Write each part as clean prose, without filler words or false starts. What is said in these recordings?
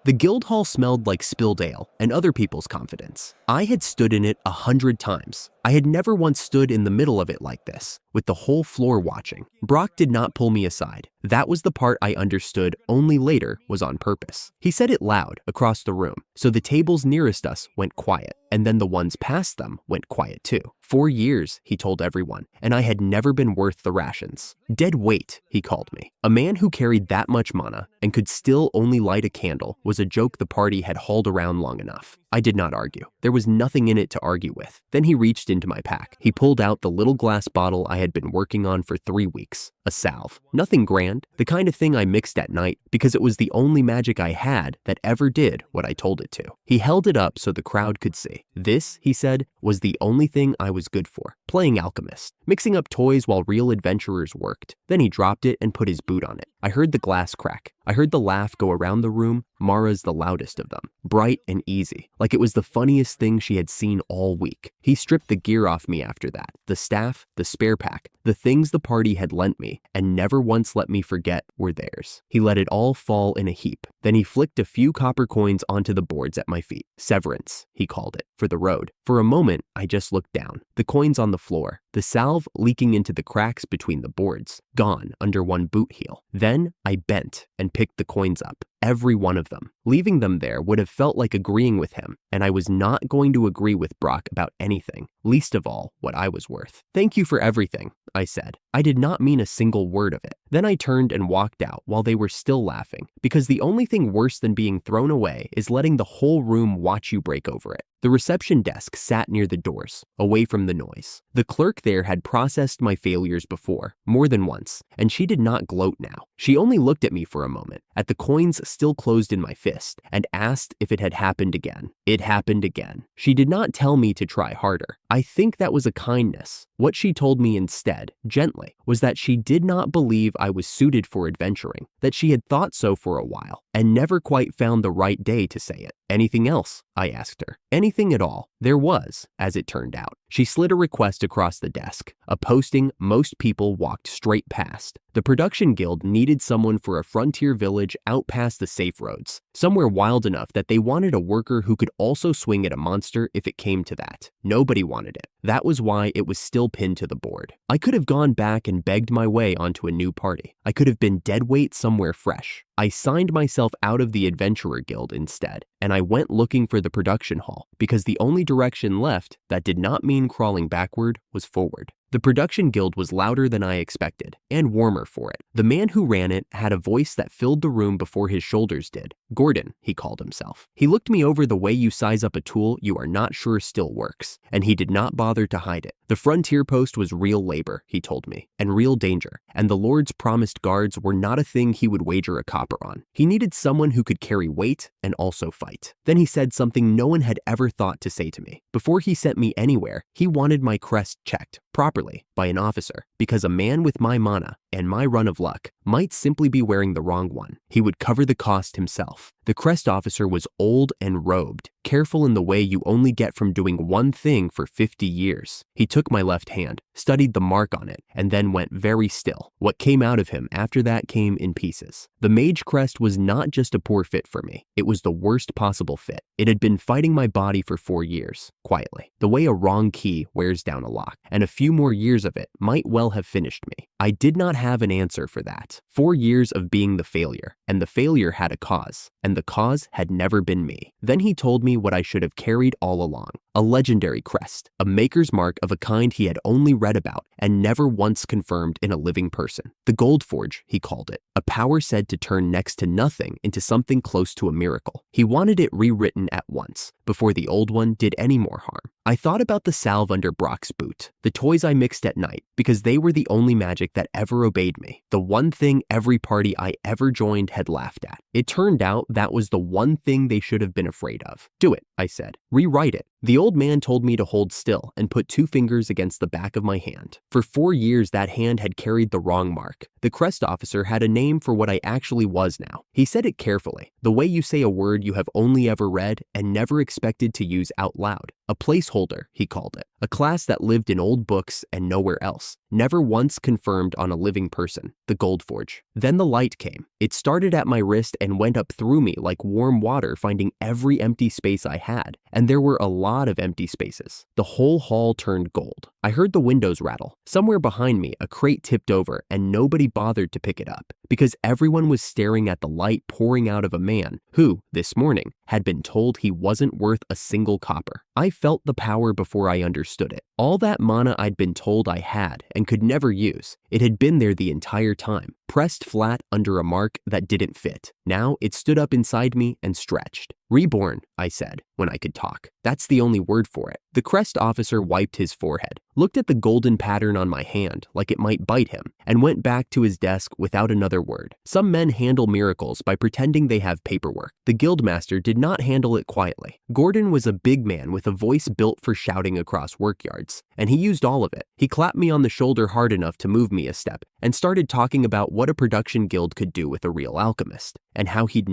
The guild hall smelled like spilled ale and other people's confidence. I had stood in it 100 times. I had never once stood in the middle of it like this, with the whole floor watching. Brock did not pull me aside. That was the part I understood only later was on purpose. He said it loud across the room, so the tables nearest us went quiet, and then the ones past them went quiet too. 4 years, he told everyone, and I had never been worth the rations. Dead weight, he called me. A man who carried that much mana and could still only light a candle was a joke the party had hauled around long enough. I did not argue. There was nothing in it to argue with. Then he reached into my pack. He pulled out the little glass bottle I had been working on for 3 weeks. A salve. Nothing grand, the kind of thing I mixed at night because it was the only magic I had that ever did what I told it to. He held it up so the crowd could see. This, he said, was the only thing I was good for. Playing alchemist. Mixing up toys while real adventurers worked. Then he dropped it and put his boot on it. I heard the glass crack. I heard the laugh go around the room. Mara's the loudest of them. Bright and easy, like it was the funniest thing she had seen all week. He stripped the gear off me after that. The staff, the spare pack, the things the party had lent me and never once let me forget were theirs. He let it all fall in a heap. Then he flicked a few copper coins onto the boards at my feet. Severance, he called it, for the road. For a moment, I just looked down. The coins on the floor. The salve leaking into the cracks between the boards. Gone under one boot heel. Then I bent and picked the coins up. Every one of them. Leaving them there would have felt like agreeing with him, and I was not going to agree with Brock about anything, least of all what I was worth. Thank you for everything, I said. I did not mean a single word of it. Then I turned and walked out while they were still laughing, because the only thing worse than being thrown away is letting the whole room watch you break over it. The reception desk sat near the doors, away from the noise. The clerk there had processed my failures before, more than once, and she did not gloat now. She only looked at me for a moment, at the coins still closed in my fist, and asked if it had happened again. It happened again. She did not tell me to try harder. I think that was a kindness. What she told me instead, gently, was that she did not believe I was suited for adventuring, that she had thought so for a while, and never quite found the right day to say it. Anything else? I asked her. Anything at all. There was, as it turned out. She slid a request across the desk, a posting most people walked straight past. The production guild needed someone for a frontier village out past the safe roads, somewhere wild enough that they wanted a worker who could also swing at a monster if it came to that. Nobody wanted it. That was why it was still pinned to the board. I could have gone back and begged my way onto a new party. I could have been deadweight somewhere fresh. I signed myself out of the Adventurer Guild instead, and I went looking for the production hall, because the only direction left that did not mean crawling backward was forward. The production guild was louder than I expected, and warmer for it. The man who ran it had a voice that filled the room before his shoulders did. Gordon, he called himself. He looked me over the way you size up a tool you are not sure still works, and he did not bother to hide it. The frontier post was real labor, he told me, and real danger, and the Lord's promised guards were not a thing he would wager a copper on. He needed someone who could carry weight and also fight. Then he said something no one had ever thought to say to me. Before he sent me anywhere, he wanted my crest checked properly by an officer, because a man with my mana and my run of luck might simply be wearing the wrong one. He would cover the cost himself. The crest officer was old and robed, careful in the way you only get from doing one thing for 50 years. He took my left hand, studied the mark on it, and then went very still. What came out of him after that came in pieces. The mage crest was not just a poor fit for me, it was the worst possible fit. It had been fighting my body for 4 years, quietly, the way a wrong key wears down a lock, and a few more years of it might well have finished me. I did not have an answer for that. 4 years of being the failure, and the failure had a cause, and the cause had never been me. Then he told me what I should have carried all along. A legendary crest, a maker's mark of a kind he had only read about and never once confirmed in a living person. The Gold Forge, he called it, a power said to turn next to nothing into something close to a miracle. He wanted it rewritten at once, before the old one did any more harm. I thought about the salve under Brock's boot, the toys I mixed at night, because they were the only magic that ever obeyed me, the one thing every party I ever joined had laughed at. It turned out that was the one thing they should have been afraid of. Do it, I said. Rewrite it. The old man told me to hold still and put 2 fingers against the back of my hand. For 4 years that hand had carried the wrong mark. The crest officer had a name for what I actually was now. He said it carefully, the way you say a word you have only ever read and never expected to use out loud. A placeholder, he called it. A class that lived in old books and nowhere else. Never once confirmed on a living person. The Gold Forge. Then the light came. It started at my wrist and went up through me like warm water, finding every empty space I had. And there were a lot of empty spaces. The whole hall turned gold. I heard the windows rattle. Somewhere behind me, a crate tipped over and nobody bothered to pick it up because everyone was staring at the light pouring out of a man who, this morning, had been told he wasn't worth a single copper. I felt the power before I understood it. All that mana I'd been told I had and could never use, it had been there the entire time, pressed flat under a mark that didn't fit. Now it stood up inside me and stretched. Reborn, I said, when I could talk. That's the only word for it. The crest officer wiped his forehead, looked at the golden pattern on my hand like it might bite him, and went back to his desk without another word. Some men handle miracles by pretending they have paperwork. The guildmaster did not handle it quietly. Gordon was a big man with a voice built for shouting across workyards, and he used all of it. He clapped me on the shoulder hard enough to move me a step, and started talking about what a production guild could do with a real alchemist, and how he'd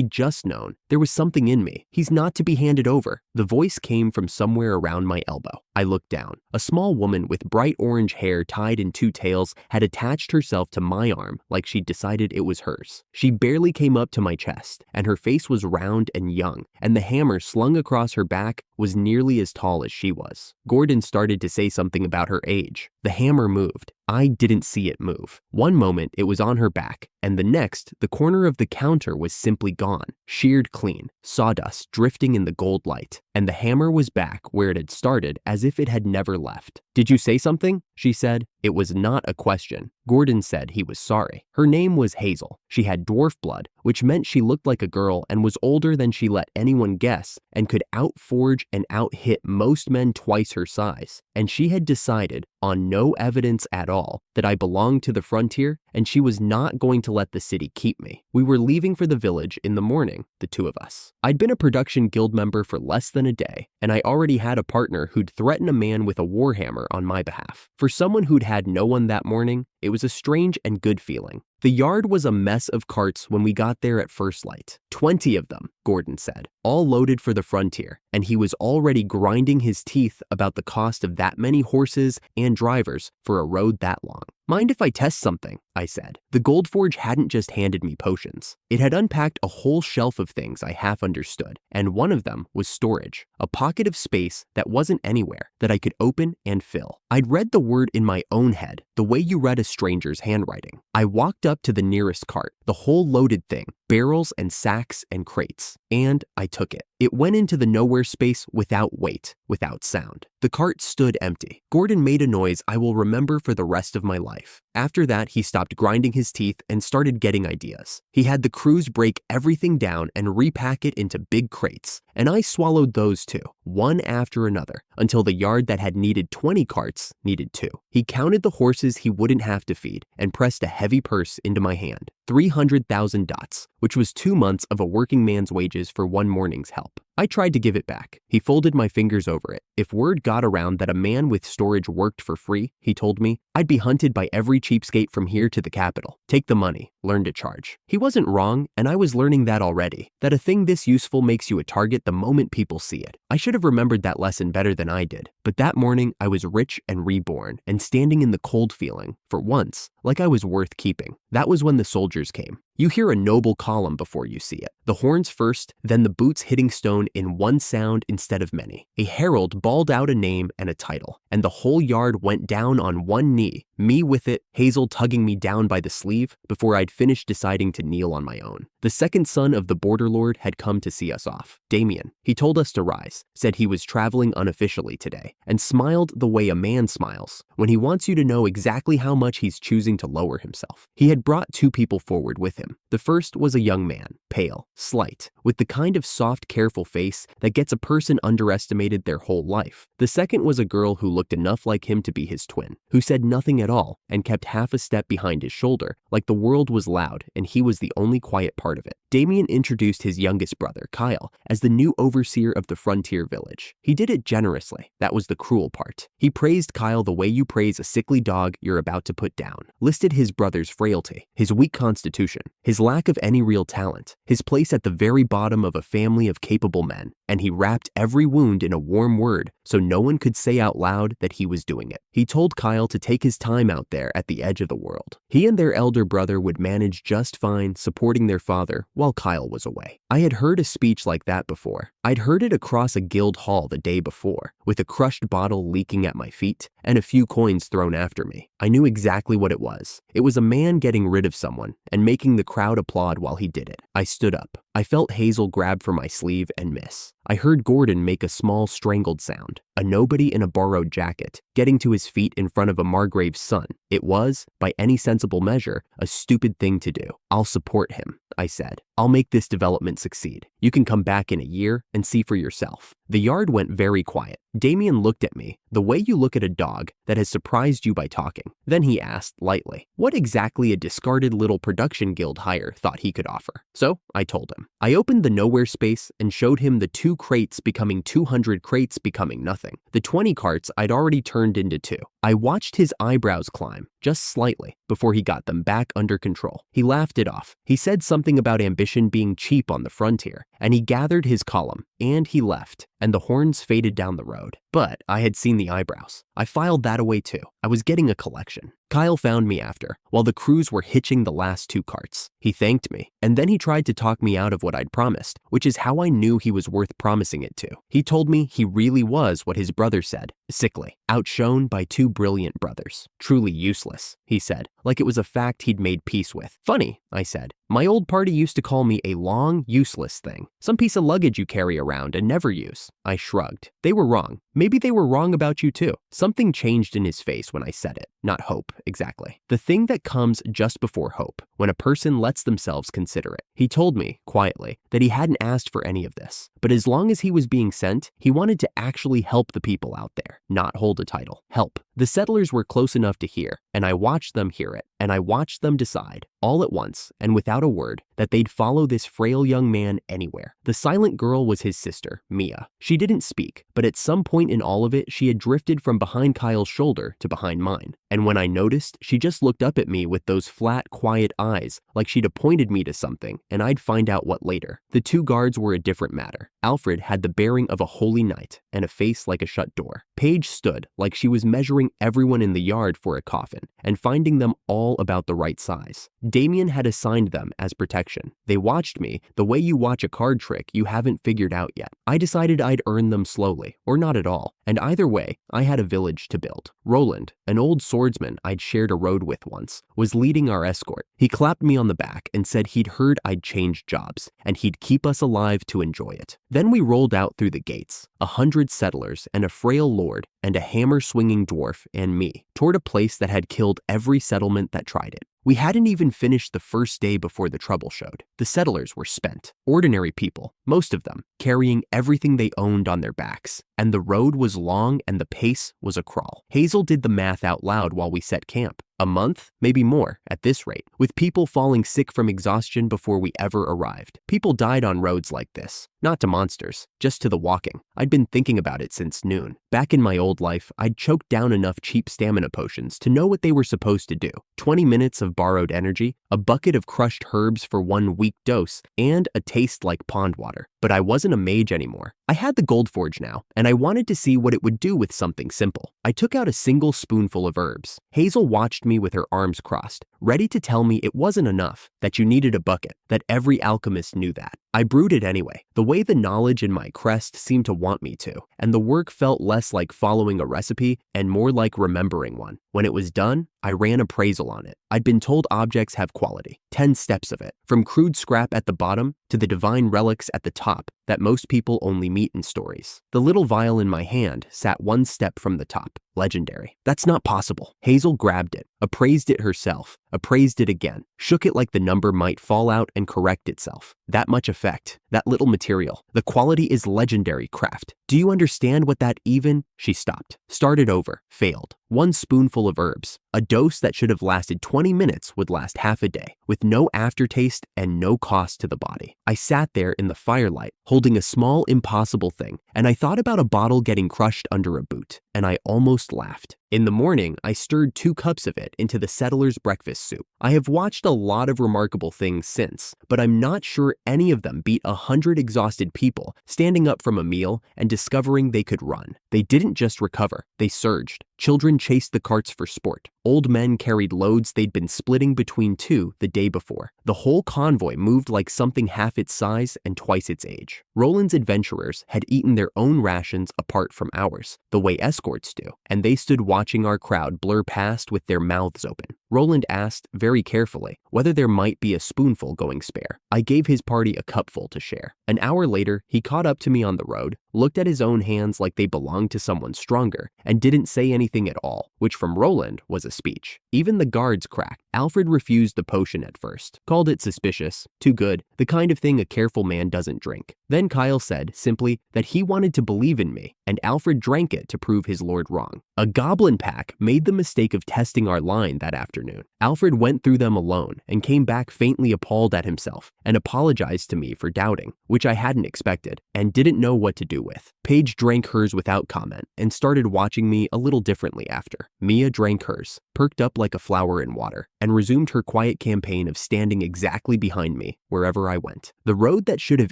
just known, there was something in me. He's not to be handed over. The voice came from somewhere around my elbow. I looked down. A small woman with bright orange hair tied in two tails had attached herself to my arm like she'd decided it was hers. She barely came up to my chest, and her face was round and young, and the hammer slung across her back was nearly as tall as she was. Gordon started to say something about her age. The hammer moved. I didn't see it move. One moment it was on her back, and the next, the corner of the counter was simply gone, sheared clean, sawdust drifting in the gold light, and the hammer was back where it had started as if it had never left. "Did you say something?" she said. It was not a question. Gordon said he was sorry. Her name was Hazel. She had dwarf blood, which meant she looked like a girl and was older than she let anyone guess, and could outforge and outhit most men twice her size. And she had decided, on no evidence at all, that I belonged to the frontier, and she was not going to let the city keep me. We were leaving for the village in the morning, the two of us. I'd been a production guild member for less than a day, and I already had a partner who'd threaten a man with a warhammer on my behalf. For someone who'd had no one that morning, it was a strange and good feeling. The yard was a mess of carts when we got there at first light. 20 of them, Gordon said, all loaded for the frontier, and he was already grinding his teeth about the cost of that many horses and drivers for a road that long. "Mind if I test something?" I said. The Gold Forge hadn't just handed me potions. It had unpacked a whole shelf of things I half understood, and one of them was storage, a pocket of space that wasn't anywhere, that I could open and fill. I'd read the word in my own head, the way you read a stranger's handwriting. I walked up to the nearest cart, the whole loaded thing, barrels and sacks and crates, and I took it. It went into the nowhere space without weight, without sound. The cart stood empty. Gordon made a noise I will remember for the rest of my life. After that, he stopped grinding his teeth and started getting ideas. He had the crews break everything down and repack it into big crates, and I swallowed those too, one after another, until the yard that had needed 20 carts needed 2. He counted the horses he wouldn't have to feed and pressed a heavy purse into my hand. 300,000 dots, which was 2 months of a working man's wages for one morning's help. I tried to give it back. He folded my fingers over it. If word got around that a man with storage worked for free, he told me, I'd be hunted by every cheapskate from here to the capital. Take the money, learn to charge. He wasn't wrong, and I was learning that already, that a thing this useful makes you a target the moment people see it. I should have remembered that lesson better than I did, but that morning I was rich and reborn and standing in the cold feeling, for once, like I was worth keeping. That was when the soldiers came. You hear a noble column before you see it. The horns first, then the boots hitting stone in one sound instead of many. A herald bawled out a name and a title, and the whole yard went down on one knee, me with it, Hazel tugging me down by the sleeve before I'd finished deciding to kneel on my own. The second son of the border lord had come to see us off, Damien. He told us to rise, said he was traveling unofficially today, and smiled the way a man smiles when he wants you to know exactly how much he's choosing to lower himself. He had brought 2 people forward with him. The first was a young man, pale, slight, with the kind of soft, careful face that gets a person underestimated their whole life. The second was a girl who looked enough like him to be his twin, who said nothing at all and kept half a step behind his shoulder, like the world was loud and he was the only quiet part of it. Damien introduced his youngest brother, Kyle, as the new overseer of the frontier village. He did it generously. That was the cruel part. He praised Kyle the way you praise a sickly dog you're about to put down. listed his brother's frailty, his weak constitution, his lack of any real talent, his place at the very bottom of a family of capable men, and he wrapped every wound in a warm word so no one could say out loud that he was doing it. He told Kyle to take his time out there at the edge of the world. He and their elder brother would manage just fine supporting their father while Kyle was away. I had heard a speech like that before. I'd heard it across a guild hall the day before, with a crushed bottle leaking at my feet and a few coins thrown after me. I knew exactly what it was. It was a man getting rid of someone and making the crowd applaud while he did it. I stood up. I felt Hazel grab for my sleeve and miss. I heard Gordon make a small strangled sound, a nobody in a borrowed jacket, getting to his feet in front of a Margrave's son. It was, by any sensible measure, a stupid thing to do. I'll support him, I said. I'll make this development succeed. You can come back in a year and see for yourself. The yard went very quiet. Damien looked at me, the way you look at a dog that has surprised you by talking. Then he asked lightly, what exactly a discarded little production guild hire thought he could offer. So I told him. I opened the nowhere space and showed him the 2 crates becoming 200 crates becoming nothing. The 20 carts I'd already turned into 2. I watched his eyebrows climb, just slightly, before he got them back under control. He laughed it off. He said something about ambition being cheap on the frontier, and he gathered his column, and he left, and the horns faded down the road. But I had seen the eyebrows. I filed that away too. I was getting a collection. Kyle found me after, while the crews were hitching the last 2 carts. He thanked me, and then he tried to talk me out of what I'd promised, which is how I knew he was worth promising it to. He told me he really was what his brother said, sickly, outshone by 2 brilliant brothers. Truly useless, he said, like it was a fact he'd made peace with. Funny, I said. My old party used to call me a long, useless thing. Some piece of luggage you carry around and never use. I shrugged. They were wrong. Maybe they were wrong about you too. Something changed in his face when I said it. Not hope, exactly. The thing that comes just before hope, when a person lets themselves consider it. He told me, quietly, that he hadn't asked for any of this. But as long as he was being sent, he wanted to actually help the people out there, not hold a title. Help. The settlers were close enough to hear, and I watched them hear it, and I watched them decide, all at once, and without a word, that they'd follow this frail young man anywhere. The silent girl was his sister, Mia. She didn't speak, but at some point in all of it, she had drifted from behind Kyle's shoulder to behind mine. And when I noticed, she just looked up at me with those flat, quiet eyes, like she'd appointed me to something, and I'd find out what later. The 2 guards were a different matter. Alfred had the bearing of a holy knight, and a face like a shut door. Paige stood like she was measuring everyone in the yard for a coffin, and finding them all about the right size. Damien had assigned them as protection. They watched me the way you watch a card trick you haven't figured out yet. I decided I'd earn them slowly, or not at all, and either way, I had a village to build. Roland, an old swordsman I'd shared a road with once, was leading our escort. He clapped me on the back and said he'd heard I'd changed jobs, and he'd keep us alive to enjoy it. Then we rolled out through the gates, 100 settlers and a frail lord and a hammer-swinging dwarf and me, toward a place that had killed every settlement that tried it. We hadn't even finished the first day before the trouble showed. The settlers were spent, ordinary people, most of them, carrying everything they owned on their backs. And the road was long and the pace was a crawl. Hazel did the math out loud while we set camp. A month, maybe more, at this rate, with people falling sick from exhaustion before we ever arrived. People died on roads like this. Not to monsters, just to the walking. I'd been thinking about it since noon. Back in my old life, I'd choked down enough cheap stamina potions to know what they were supposed to do. 20 minutes of borrowed energy, a bucket of crushed herbs for 1 weak dose, and a taste like pond water. But I wasn't a mage anymore. I had the gold forge now, and I wanted to see what it would do with something simple. I took out a single spoonful of herbs. Hazel watched me with her arms crossed, ready to tell me it wasn't enough, that you needed a bucket, that every alchemist knew that. I brewed it anyway, the way the knowledge in my crest seemed to want me to, and the work felt less like following a recipe and more like remembering one. When it was done, I ran appraisal on it. I'd been told objects have quality, 10 steps of it, from crude scrap at the bottom to the divine relics at the top that most people only meet in stories. The little vial in my hand sat 1 step from the top. Legendary. That's not possible. Hazel grabbed it, appraised it herself, appraised it again, shook it like the number might fall out and correct itself. That much effect, that little material. The quality is legendary craft. Do you understand what that even? She stopped, started over, failed. 1 spoonful of herbs. A dose that should have lasted 20 minutes would last half a day, with no aftertaste and no cost to the body. I sat there in the firelight, holding a small, impossible thing, and I thought about a bottle getting crushed under a boot, and I almost laughed. In the morning, I stirred 2 cups of it into the settler's breakfast soup. I have watched a lot of remarkable things since, but I'm not sure any of them beat 100 exhausted people standing up from a meal and discovering they could run. They didn't just recover, they surged. Children chased the carts for sport. Old men carried loads they'd been splitting between 2 the day before. The whole convoy moved like something half its size and twice its age. Roland's adventurers had eaten their own rations apart from ours, the way escorts do, and they stood watching our crowd blur past with their mouths open. Roland asked, very carefully, whether there might be a spoonful going spare. I gave his party a cupful to share. An hour later, he caught up to me on the road, looked at his own hands like they belonged to someone stronger, and didn't say anything at all, which from Roland was a speech. Even the guards cracked. Alfred refused the potion at first, called it suspicious, too good, the kind of thing a careful man doesn't drink. Then Kyle said, simply, that he wanted to believe in me, and Alfred drank it to prove his lord wrong. A goblin pack made the mistake of testing our line that afternoon. Alfred went through them alone and came back faintly appalled at himself and apologized to me for doubting, which I hadn't expected, and didn't know what to do with. Paige drank hers without comment and started watching me a little differently after. Mia drank hers, perked up like a flower in water, and resumed her quiet campaign of standing exactly behind me wherever I went. The road that should have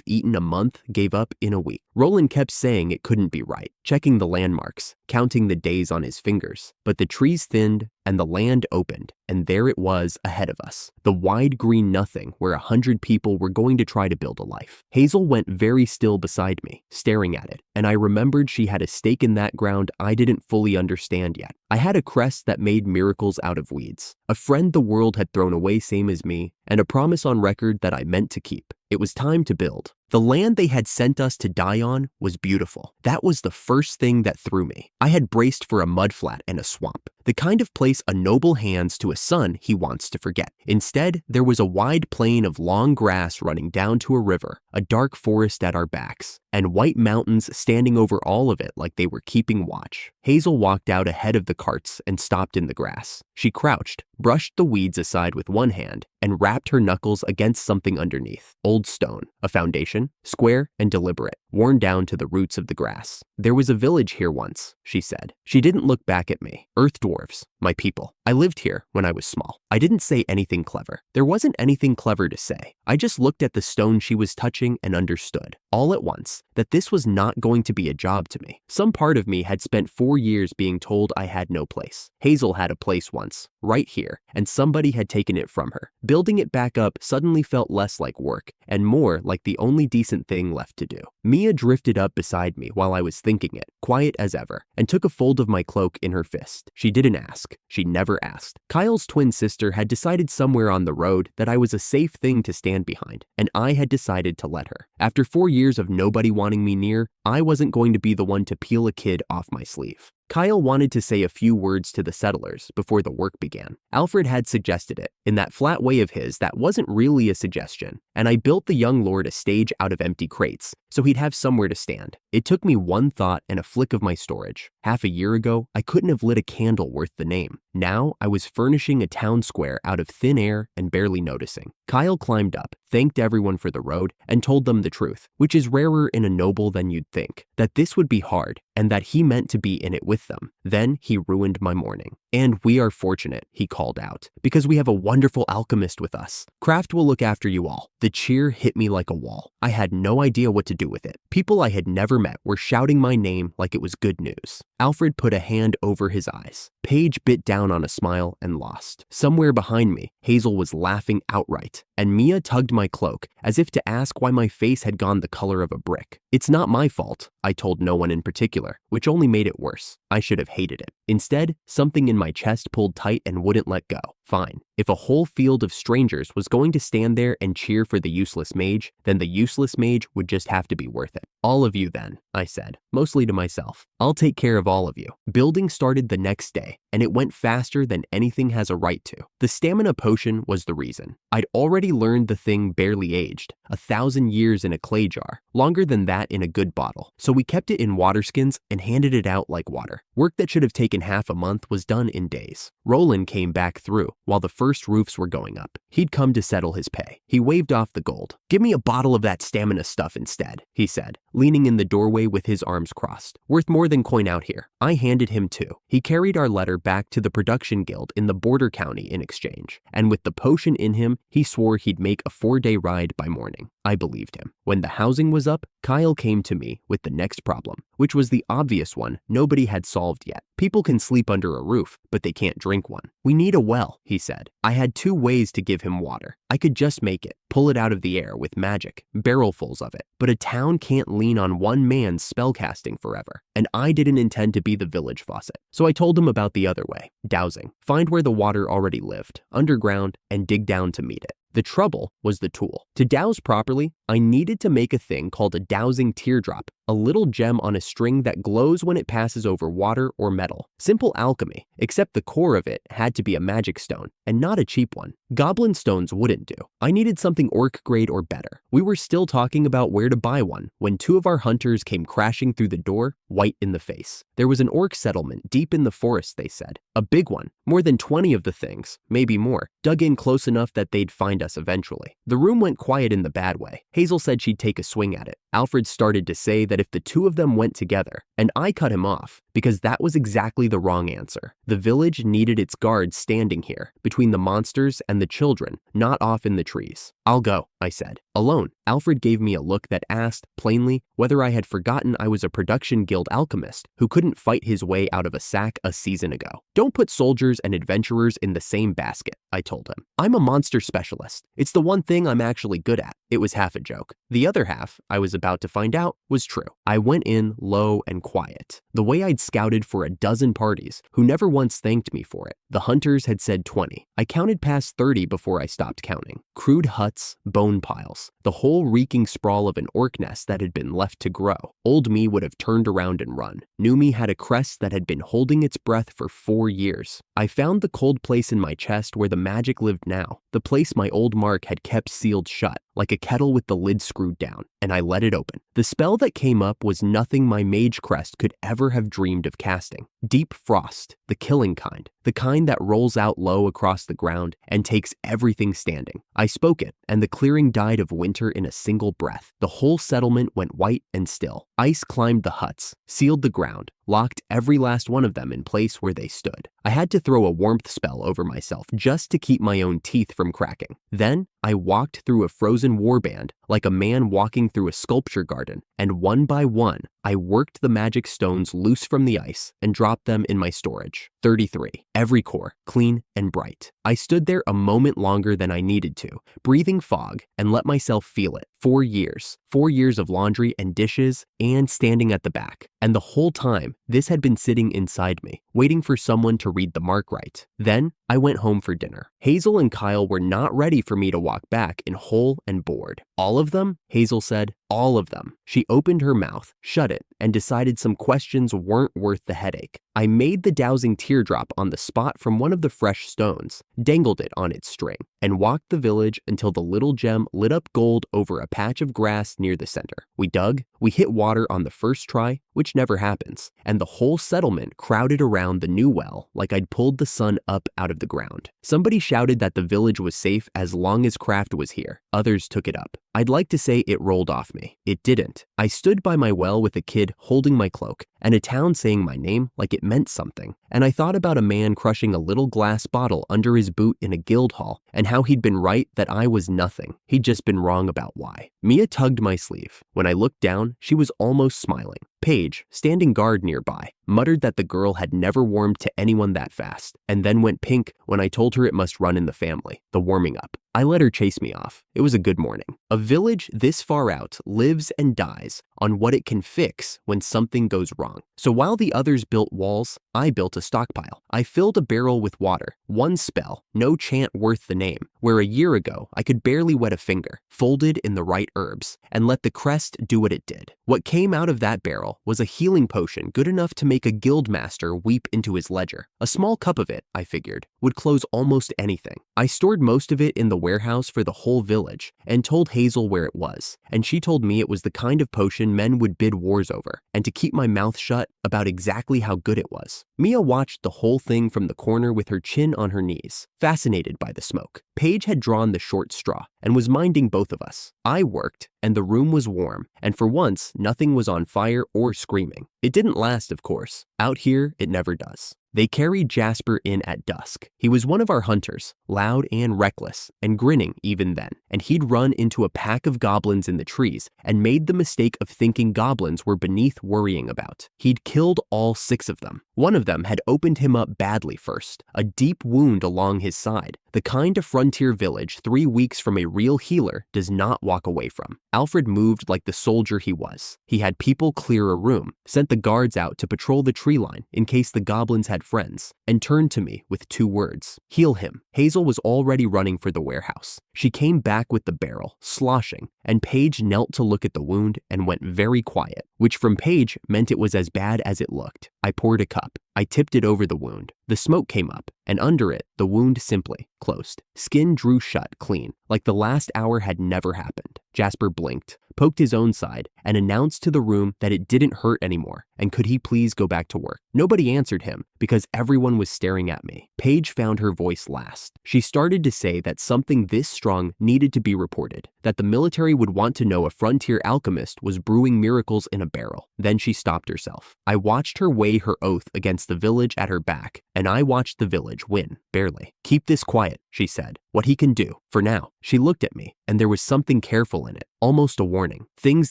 eaten a month gave up in a week. Roland kept saying it couldn't be right, checking the landmarks, counting the days on his fingers. But the trees thinned and the land opened, and there it was ahead of us. The wide green nothing where 100 people were going to try to build a life. Hazel went very still beside me, staring at it, and I remembered she had a stake in that ground I didn't fully understand yet. I had a crest that made miracles out of weeds, a friend the world had thrown away same as me, and a promise on record that I meant to keep. It was time to build. The land they had sent us to die on was beautiful. That was the first thing that threw me. I had braced for a mudflat and a swamp, the kind of place a noble hands to a son he wants to forget. Instead, there was a wide plain of long grass running down to a river, a dark forest at our backs, and white mountains standing over all of it like they were keeping watch. Hazel walked out ahead of the carts and stopped in the grass. She crouched, brushed the weeds aside with one hand, and rapped her knuckles against something underneath. Old stone, a foundation, square and deliberate, worn down to the roots of the grass. There was a village here once, she said. She didn't look back at me. Earth dwarves, my people. I lived here when I was small. I didn't say anything clever. There wasn't anything clever to say. I just looked at the stone she was touching and understood, all at once, that this was not going to be a job to me. Some part of me had spent 4 years being told I had no place. Hazel had a place once, right here, and somebody had taken it from her. Building it back up suddenly felt less like work and more like the only decent thing left to do. Mia drifted up beside me while I was thinking it, quiet as ever, and took a fold of my cloak in her fist. She didn't ask. She never asked. Kyle's twin sister had decided somewhere on the road that I was a safe thing to stand behind, and I had decided to let her. After 4 years of nobody wanting me near, I wasn't going to be the one to peel a kid off my sleeve. Kyle wanted to say a few words to the settlers before the work began. Alfred had suggested it, in that flat way of his that wasn't really a suggestion, and I built the young lord a stage out of empty crates, so he'd have somewhere to stand. It took me one thought and a flick of my storage. Half a year ago, I couldn't have lit a candle worth the name. Now, I was furnishing a town square out of thin air and barely noticing. Kyle climbed up, thanked everyone for the road, and told them the truth, which is rarer in a noble than you'd think, that this would be hard, and that he meant to be in it with them. Then he ruined my morning. And we are fortunate, he called out, because we have a wonderful alchemist with us. Craft will look after you all. The cheer hit me like a wall. I had no idea what to do with it. People I had never met were shouting my name like it was good news. Alfred put a hand over his eyes. Paige bit down on a smile and lost. Somewhere behind me, Hazel was laughing outright, and Mia tugged my cloak as if to ask why my face had gone the color of a brick. It's not my fault, I told no one in particular, which only made it worse. I should have hated it. Instead, something in my chest pulled tight and wouldn't let go. Fine. If a whole field of strangers was going to stand there and cheer for the useless mage, then the useless mage would just have to be worth it. All of you then, I said, mostly to myself. I'll take care of all of you. Building started the next day, and it went faster than anything has a right to. The stamina potion was the reason. I'd already learned the thing barely aged, 1,000 years in a clay jar, longer than that in a good bottle. So we kept it in water skins and handed it out like water. hour. Work that should have taken half a month was done in days. Roland came back through while the first roofs were going up. He'd come to settle his pay. He waved off the gold. "Give me a bottle of that stamina stuff instead," he said, leaning in the doorway with his arms crossed. "Worth more than coin out here." I handed him two. He carried our letter back to the production guild in the border county in exchange, and with the potion in him, he swore he'd make a 4-day ride by morning. I believed him. When the housing was up, Kyle came to me with the next problem, which was the obvious one nobody had solved yet. People can sleep under a roof, but they can't drink one. "We need a well," he said. I had 2 ways to give him water. I could just make it, pull it out of the air with magic, barrelfuls of it. But a town can't lean on one man's spellcasting forever, and I didn't intend to be the village faucet. So I told him about the other way, dowsing. Find where the water already lived, underground, and dig down to meet it. The trouble was the tool. To douse properly, I needed to make a thing called a dowsing teardrop, a little gem on a string that glows when it passes over water or metal. Simple alchemy, except the core of it had to be a magic stone, and not a cheap one. Goblin stones wouldn't do. I needed something orc grade or better. We were still talking about where to buy one when 2 of our hunters came crashing through the door, white in the face. There was an orc settlement deep in the forest, they said. A big one. More than 20 of the things, maybe more, dug in close enough that they'd find us eventually. The room went quiet in the bad way. Hazel said she'd take a swing at it. Alfred started to say that if the 2 of them went together, and I cut him off, because that was exactly the wrong answer. The village needed its guards standing here, between the monsters and the children, not off in the trees. "I'll go," I said. Alone. Alfred gave me a look that asked, plainly, whether I had forgotten I was a production guild alchemist who couldn't fight his way out of a sack a season ago. "Don't put soldiers and adventurers in the same basket," I told him. "I'm a monster specialist. It's the one thing I'm actually good at." It was half a joke. The other half, I was about to find out, was true. I went in low and quiet, the way I'd scouted for a dozen parties who never once thanked me for it. The hunters had said 20. I counted past 30 before I stopped counting. Crude huts, bone piles, the whole reeking sprawl of an orc nest that had been left to grow. Old me would have turned around and run. New me had a crest that had been holding its breath for 4 years. I found the cold place in my chest where the magic lived now, the place my old mark had kept sealed shut, like a kettle with the lid screwed down, and I let it open. The spell that came up was nothing my mage crest could ever have dreamed of casting. Deep frost, the killing kind, the kind that rolls out low across the ground and takes everything standing. I spoke it, and the clearing died of winter in a single breath. The whole settlement went white and still. Ice climbed the huts, sealed the ground, locked every last one of them in place where they stood. I had to throw a warmth spell over myself just to keep my own teeth from cracking. Then I walked through a frozen warband like a man walking through a sculpture garden, and one by one, I worked the magic stones loose from the ice and dropped them in my storage. 33, every core, clean and bright. I stood there a moment longer than I needed to, breathing fog, and let myself feel it. 4 years. 4 years of laundry and dishes and standing at the back. And the whole time, this had been sitting inside me, waiting for someone to read the mark right. Then I went home for dinner. Hazel and Kyle were not ready for me to walk back in whole and bored. "All of them?" Hazel said. "All of them." She opened her mouth, shut it, and decided some questions weren't worth the headache. I made the dowsing teardrop on the spot from one of the fresh stones, dangled it on its string, and walked the village until the little gem lit up gold over a patch of grass near the center. We dug, we hit water on the first try, which never happens, and the whole settlement crowded around the new well like I'd pulled the sun up out of the ground. Somebody shouted that the village was safe as long as Kraft was here. Others took it up. I'd like to say it rolled off me. It didn't. I stood by my well with a kid holding my cloak, and a town saying my name like it meant something. And I thought about a man crushing a little glass bottle under his boot in a guild hall, and how he'd been right that I was nothing. He'd just been wrong about why. Mia tugged my sleeve. When I looked down, she was almost smiling. Paige, standing guard nearby, muttered that the girl had never warmed to anyone that fast, and then went pink when I told her it must run in the family, the warming up. I let her chase me off. It was a good morning. A village this far out lives and dies on what it can fix when something goes wrong. So while the others built walls, I built a stockpile. I filled a barrel with water, one spell, no chant worth the name, where a year ago I could barely wet a finger, folded in the right herbs, and let the crest do what it did. What came out of that barrel was a healing potion good enough to make a guild master weep into his ledger. A small cup of it, I figured, would close almost anything. I stored most of it in the warehouse for the whole village and told Hazel where it was, and she told me it was the kind of potion men would bid wars over, and to keep my mouth shut about exactly how good it was. Mia watched the whole thing from the corner with her chin on her knees, fascinated by the smoke. Paige had drawn the short straw and was minding both of us. I worked, and the room was warm, and for once, nothing was on fire or screaming. It didn't last, of course. Out here, it never does. They carried Jasper in at dusk. He was one of our hunters, loud and reckless, and grinning even then. And he'd run into a pack of goblins in the trees and made the mistake of thinking goblins were beneath worrying about. He'd killed all 6 of them. One of them had opened him up badly first, a deep wound along his side, the kind a frontier village 3 weeks from a real healer does not walk away from. Alfred moved like the soldier he was. He had people clear a room, sent the guards out to patrol the tree line in case the goblins had friends, and turned to me with 2 words: heal him. Hazel was already running for the warehouse. She came back with the barrel, sloshing, and Paige knelt to look at the wound and went very quiet, which from Paige meant it was as bad as it looked. I poured a cup. I tipped it over the wound. The smoke came up, and under it, the wound simply closed. Skin drew shut clean, like the last hour had never happened. Jasper blinked, poked his own side, and announced to the room that it didn't hurt anymore, and could he please go back to work. Nobody answered him, because everyone was staring at me. Paige found her voice last. She started to say that something this strong needed to be reported, that the military would want to know a frontier alchemist was brewing miracles in a barrel. Then she stopped herself. I watched her weigh her oath against the village at her back, and I watched the village win, barely. "Keep this quiet," she said. "What he can do, for now." She looked at me, and there was something careful in it, almost a warning. Things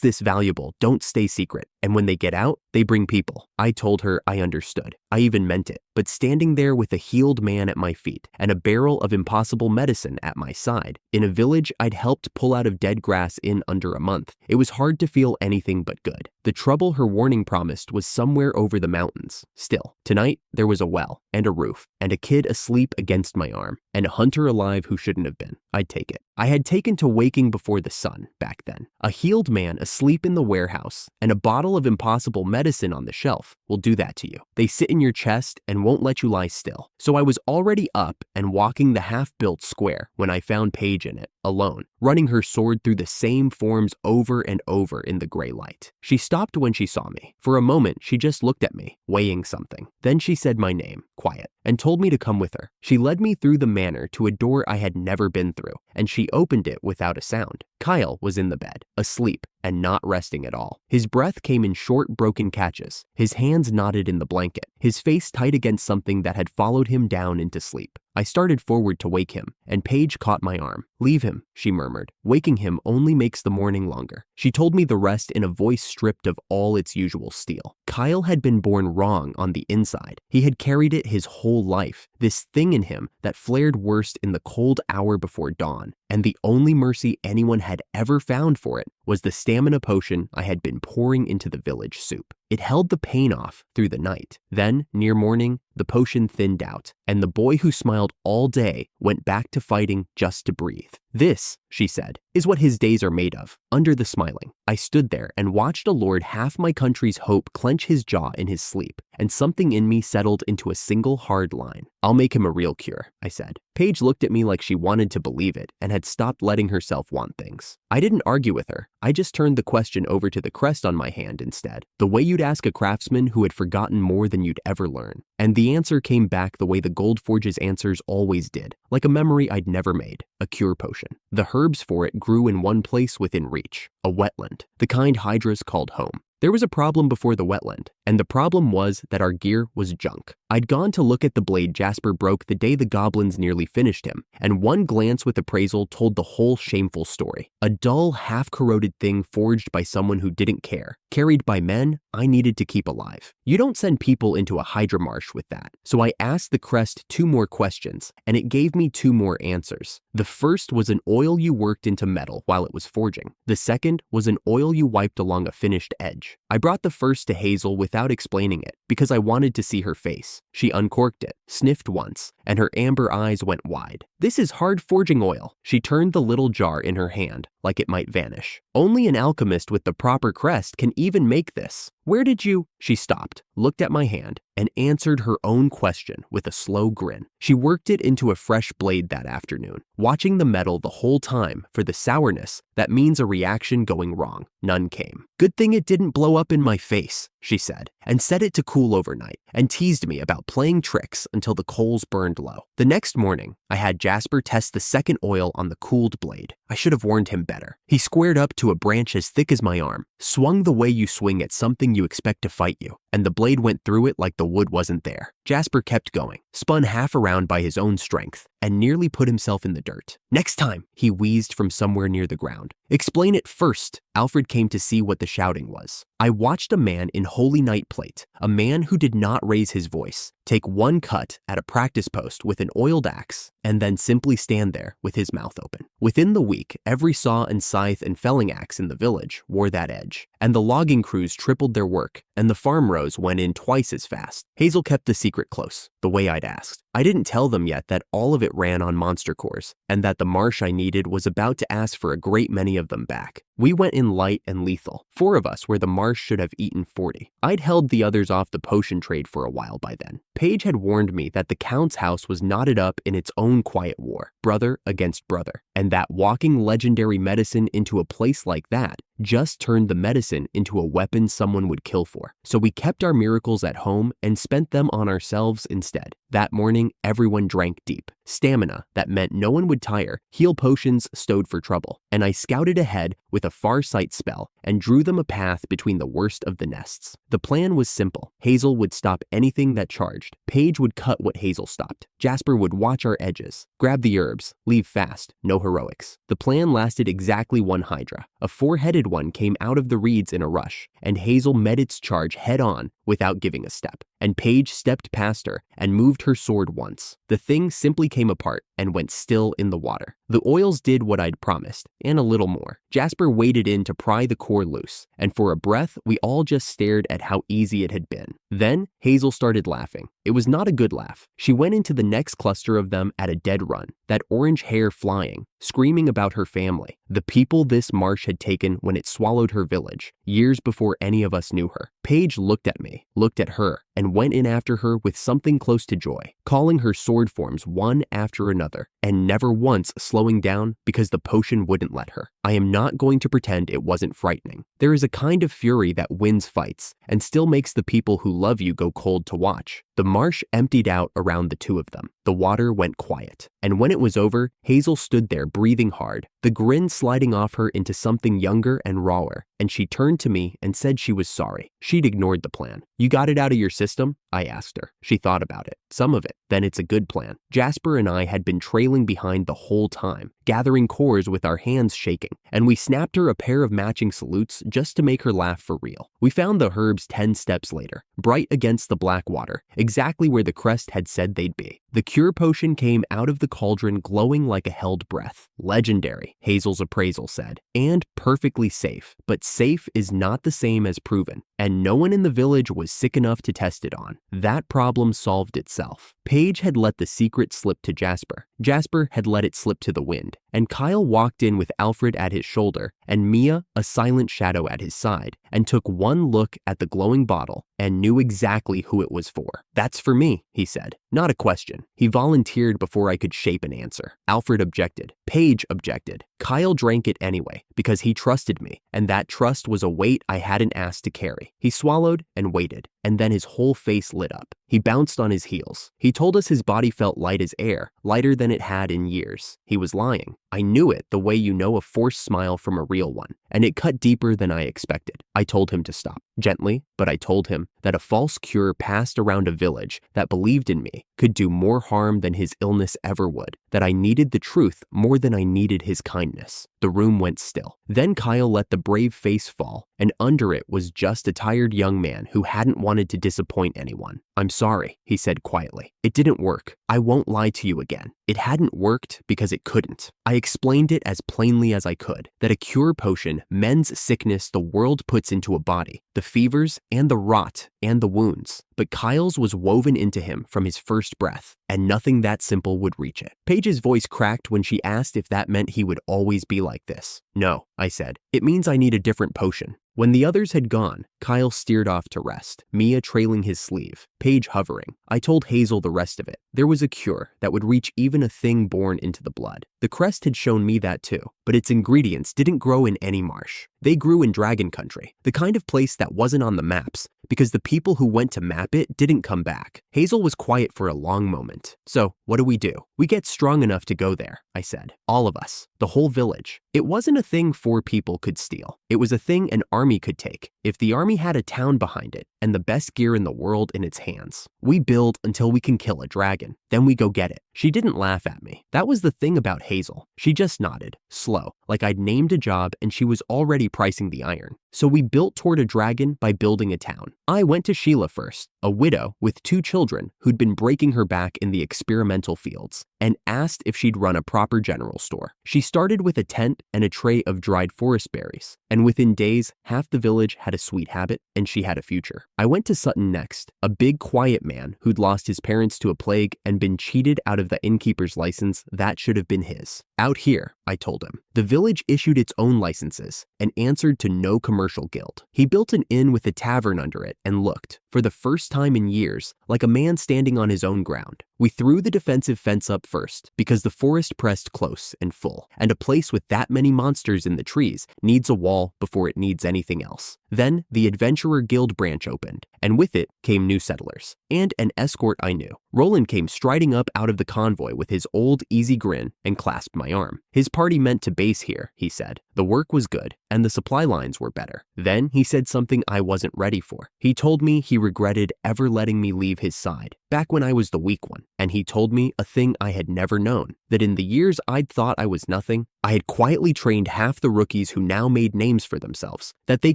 this valuable don't stay secret, and when they get out, they bring people. I told her I understood. I even meant it. But standing there with a healed man at my feet and a barrel of impossible medicine at my side, in a village I'd helped pull out of dead grass in under a month, it was hard to feel anything but good. The trouble her warning promised was somewhere over the mountains. Still, tonight there was a well, and a roof, and a kid asleep against my arm, and a hunter alive who shouldn't have been. I'd take it. I had taken to waking before the sun back then. A healed man asleep in the warehouse and a bottle of impossible medicine on the shelf will do that to you. They sit in your chest and won't let you lie still. So I was already up and walking the half-built square when I found Paige in it, alone, running her sword through the same forms over and over in the gray light. She stopped when she saw me. For a moment, she just looked at me, weighing something. Then she said my name, quiet, and told me to come with her. She led me through the manor to a door I had never been through, and she opened it without a sound. Kyle was in the bed, asleep, and not resting at all. His breath came in short, broken catches. His hands knotted in the blanket, his face tight against something that had followed him down into sleep. I started forward to wake him, and Paige caught my arm. "Leave him," she murmured. "Waking him only makes the morning longer." She told me the rest in a voice stripped of all its usual steel. Kyle had been born wrong on the inside. He had carried it his whole life, this thing in him that flared worst in the cold hour before dawn, and the only mercy anyone had ever found for it was the stamina potion I had been pouring into the village soup. It held the pain off through the night. Then, near morning, the potion thinned out, and the boy who smiled all day went back to fighting just to breathe. "This," she said, "is what his days are made of." Under the smiling, I stood there and watched a lord half my country's hope clench his jaw in his sleep, and something in me settled into a single hard line. "I'll make him a real cure," I said. Paige looked at me like she wanted to believe it and had stopped letting herself want things. I didn't argue with her. I just turned the question over to the crest on my hand instead, the way you'd ask a craftsman who had forgotten more than you'd ever learn. And the answer came back the way the Goldforge's answers always did, like a memory I'd never made, a cure potion. The herbs for it grew in one place within reach, a wetland, the kind hydras called home. There was a problem before the wetland, and the problem was that our gear was junk. I'd gone to look at the blade Jasper broke the day the goblins nearly finished him, and one glance with appraisal told the whole shameful story. A dull, half-corroded thing forged by someone who didn't care, carried by men I needed to keep alive. You don't send people into a hydra marsh with that. So I asked the crest 2 more questions, and it gave me 2 more answers. The first was an oil you worked into metal while it was forging. The second was an oil you wiped along a finished edge. I brought the first to Hazel without explaining it, because I wanted to see her face. She uncorked it, sniffed once, and her amber eyes went wide. "This is hard forging oil." She turned the little jar in her hand like it might vanish. "Only an alchemist with the proper crest can even make this. Where did you—" She stopped, looked at my hand, and answered her own question with a slow grin. She worked it into a fresh blade that afternoon, watching the metal the whole time for the sourness that means a reaction going wrong. None came. "Good thing it didn't blow up in my face," she said, and set it to cool overnight, and teased me about playing tricks until the coals burned low. The next morning, I had Jasper test the second oil on the cooled blade. I should have warned him better. He squared up to a branch as thick as my arm, swung the way you swing at something you expect to fight you, and the blade went through it like the wood wasn't there. Jasper kept going, spun half around by his own strength, and nearly put himself in the dirt. "Next time," he wheezed from somewhere near the ground. "Explain it first." Alfred came to see what the shouting was. I watched a man in holy night plate, a man who did not raise his voice, take one cut at a practice post with an oiled axe, and then simply stand there with his mouth open. Within the week, every saw and scythe and felling axe in the village wore that edge, and the logging crews tripled their work, and the farm rows went in twice as fast. Hazel kept the secret close, the way I'd asked. I didn't tell them yet that all of it ran on monster cores, and that the marsh I needed was about to ask for a great many of them back. We went in light and lethal, 4 of us where the marsh should have eaten 40. I'd held the others off the potion trade for a while by then. Paige had warned me that the Count's house was knotted up in its own quiet war, brother against brother, and that walking legendary medicine into a place like that just turned the medicine into a weapon someone would kill for. So we kept our miracles at home and spent them on ourselves instead. That morning, everyone drank deep. Stamina, that meant no one would tire. Heal potions stowed for trouble. And I scouted ahead with a farsight spell and drew them a path between the worst of the nests. The plan was simple. Hazel would stop anything that charged. Paige would cut what Hazel stopped. Jasper would watch our edges, grab the herbs, leave fast, no heroics. The plan lasted exactly one hydra. A 4-headed one came out of the reeds in a rush, and Hazel met its charge head on without giving a step. And Paige stepped past her and moved her sword once. The thing simply came apart and went still in the water. The oils did what I'd promised, and a little more. Jasper waded in to pry the core loose, and for a breath, we all just stared at how easy it had been. Then, Hazel started laughing. It was not a good laugh. She went into the next cluster of them at a dead run, that orange hair flying, screaming about her family, the people this marsh had taken when it swallowed her village, years before any of us knew her. Paige looked at me, looked at her, and went in after her with something close to joy, calling her sword forms one after another, and never once slowing down because the potion wouldn't let her. I am not going to pretend it wasn't frightening. There is a kind of fury that wins fights, and still makes the people who love you go cold to watch. The marsh emptied out around the 2 of them. The water went quiet, and when it was over, Hazel stood there breathing hard, the grin sliding off her into something younger and rawer, and she turned to me and said she was sorry. She'd ignored the plan. "You got it out of your system?" I asked her. She thought about it. "Some of it." "Then it's a good plan." Jasper and I had been trailing behind the whole time, gathering cores with our hands shaking, and we snapped her a pair of matching salutes just to make her laugh for real. We found the herbs 10 steps later, bright against the black water, exactly where the crest had said they'd be. The cure potion came out of the cauldron glowing like a held breath. Legendary, Hazel's appraisal said, and perfectly safe. But safe is not the same as proven, and no one in the village was sick enough to test it on. That problem solved itself. Paige had let the secret slip to Jasper. Jasper had let it slip to the wind, and Kyle walked in with Alfred at his shoulder and Mia, a silent shadow at his side, and took one look at the glowing bottle and knew exactly who it was for. "That's for me," he said. Not a question. He volunteered before I could shape an answer. Alfred objected. Paige objected. Kyle drank it anyway because he trusted me, and that trust was a weight I hadn't asked to carry. He swallowed and waited, and then his whole face lit up. He bounced on his heels. He told us his body felt light as air, lighter than it had in years. He was lying. I knew it the way you know a forced smile from a real one, and it cut deeper than I expected. I told him to stop. Gently, but I told him that a false cure passed around a village that believed in me could do more harm than his illness ever would, that I needed the truth more than I needed his kindness. The room went still. Then Kyle let the brave face fall, and under it was just a tired young man who hadn't wanted to disappoint anyone. I'm sorry, he said quietly. It didn't work. I won't lie to you again. It hadn't worked because it couldn't. I explained it as plainly as I could, that a cure potion mends sickness the world puts into a body, the fevers and the rot and the wounds. But Kyle's was woven into him from his first breath, and nothing that simple would reach it. Paige's voice cracked when she asked if that meant he would always be like this. No, I said. It means I need a different potion. When the others had gone, Kyle steered off to rest, Mia trailing his sleeve, Paige hovering. I told Hazel the rest of it. There was a cure that would reach even a thing born into the blood. The crest had shown me that too, but its ingredients didn't grow in any marsh. They grew in Dragon Country, the kind of place that wasn't on the maps, because the people who went to map it didn't come back. Hazel was quiet for a long moment. So, what do? We get strong enough to go there, I said. All of us. The whole village. It wasn't a thing 4 people could steal. It was a thing an army could take, if the army had a town behind it and the best gear in the world in its hands. We build until we can kill a dragon. Then we go get it. She didn't laugh at me. That was the thing about Hazel. She just nodded, slow, like I'd named a job and she was already pricing the iron. So we built toward a dragon by building a town. I went to Sheila first, a widow with 2 children who'd been breaking her back in the experimental fields, and asked if she'd run a proper general store. She started with a tent and a tray of dried forest berries, and within days, half the village had a sweet habit and she had a future. I went to Sutton next, a big quiet man who'd lost his parents to a plague and been cheated out of the innkeeper's license that should have been his. Out here, I told him, the village issued its own licenses and answered to no commercial guild. He built an inn with a tavern under it and looked, for the first time in years, like a man standing on his own ground. We threw the defensive fence up first because the forest pressed close and full, and a place with that many monsters in the trees needs a wall before it needs anything else. Then the Adventurer Guild branch opened, and with it came new settlers, and an escort I knew. Roland came striding up out of the convoy with his old easy grin and clasped my arm. His party meant to base here, he said. The work was good, and the supply lines were better. Then he said something I wasn't ready for. He told me he regretted ever letting me leave his side, back when I was the weak one. And he told me a thing I had never known, that in the years I'd thought I was nothing, I had quietly trained half the rookies who now made names for themselves, that they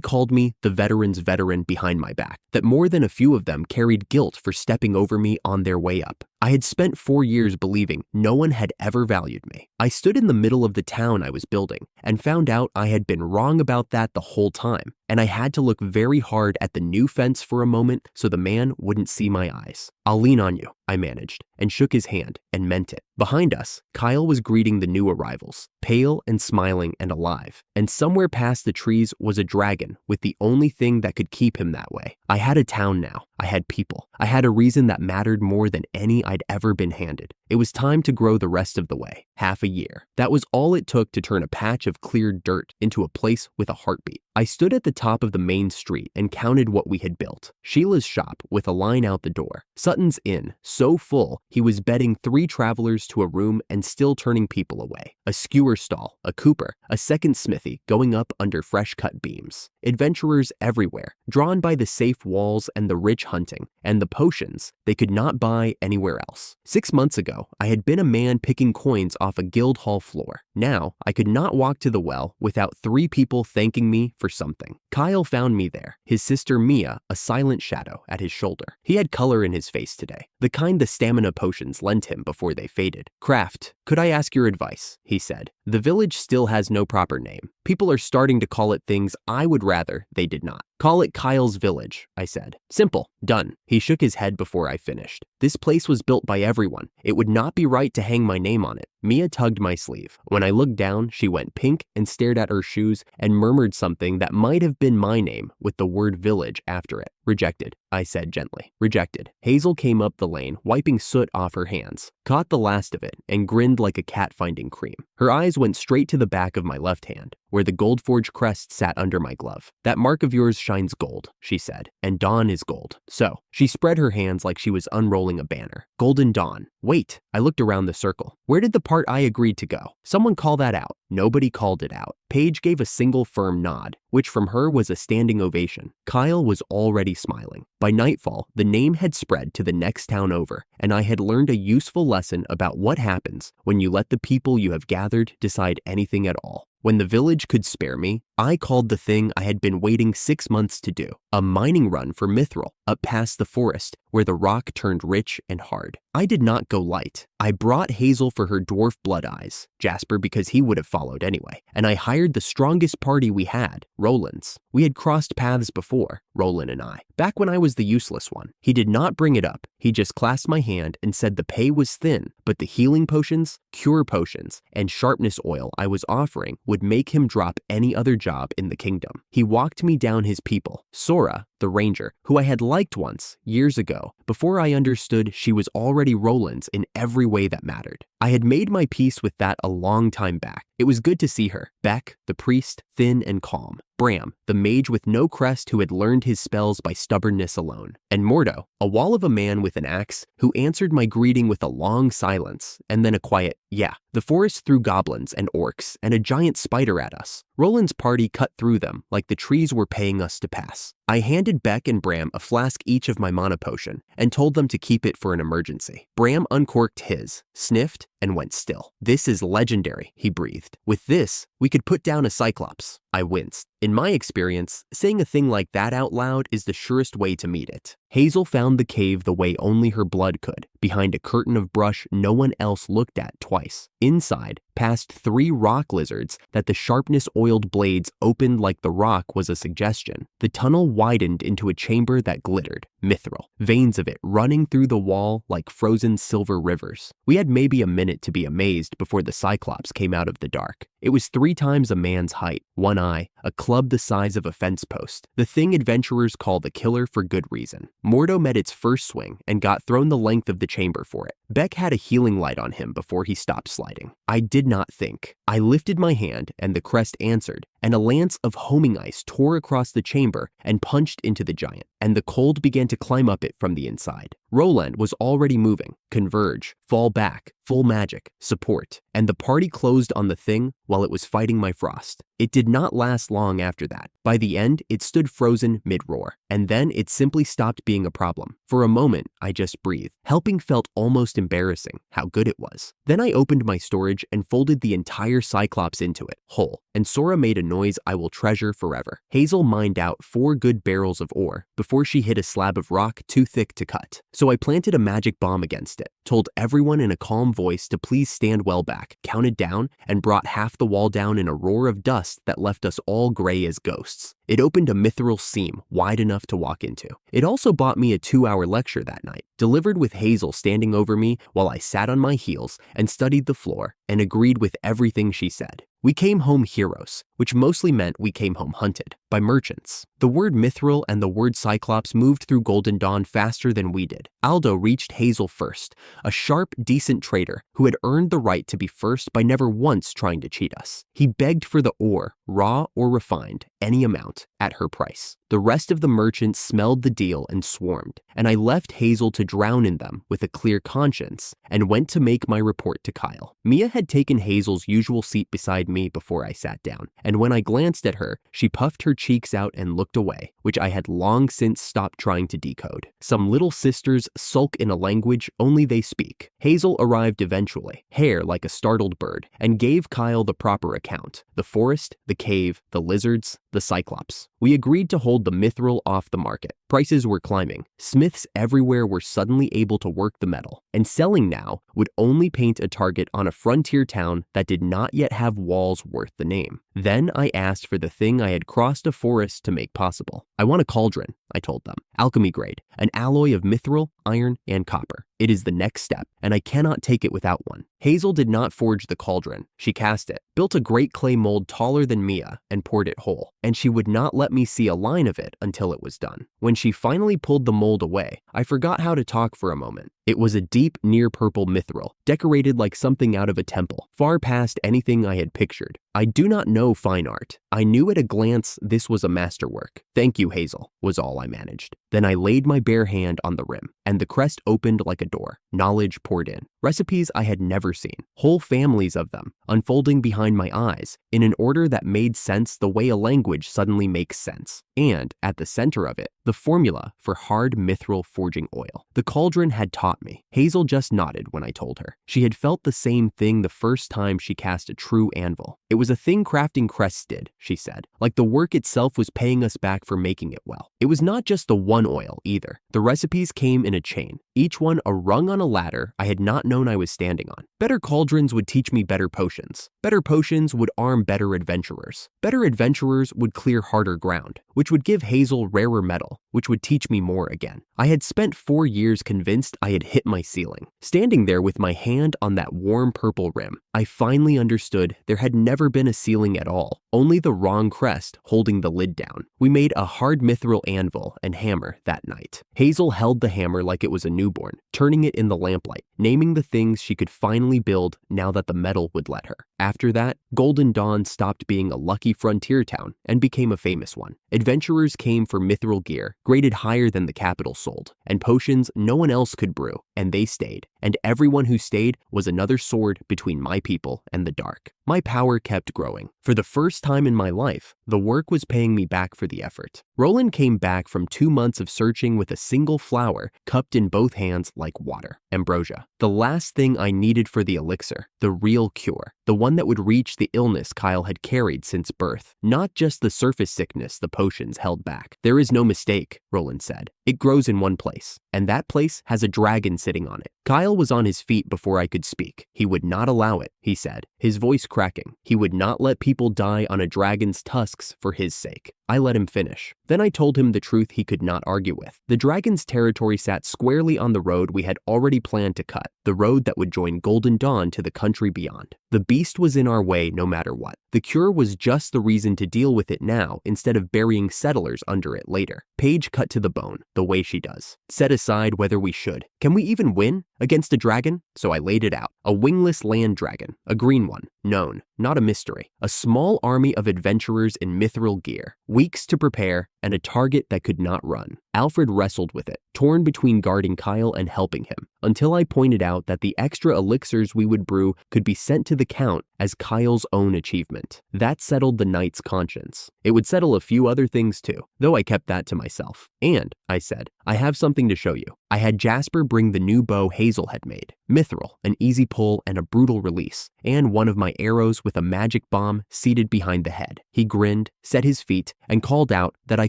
called me the veteran's veteran behind my back, that more than a few of them carried guilt for stepping over me on their way up. I had spent 4 years believing no one had ever valued me. I stood in the middle of the town I was building and found out I had been wrong about that the whole time, and I had to look very hard at the new fence for a moment so the man wouldn't see my eyes. I'll lean on you, I managed, and shook his hand and meant it. Behind us, Kyle was greeting the new arrivals, pale and smiling and alive, and somewhere past the trees was a dragon with the only thing that could keep him that way. I had a town now. I had people. I had a reason that mattered more than any I'd ever been handed. It was time to grow the rest of the way, half a year. That was all it took to turn a patch of cleared dirt into a place with a heartbeat. I stood at the top of the main street and counted what we had built. Sheila's shop with a line out the door. Sutton's inn, so full he was bedding 3 travelers to a room and still turning people away. A skewer stall, a cooper, a second smithy going up under fresh cut beams. Adventurers everywhere, drawn by the safe walls and the rich hunting, and the potions they could not buy anywhere else. 6 months ago, I had been a man picking coins off a guild hall floor. Now, I could not walk to the well without 3 people thanking me for something. Kyle found me there, his sister Mia a silent shadow at his shoulder. He had color in his face today, the kind the stamina potions lent him before they faded. Craft, could I ask your advice? He said. The village still has no proper name. People are starting to call it things I would rather they did not. Call it Kyle's Village, I said. Simple. Done. He shook his head before I finished. This place was built by everyone. It would not be right to hang my name on it. Mia tugged my sleeve. When I looked down, she went pink and stared at her shoes and murmured something that might have been my name with the word village after it. Rejected, I said gently. Rejected. Hazel came up the lane, wiping soot off her hands, caught the last of it, and grinned like a cat finding cream. Her eyes went straight to the back of my left hand, where the gold-forged crest sat under my glove. That mark of yours shines gold, she said, and dawn is gold. So, she spread her hands like she was unrolling a banner. Golden dawn. Wait, I looked around the circle. Where did the part I agreed to go? Someone call that out. Nobody called it out. Paige gave a single firm nod, which from her was a standing ovation. Kyle was already smiling. By nightfall, the name had spread to the next town over, and I had learned a useful lesson about what happens when you let the people you have gathered decide anything at all. When the village could spare me, I called the thing I had been waiting 6 months to do, a mining run for Mithril, up past the forest, where the rock turned rich and hard. I did not go light. I brought Hazel for her dwarf blood eyes, Jasper because he would have followed anyway, and I hired the strongest party we had, Roland's. We had crossed paths before, Roland and I, back when I was the useless one. He did not bring it up. He just clasped my hand and said the pay was thin, but the healing potions, cure potions, and sharpness oil I was offering would make him drop any other job in the kingdom. He walked me down his people, Sora, the ranger, who I had liked once, years ago, before I understood she was already Roland's in every way that mattered. I had made my peace with that a long time back. It was good to see her. Beck, the priest, thin and calm. Bram, the mage with no crest who had learned his spells by stubbornness alone. And Mordo, a wall of a man with an axe who answered my greeting with a long silence and then a quiet, yeah. The forest threw goblins and orcs and a giant spider at us. Roland's party cut through them like the trees were paying us to pass. I handed Beck and Bram a flask each of my mana potion and told them to keep it for an emergency. Bram uncorked his, sniffed, and went still. "This is legendary," he breathed. "With this, we could put down a cyclops." I winced. In my experience, saying a thing like that out loud is the surest way to meet it. Hazel found the cave the way only her blood could, behind a curtain of brush no one else looked at twice. Inside, past 3 rock lizards that the sharpness-oiled blades opened like the rock was a suggestion, the tunnel widened into a chamber that glittered, mithril, veins of it running through the wall like frozen silver rivers. We had maybe a minute to be amazed before the Cyclops came out of the dark. It was 3 times a man's height, 1 eye, a club the size of a fence post, the thing adventurers call the killer for good reason. Mordo met its first swing and got thrown the length of the chamber for it. Beck had a healing light on him before he stopped sliding. I did not think. I lifted my hand and the crest answered, and a lance of homing ice tore across the chamber and punched into the giant, and the cold began to climb up it from the inside. Roland was already moving, converge, fall back, full magic, support, and the party closed on the thing while it was fighting my frost. It did not last long after that. By the end, it stood frozen mid-roar, and then it simply stopped being a problem. For a moment, I just breathed. Helping felt almost embarrassing, how good it was. Then I opened my storage and folded the entire Cyclops into it, whole, and Sora made a noise I will treasure forever. Hazel mined out 4 good barrels of ore before she hit a slab of rock too thick to cut. So I planted a magic bomb against it, told everyone in a calm voice to please stand well back, counted down, and brought half the wall down in a roar of dust that left us all gray as ghosts. It opened a mithril seam wide enough to walk into. It also bought me a 2-hour lecture that night, delivered with Hazel standing over me while I sat on my heels and studied the floor and agreed with everything she said. We came home heroes, which mostly meant we came home hunted by merchants. The word mithril and the word Cyclops moved through Golden Dawn faster than we did. Aldo reached Hazel first, a sharp, decent trader who had earned the right to be first by never once trying to cheat us. He begged for the ore, raw or refined, any amount, at her price. The rest of the merchants smelled the deal and swarmed, and I left Hazel to drown in them with a clear conscience and went to make my report to Kyle. Mia had taken Hazel's usual seat beside me before I sat down, and when I glanced at her, she puffed her cheeks out and looked away, which I had long since stopped trying to decode. Some little sisters sulk in a language only they speak. Hazel arrived eventually, hair like a startled bird, and gave Kyle the proper account: the forest, the cave, the lizards, the Cyclops. We agreed to hold the mithril off the market. Prices were climbing. Smiths everywhere were suddenly able to work the metal, and selling now would only paint a target on a frontier town that did not yet have walls worth the name. Then I asked for the thing I had crossed a forest to make possible. I want a cauldron, I told them. Alchemy grade, an alloy of mithril, iron, and copper. It is the next step, and I cannot take it without one. Hazel did not forge the cauldron. She cast it, built a great clay mold taller than Mia, and poured it whole. And she would not let me see a line of it until it was done. When she finally pulled the mold away, I forgot how to talk for a moment. It was a deep, near-purple mithril, decorated like something out of a temple, far past anything I had pictured. I do not know fine art. I knew at a glance this was a masterwork. "Thank you, Hazel," was all I managed. Then I laid my bare hand on the rim, and the crest opened like a door. Knowledge poured in. Recipes I had never seen, whole families of them, unfolding behind my eyes, in an order that made sense the way a language suddenly makes sense. And, at the center of it, the formula for hard mithril forging oil. The cauldron had taught me. Hazel just nodded when I told her. She had felt the same thing the first time she cast a true anvil. It was was a thing crafting crests did, she said, like the work itself was paying us back for making it well. It was not just the one oil either. The recipes came in a chain, each one a rung on a ladder I had not known I was standing on. Better cauldrons would teach me better potions. Better potions would arm better adventurers. Better adventurers would clear harder ground, which would give Hazel rarer metal, which would teach me more again. I had spent 4 years convinced I had hit my ceiling. Standing there with my hand on that warm purple rim, I finally understood there had never been a ceiling at all, only the wrong crest holding the lid down. We made a hard mithril anvil and hammer that night. Hazel held the hammer like it was a newborn, turning it in the lamplight, naming the things she could finally build now that the metal would let her. After that, Golden Dawn stopped being a lucky frontier town and became a famous one. Adventurers came for mithril gear, graded higher than the capital sold, and potions no one else could brew, and they stayed. And everyone who stayed was another sword between my people and the dark. My power kept growing. For the first time in my life, the work was paying me back for the effort. Roland came back from 2 months of searching with a single flower cupped in both hands like water, ambrosia. The last thing I needed for the elixir, the real cure, the one that would reach the illness Kyle had carried since birth, not just the surface sickness the potions held back. There is no mistake, Roland said. It grows in one place, and that place has a dragon sitting on it. Kyle was on his feet before I could speak. He would not allow it, he said, his voice cracking. He would not let people die on a dragon's tusks for his sake. I let him finish. Then I told him the truth he could not argue with. The dragon's territory sat squarely on the road we had already planned to cut, the road that would join Golden Dawn to the country beyond. The beast was in our way no matter what. The cure was just the reason to deal with it now instead of burying settlers under it later. Paige cut to the bone, the way she does. Set aside whether we should. Can we even win against a dragon? So I laid it out. A wingless land dragon, a green one, known, not a mystery. A small army of adventurers in mithril gear, weeks to prepare, and a target that could not run. Alfred wrestled with it, torn between guarding Kyle and helping him, until I pointed out that the extra elixirs we would brew could be sent to the Count as Kyle's own achievement. That settled the knight's conscience. It would settle a few other things too, though I kept that to myself. And, I said, I have something to show you. I had Jasper bring the new bow Hazel had made. Mithril, an easy pull and a brutal release, and one of my arrows with a magic bomb seated behind the head. He grinned, set his feet, and called out that I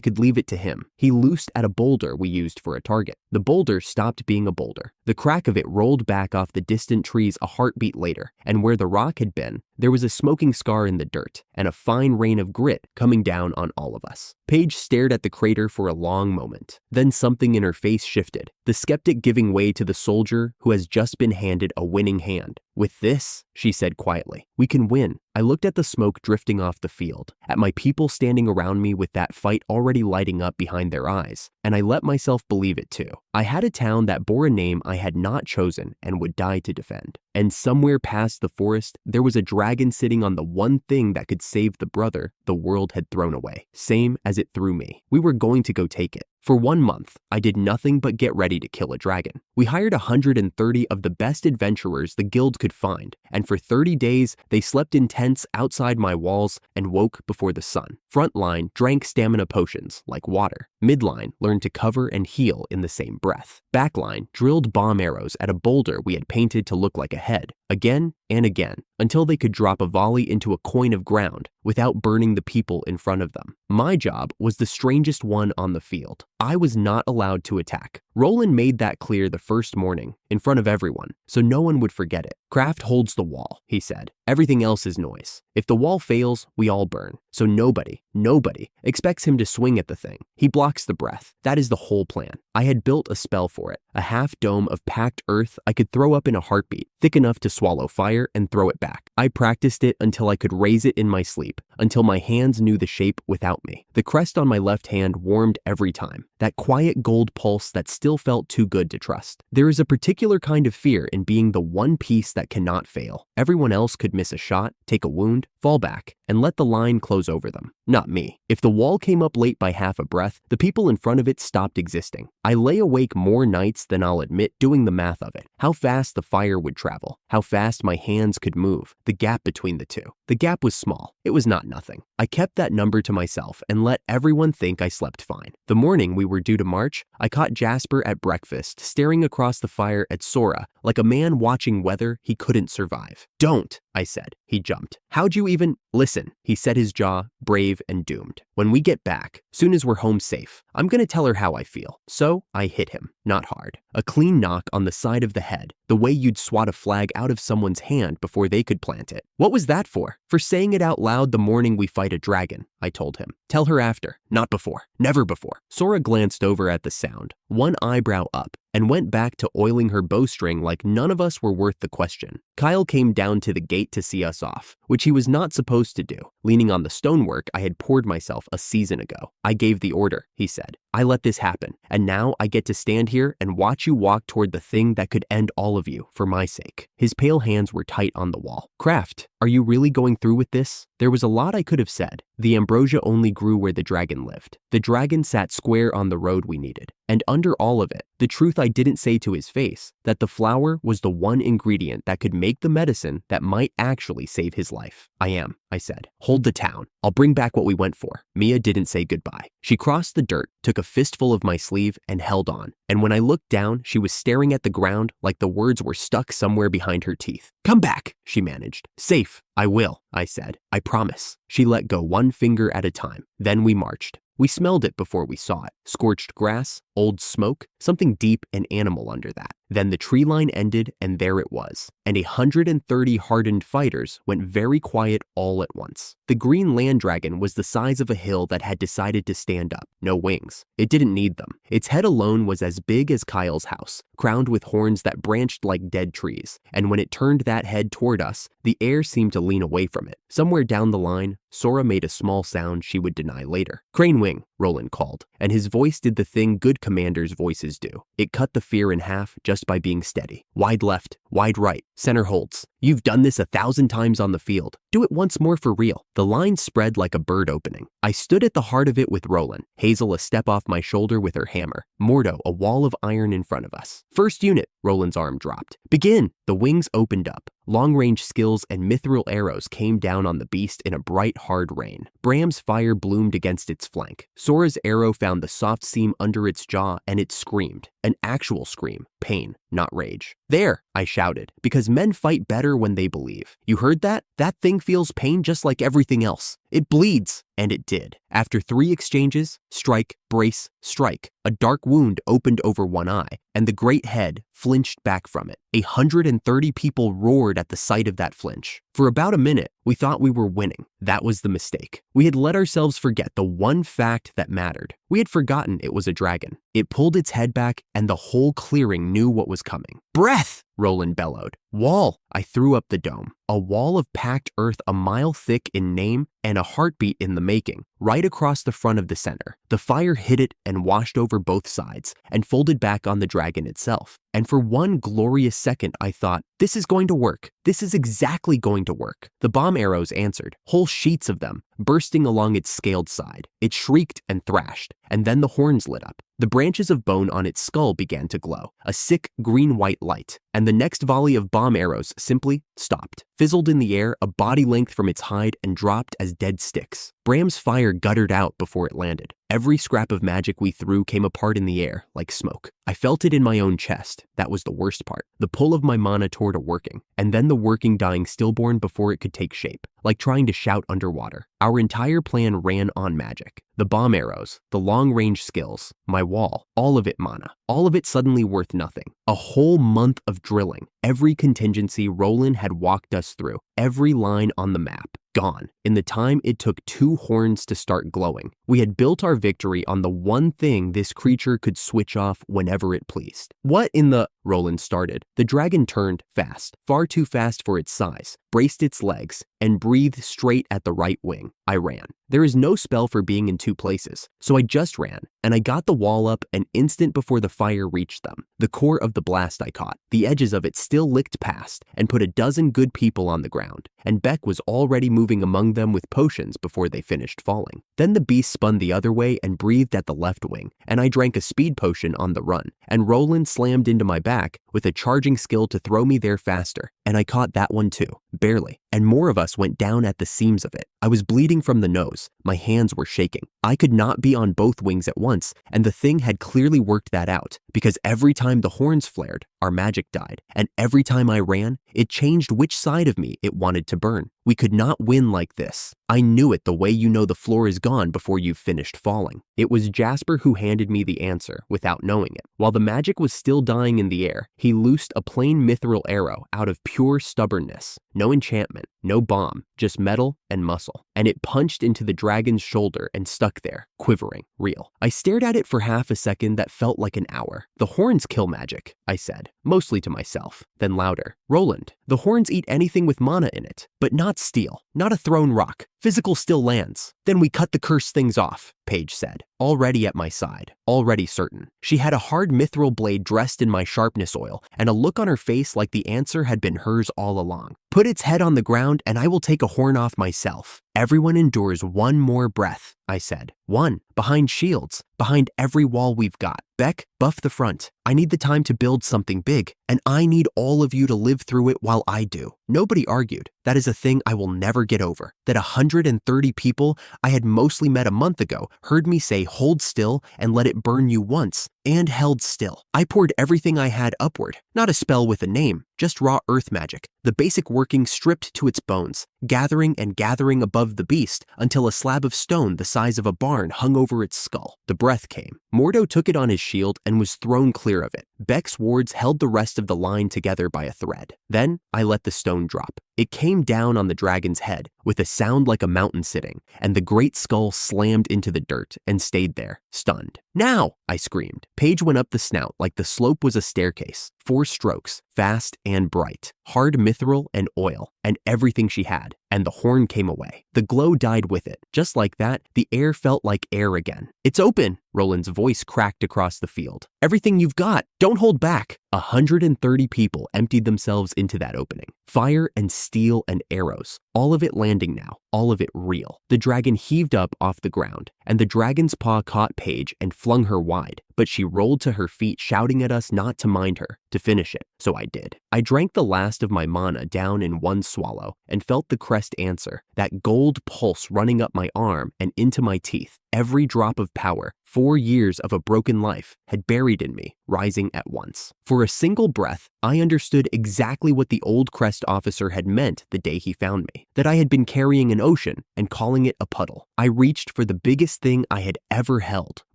could leave it to him. He loosed at a boulder we used for a target. The boulder stopped being a boulder. The crack of it rolled back off the distant trees a heartbeat later, and where the rock had been, there was a smoking scar in the dirt, and a fine rain of grit coming down on all of us. Paige stared at the crater for a long moment. Then something in her face shifted, the skeptic giving way to the soldier who has just been handed a winning hand. With this, she said quietly, we can win. I looked at the smoke drifting off the field, at my people standing around me with that fight already lighting up behind their eyes, and I let myself believe it too. I had a town that bore a name I had not chosen and would die to defend. And somewhere past the forest, there was a dragon sitting on the one thing that could save the brother the world had thrown away, same as it threw me. We were going to go take it. For 1 month, I did nothing but get ready to kill a dragon. We hired 130 of the best adventurers the guild could find, and for 30 days, they slept in tents outside my walls and woke before the sun. Frontline drank stamina potions like water. Midline learned to cover and heal in the same breath. Backline drilled bomb arrows at a boulder we had painted to look like a head, again and again, until they could drop a volley into a coin of ground without burning the people in front of them. My job was the strangest one on the field. I was not allowed to attack. Roland made that clear the first morning, in front of everyone, so no one would forget it. Craft holds the wall, he said. Everything else is noise. If the wall fails, we all burn. So nobody expects him to swing at the thing. He blocks the breath. That is the whole plan. I had built a spell for it, a half dome of packed earth I could throw up in a heartbeat, thick enough to swallow fire and throw it back. I practiced it until I could raise it in my sleep, until my hands knew the shape without me. The crest on my left hand warmed every time, that quiet gold pulse that still felt too good to trust. There is a particular kind of fear in being the one piece that cannot fail. Everyone else could miss a shot, take a wound, fall back, and let the line close over them. Not me. If the wall came up late by half a breath, the people in front of it stopped existing. I lay awake more nights than I'll admit doing the math of it. How fast the fire would travel, how fast my hands could move, the gap between the two. The gap was small. It was not nothing. I kept that number to myself and let everyone think I slept fine. The morning we were due to march, I caught Jasper at breakfast staring across the fire at Sora like a man watching weather he couldn't survive. "Don't," I said. He jumped. "How'd you even—" "Listen," he set his jaw, brave and doomed. "When we get back, soon as we're home safe, I'm gonna tell her how I feel." So I hit him, not hard. A clean knock on the side of the head, the way you'd swat a flag out of someone's hand before they could plant it. "What was that for?" "For saying it out loud the morning we fight a dragon," I told him. "Tell her after, not before, never before." Sora glanced over at the sound, one eyebrow up, and went back to oiling her bowstring like none of us were worth the question. Kyle came down to the gate to see us off, which he was not supposed to do, leaning on the stonework I had poured myself a season ago. "I gave the order," he said. "I let this happen, and now I get to stand here and watch you walk toward the thing that could end all of you for my sake." His pale hands were tight on the wall. "Craft, are you really going through with this?" There was a lot I could have said. The ambrosia only grew where the dragon lived. The dragon sat square on the road we needed. And under all of it, the truth I didn't say to his face, that the flower was the one ingredient that could make the medicine that might actually save his life. "I am," I said. "Hold the town. I'll bring back what we went for." Mia didn't say goodbye. She crossed the dirt, took a fistful of my sleeve, and held on. And when I looked down, she was staring at the ground like the words were stuck somewhere behind her teeth. "Come back," she managed. "Safe." "I will," I said. "I promise." She let go one finger at a time. Then we marched. We smelled it before we saw it. Scorched grass, old smoke, something deep and animal under that. Then the tree line ended, and there it was. And 130 hardened fighters went very quiet all at once. The green land dragon was the size of a hill that had decided to stand up. No wings. It didn't need them. Its head alone was as big as Kyle's house, crowned with horns that branched like dead trees. And when it turned that head toward us, the air seemed to lean away from it. Somewhere down the line, Sora made a small sound she would deny later. "Crane wing," Roland called, and his voice did the thing good commanders' voices do. It cut the fear in half just by being steady. "Wide left, wide right, center holds. You've done this 1,000 times on the field. Do it once more for real." The line spread like a bird opening. I stood at the heart of it with Roland, Hazel a step off my shoulder with her hammer, Mordo a wall of iron in front of us. "First unit," Roland's arm dropped. "Begin!" The wings opened up. Long-range skills and mithril arrows came down on the beast in a bright, hard rain. Bram's fire bloomed against its flank. Sora's arrow found the soft seam under its jaw, and it screamed. An actual scream. Pain, not rage. "There!" I shouted, because men fight better when they believe. "You heard that? That thing feels pain just like everything else. It bleeds." And it did. After 3 exchanges, strike, brace, strike, a dark wound opened over one eye, and the great head flinched back from it. 130 people roared at the sight of that flinch. For about a minute, we thought we were winning. That was the mistake. We had let ourselves forget the one fact that mattered. We had forgotten it was a dragon. It pulled its head back, and the whole clearing knew what was coming. "Breath!" Roland bellowed. "Wall!" I threw up the dome. A wall of packed earth a mile thick in name and a heartbeat in the making, right across the front of the center. The fire hit it and washed over both sides and folded back on the dragon itself. And for one glorious second, I thought, this is going to work. This is exactly going to work. The bomb arrows answered, whole sheets of them, bursting along its scaled side. It shrieked and thrashed, and then the horns lit up. The branches of bone on its skull began to glow, a sick green-white light, and the next volley of bomb arrows simply stopped, fizzled in the air a body length from its hide and dropped as dead sticks. Bram's fire guttered out before it landed. Every scrap of magic we threw came apart in the air like smoke. I felt it in my own chest. That was the worst part. The pull of my mana toward a working, and then the working dying stillborn before it could take shape, like trying to shout underwater. Our entire plan ran on magic. The bomb arrows, the long-range skills, my wall, all of it mana, all of it suddenly worth nothing. A whole month of drilling, every contingency Roland had walked us through, every line on the map. Gone. In the time it took 2 horns to start glowing. We had built our victory on the one thing this creature could switch off whenever it pleased. What in the... Roland started. The dragon turned fast, far too fast for its size, braced its legs, and breathed straight at the right wing. I ran. There is no spell for being in 2 places, so I just ran, and I got the wall up an instant before the fire reached them. The core of the blast I caught, the edges of it still licked past, and put a dozen good people on the ground, and Beck was already moving among them with potions before they finished falling. Then the beast spun the other way and breathed at the left wing, and I drank a speed potion on the run, and Roland slammed into my back with a charging skill to throw me there faster, and I caught that one too, barely. and more of us went down at the seams of it. I was bleeding from the nose. My hands were shaking. I could not be on both wings at once, and the thing had clearly worked that out, because every time the horns flared, our magic died, and every time I ran, it changed which side of me it wanted to burn. We could not win like this. I knew it the way you know the floor is gone before you've finished falling. It was Jasper who handed me the answer without knowing it. While the magic was still dying in the air, he loosed a plain mithril arrow out of pure stubbornness. No enchantment, no bomb, just metal and muscle. And it punched into the dragon's shoulder and stuck there, quivering, real. I stared at it for half a second that felt like an hour. The horns kill magic, I said, mostly to myself, then louder. Roland, the horns eat anything with mana in it, but not steel, not a thrown rock. Physical still lands. Then we cut the cursed things off, Paige said, already at my side, already certain. She had a hard mithril blade dressed in my sharpness oil and a look on her face like the answer had been hers all along. Put its head on the ground and I will take a horn off myself. Everyone endures one more breath, I said. One, behind shields, behind every wall we've got. Beck, buff the front. I need the time to build something big, and I need all of you to live through it while I do. Nobody argued. That is a thing I will never get over. That 130 people I had mostly met a month ago heard me say hold still and let it burn you once, and held still. I poured everything I had upward. Not a spell with a name, just raw earth magic. The basic working stripped to its bones, gathering and gathering above the beast until a slab of stone the size of a barn hung over its skull. The breath came. Mordo took it on his shield and was thrown clear of it. Beck's wards held the rest of the line together by a thread. Then I let the stone drop. It came down on the dragon's head with a sound like a mountain sitting, and the great skull slammed into the dirt and stayed there, stunned. Now, I screamed. Paige went up the snout like the slope was a staircase. 4 strokes, fast and bright, hard mithril and oil, and everything she had, and the horn came away. The glow died with it. Just like that, the air felt like air again. It's open, Roland's voice cracked across the field. Everything you've got, don't hold back. 130 people emptied themselves into that opening. Fire and steel and arrows, all of it landing now, all of it real. The dragon heaved up off the ground, and the dragon's paw caught Paige and flung her wide, but she rolled to her feet shouting at us not to mind her, to finish it, so I did. I drank the last of my mana down in one swallow and felt the crest answer, that gold pulse running up my arm and into my teeth. Every drop of power, 4 years of a broken life, had buried in me, rising at once. For a single breath, I understood exactly what the old crest officer had meant the day he found me, that I had been carrying an ocean and calling it a puddle. I reached for the biggest thing I had ever held,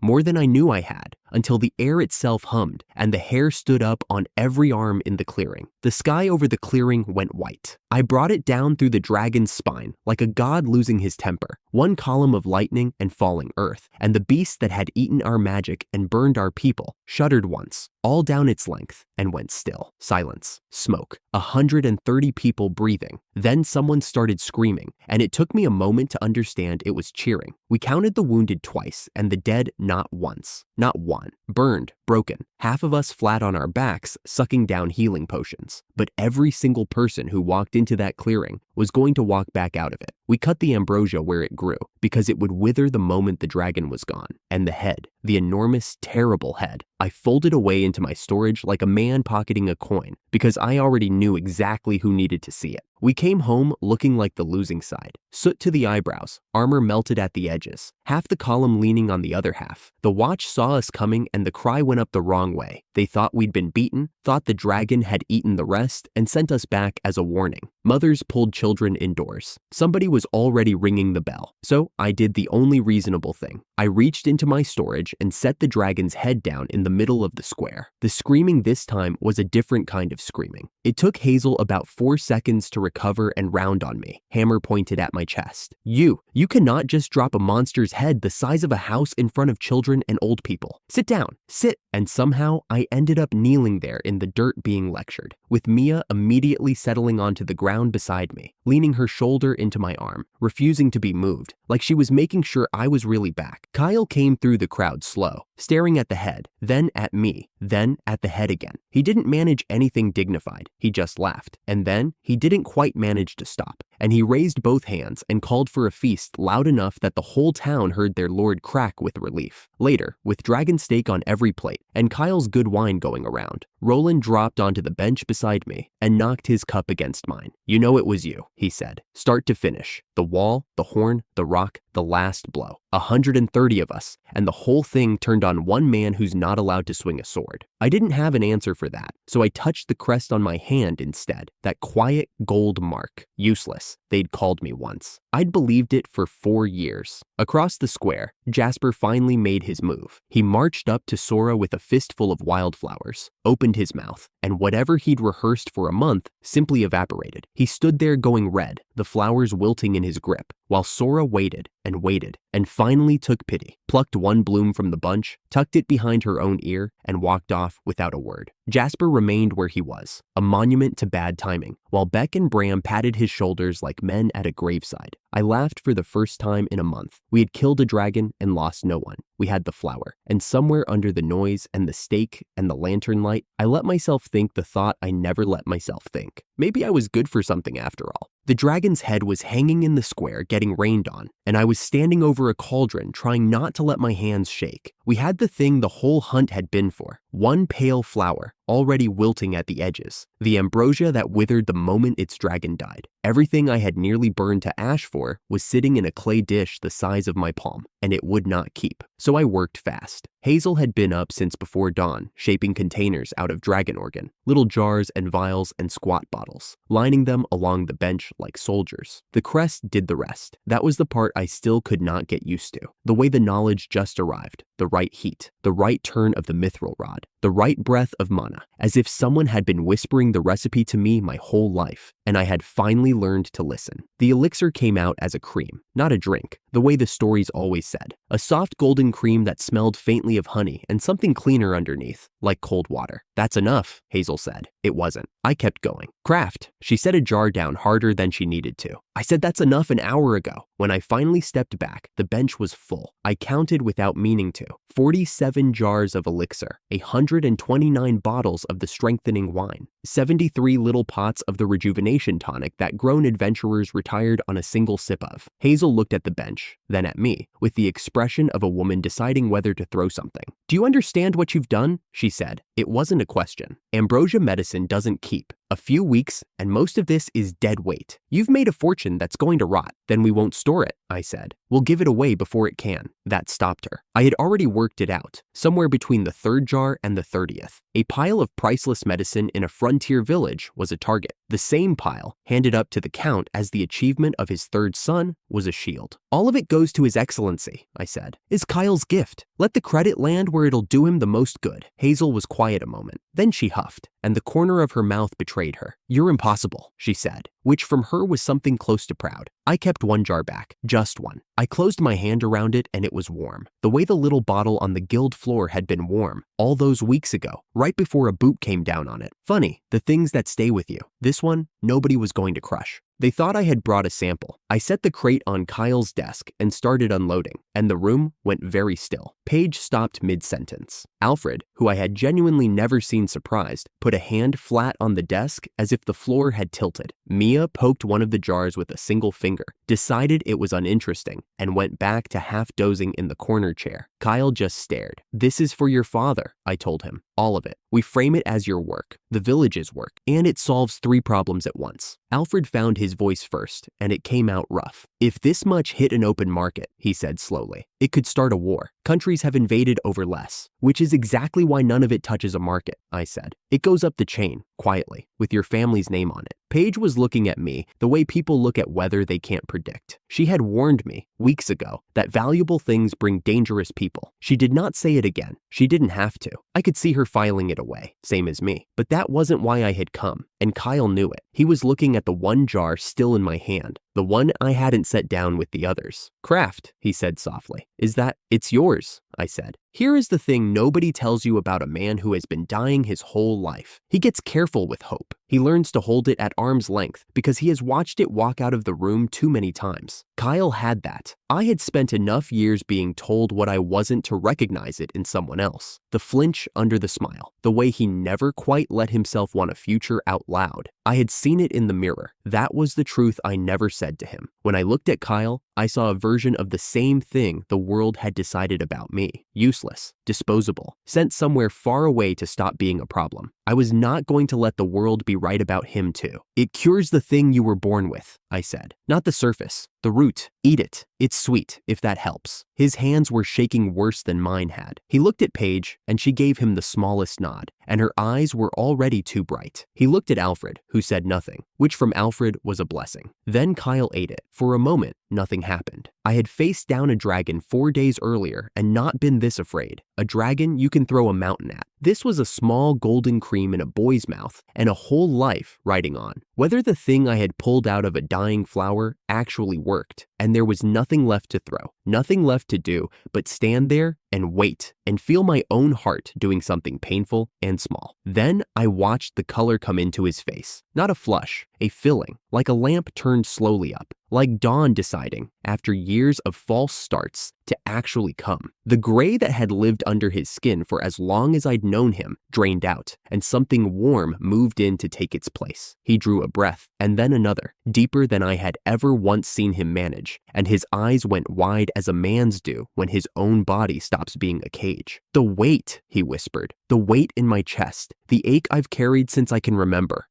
more than I knew I had, until the air itself hummed and the hair stood up on every arm in the clearing. The sky over the clearing went white. I brought it down through the dragon's spine like a god losing his temper, one column of lightning and falling earth, and the beast that had eaten our magic and burned our people shuddered once, all down its length, and went still. Silence. Smoke. 130 people breathing. Then someone started screaming, and it took me a moment to understand it was cheering. We counted the wounded twice, and the dead not once. Not one. Burned, broken. Half of us flat on our backs, sucking down healing potions. But every single person who walked into that clearing was going to walk back out of it. We cut the ambrosia where it grew, because it would wither the moment the dragon was gone. And the head, the enormous, terrible head, I folded away into my storage like a man pocketing a coin, because I already knew exactly who needed to see it. We came home looking like the losing side. Soot to the eyebrows, armor melted at the edges, half the column leaning on the other half. The watch saw us coming and the cry went up the wrong way. They thought we'd been beaten, thought the dragon had eaten the rest, and sent us back as a warning. Mothers pulled children indoors. Somebody was already ringing the bell. So I did the only reasonable thing. I reached into my storage and set the dragon's head down in the middle of the square. The screaming this time was a different kind of screaming. It took Hazel about 4 seconds to recover and round on me, hammer pointed at my chest. You cannot just drop a monster's head the size of a house in front of children and old people. Sit down, sit. And somehow I ended up kneeling there in the dirt being lectured, with Mia immediately settling onto the ground beside me, leaning her shoulder into my arm, refusing to be moved, like she was making sure I was really back. Kyle came through the crowd slow, staring at the head, then at me, then at the head again. He didn't manage anything dignified, he just laughed. And then, he didn't quite manage to stop, and he raised both hands and called for a feast loud enough that the whole town heard their lord crack with relief. Later, with dragon steak on every plate and Kyle's good wine going around, Roland dropped onto the bench beside me and knocked his cup against mine. "You know it was you," he said, "start to finish. The wall, the horn, the rock, the last blow. 130 of us, and the whole thing turned on one man who's not allowed to swing a sword." I didn't have an answer for that, so I touched the crest on my hand instead, that quiet gold mark. Useless, they'd called me once. I'd believed it for 4 years. Across the square, Jasper finally made his move. He marched up to Sora with a fistful of wildflowers, opened his mouth, and whatever he'd rehearsed for a month simply evaporated. He stood there going red, the flowers wilting in his grip, while Sora waited and finally took pity, plucked one bloom from the bunch, tucked it behind her own ear, and walked off without a word. Jasper remained where he was, a monument to bad timing, while Beck and Bram patted his shoulders like men at a graveside. I laughed for the first time in a month. We had killed a dragon and lost no one. We had the flower, and somewhere under the noise and the steak and the lantern light, I let myself think the thought I never let myself think. Maybe I was good for something after all. The dragon's head was hanging in the square getting rained on, and I was standing over a cauldron trying not to let my hands shake. We had the thing the whole hunt had been for, one pale flower, already wilting at the edges, the ambrosia that withered the moment its dragon died. Everything I had nearly burned to ash for was sitting in a clay dish the size of my palm, and it would not keep. So I worked fast. Hazel had been up since before dawn, shaping containers out of dragon organ, little jars and vials and squat bottles, lining them along the bench like soldiers. The crest did the rest. That was the part I still could not get used to. The way the knowledge just arrived, the right heat, the right turn of the mithril rod, the right breath of mana, as if someone had been whispering the recipe to me my whole life, and I had finally learned to listen. The elixir came out as a cream, not a drink, the way the stories always said. A soft golden cream that smelled faintly of honey and something cleaner underneath, like cold water. "That's enough," Hazel said. It wasn't. I kept going. "Craft." She set a jar down harder than she needed to. I said that's enough an hour ago. When I finally stepped back, the bench was full. I counted without meaning to. 47 jars of elixir, 129 bottles of the strengthening wine, 73 little pots of the rejuvenation tonic that grown adventurers retired on a single sip of. Hazel looked at the bench, then at me, with the expression of a woman deciding whether to throw something. "Do you understand what you've done?" she said. It wasn't a question. Ambrosia medicine doesn't keep. A few weeks, and most of this is dead weight. You've made a fortune that's going to rot. Then we won't store it, I said. We'll give it away before it can. That stopped her. I had already worked it out, somewhere between the 3rd jar and the 30th. A pile of priceless medicine in a frontier village was a target. The same pile, handed up to the Count as the achievement of his 3rd son, was a shield. "All of it goes to His Excellency," I said. "Is Kyle's gift. Let the credit land where it'll do him the most good." Hazel was quiet a moment. Then she huffed, and the corner of her mouth betrayed her. "You're impossible," she said, which from her was something close to proud. I kept one jar back, just one. I closed my hand around it and it was warm, the way the little bottle on the guild floor had been warm all those weeks ago, right before a boot came down on it. Funny, the things that stay with you. This one, nobody was going to crush. They thought I had brought a sample. I set the crate on Kyle's desk and started unloading, and the room went very still. Paige stopped mid-sentence. Alfred, who I had genuinely never seen surprised, put a hand flat on the desk as if the floor had tilted. Mia poked one of the jars with a single finger, decided it was uninteresting, and went back to half dozing in the corner chair. Kyle just stared. "This is for your father," I told him. "All of it. We frame it as your work, the village's work, and it solves 3 problems at once." Alfred found his voice first, and it came out rough. "If this much hit an open market," he said slowly, "it could start a war. Countries have invaded over less, which is exactly why none of it touches a market," I said. "It goes up the chain, quietly, with your family's name on it." Paige was looking at me the way people look at weather they can't predict. She had warned me, weeks ago, that valuable things bring dangerous people. She did not say it again. She didn't have to. I could see her filing it away, same as me. But that wasn't why I had come, and Kyle knew it. He was looking at the one jar still in my hand, the one I hadn't set down with the others. "Craft," he said softly. "Is that, it's yours," I said. "Here is the thing nobody tells you about a man who has been dying his whole life. He gets careful with hope. He learns to hold it at arm's length because he has watched it walk out of the room too many times. Kyle had that. I had spent enough years being told what I wasn't to recognize it in someone else. The flinch under the smile, the way he never quite let himself want a future out loud. I had seen it in the mirror. That was the truth I never said to him. When I looked at Kyle, I saw a version of the same thing the world had decided about me. Useless, disposable, sent somewhere far away to stop being a problem. I was not going to let the world be right about him too. It cures the thing you were born with, I said. Not the surface, the root. Eat it. It's sweet, if that helps. His hands were shaking worse than mine had. He looked at Paige, and she gave him the smallest nod, and her eyes were already too bright. He looked at Alfred, who said nothing, which from Alfred was a blessing. Then Kyle ate it. For a moment, nothing happened. I had faced down a dragon 4 days earlier and not been this afraid. A dragon you can throw a mountain at. This was a small golden cream in a boy's mouth and a whole life riding on. Whether the thing I had pulled out of a dying flower actually worked, and there was nothing left to throw, nothing left to do but stand there and wait and feel my own heart doing something painful and small. Then I watched the color come into his face. Not a flush, a filling, like a lamp turned slowly up, like dawn deciding, after years of false starts, to actually come. The gray that had lived under his skin for as long as I'd known him drained out, and something warm moved in to take its place. He drew a breath, and then another, deeper than I had ever once seen him manage, and his eyes went wide as a man's do when his own body stops being a cage. The weight, he whispered, the weight in my chest, the ache I've carried since I can remember.